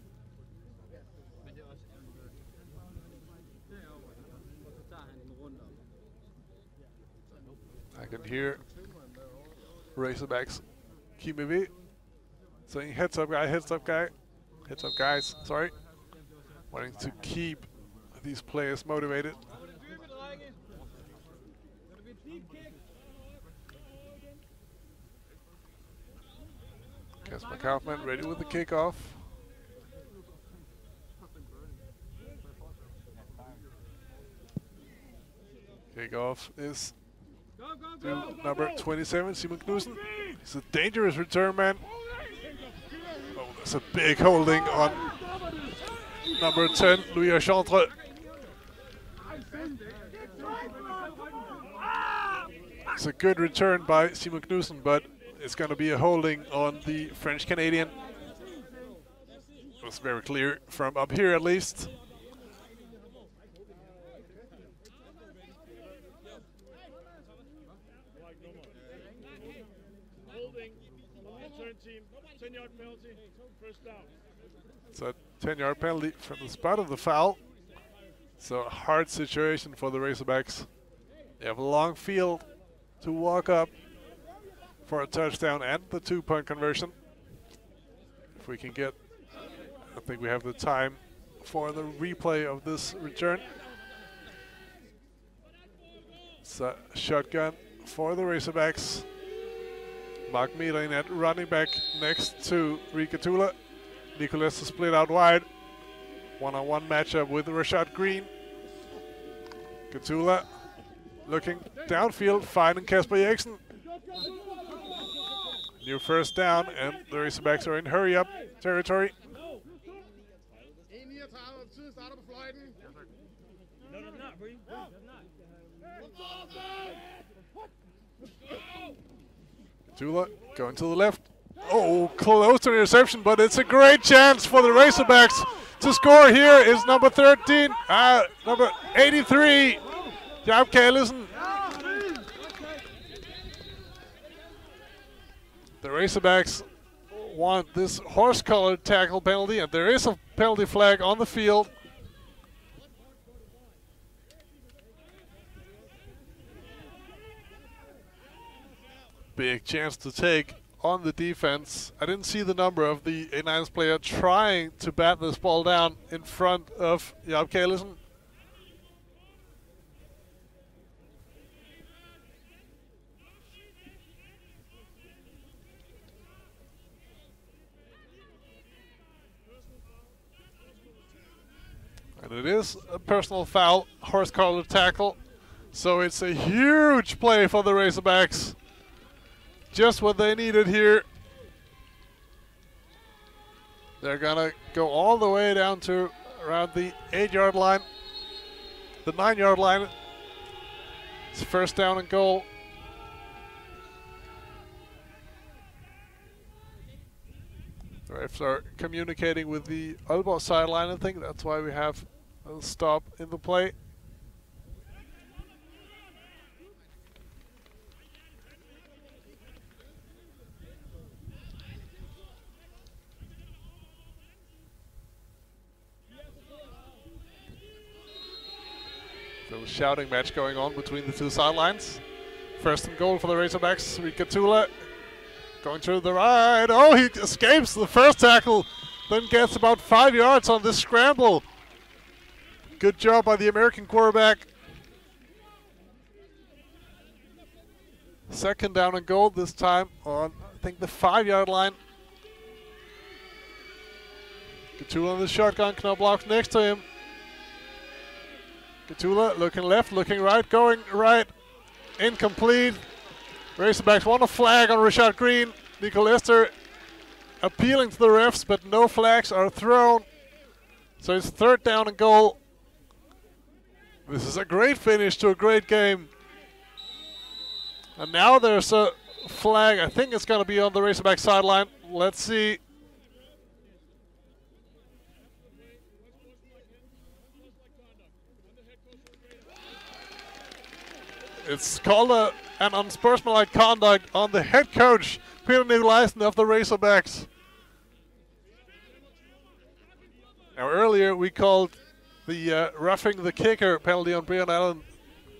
I can hear Razorbacks QMV saying heads up guy, heads up guy, heads up guys, sorry. Wanting to keep these players motivated. Kasper Kaufman ready with the kickoff. Kickoff is to number 27, Simon Knudsen. He's a dangerous return man. Oh, there's a big holding on number 10, Louis Archantre. It's a good return by Simon Knudsen, but it's going to be a holding on the French-Canadian. It was very clear from up here at least. It's a 10-yard penalty from the spot of the foul. So a hard situation for the Razorbacks. They have a long field to walk up for a touchdown and the 2-point conversion. If we can get, I think we have the time for the replay of this return. It's a shotgun for the Razorbacks. Mark Meeling at running back next to Rikatula. Nicolas is split out wide. One-on-one matchup with Rashad Green. Katula looking downfield, finding Kasper Eriksen. New first down, and the Razorbacks are in hurry-up territory. Katula going to the left. Oh, close to interception, but it's a great chance for the Razorbacks to score. Here is number 13, number 83, Jaap Callesen. The Razorbacks want this horse-colored tackle penalty, and there is a penalty flag on the field. Big chance to take on the defense. I didn't see the number of the A9's player trying to bat this ball down in front of Jaap Callesen. And it is a personal foul, horse-collar tackle. So it's a huge play for the Razorbacks. Just what they needed here. They're gonna go all the way down to around the 8-yard line, the 9-yard line. It's first down and goal. The refs are communicating with the Aalborg sideline. I think that's why we have a stop in the play. There was a shouting match going on between the two sidelines. First and goal for the Razorbacks. Rikatula going to the right. Oh, he escapes the first tackle, then gets about 5 yards on this scramble. Good job by the American quarterback. Second down and goal, this time on, I think, the 5-yard line. Katula on the shotgun, Knobloch next to him. Katula looking left, looking right, going right. Incomplete. Razorbacks want a flag on Richard Green. Nico Lester appealing to the refs, but no flags are thrown. So it's 3rd down and goal. This is a great finish to a great game. And now there's a flag. I think it's going to be on the Razorback sideline. Let's see. It's called an unsportsmanlike conduct on the head coach, Peter Nicolaisen of the Razorbacks. Now earlier we called the roughing the kicker penalty on Brian Allen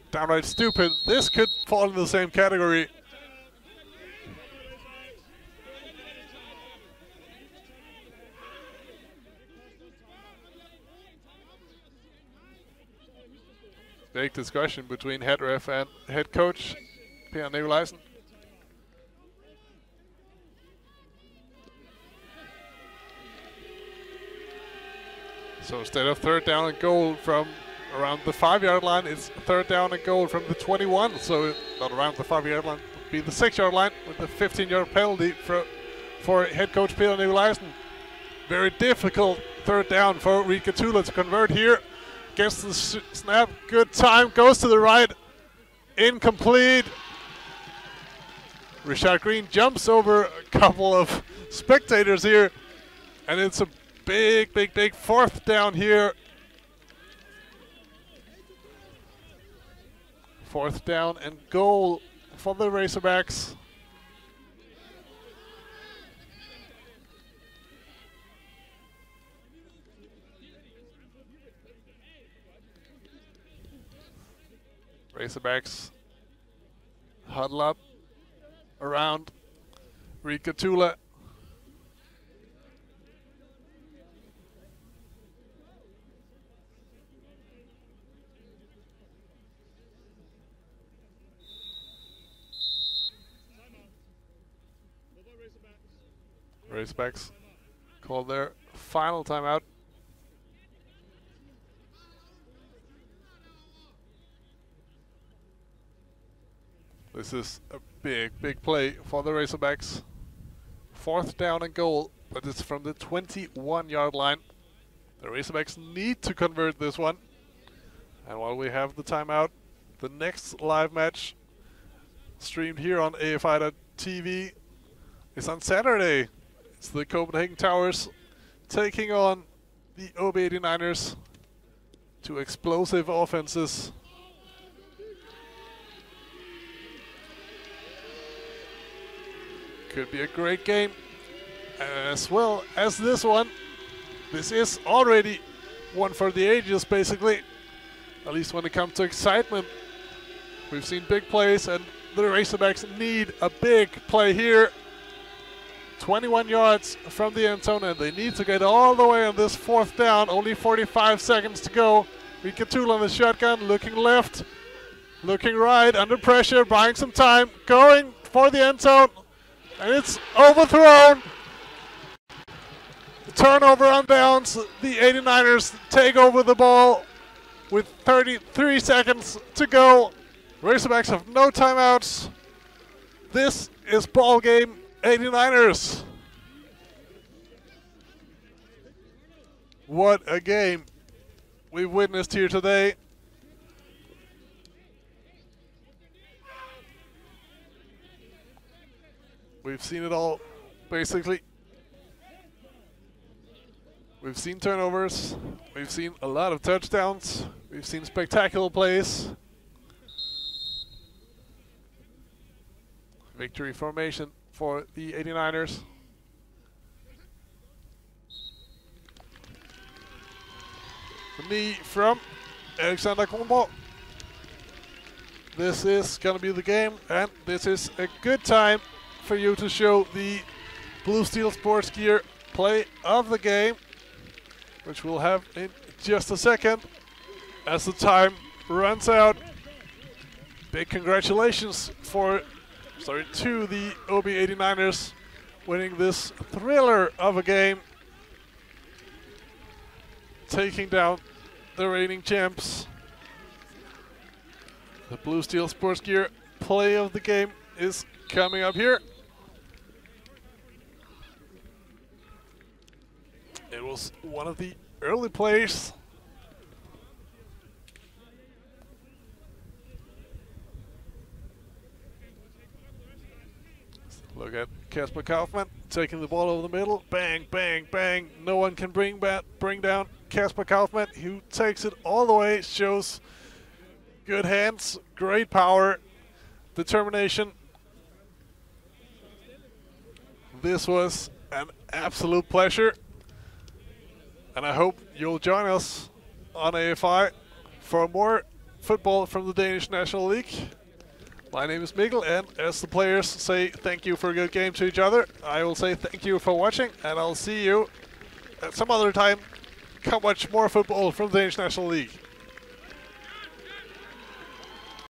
downright stupid. This could fall in the same category. Big discussion between head ref and head coach Peter Nicolaisen. So instead of 3rd down and goal from around the 5-yard line, it's 3rd down and goal from the 21. So not around the 5-yard line, it would be the 6-yard line with the 15-yard penalty for head coach Peter Nicolaisen. Very difficult 3rd down for Reed Katula to convert here. Gets the snap, good time, goes to the right, incomplete. Richard Green jumps over a couple of spectators here, and it's a big 4th down here. 4th down and goal for the Razorbacks. Razorbacks huddle up around Reed Katula. Razorbacks called their final timeout. This is a big play for the Razorbacks. 4th down and goal, but it's from the 21-yard line. The Razorbacks need to convert this one. And while we have the timeout, the next live match streamed here on AFI.TV is on Saturday. It's the Copenhagen Towers taking on the OB89ers. 2 explosive offenses. Could be a great game, as well as this one. This is already one for the ages, basically. At least when it comes to excitement. We've seen big plays, and the Razorbacks need a big play here. 21 yards from the end zone, and they need to get all the way on this 4th down. Only 45 seconds to go. We get Katula on the shotgun, looking left, looking right, under pressure, buying some time, going for the end zone. And it's overthrown. Turnover on downs. The 89ers take over the ball with 33 seconds to go. Razorbacks have no timeouts. This is ball game 89ers. What a game we've witnessed here today. We've seen it all, basically. We've seen turnovers. We've seen a lot of touchdowns. We've seen spectacular plays. Victory formation for the 89ers. The knee from Alexander Kronborg. This is going to be the game, and this is a good time for you to show the Blue Steel Sports Gear play of the game, which we'll have in just a second as the time runs out. Big congratulations to the OB89ers winning this thriller of a game, taking down the reigning champs. The Blue Steel Sports Gear play of the game is coming up here. It was one of the early plays. Look at Kasper Kaufmann taking the ball over the middle. Bang, bang, bang. No one can bring down Kasper Kaufmann, who takes it all the way. Shows good hands, great power, determination. This was an absolute pleasure. And I hope you'll join us on AFI for more football from the Danish National League. My name is Mikkel, and as the players say thank you for a good game to each other, I will say thank you for watching, and I'll see you at some other time. Come watch more football from the Danish National League.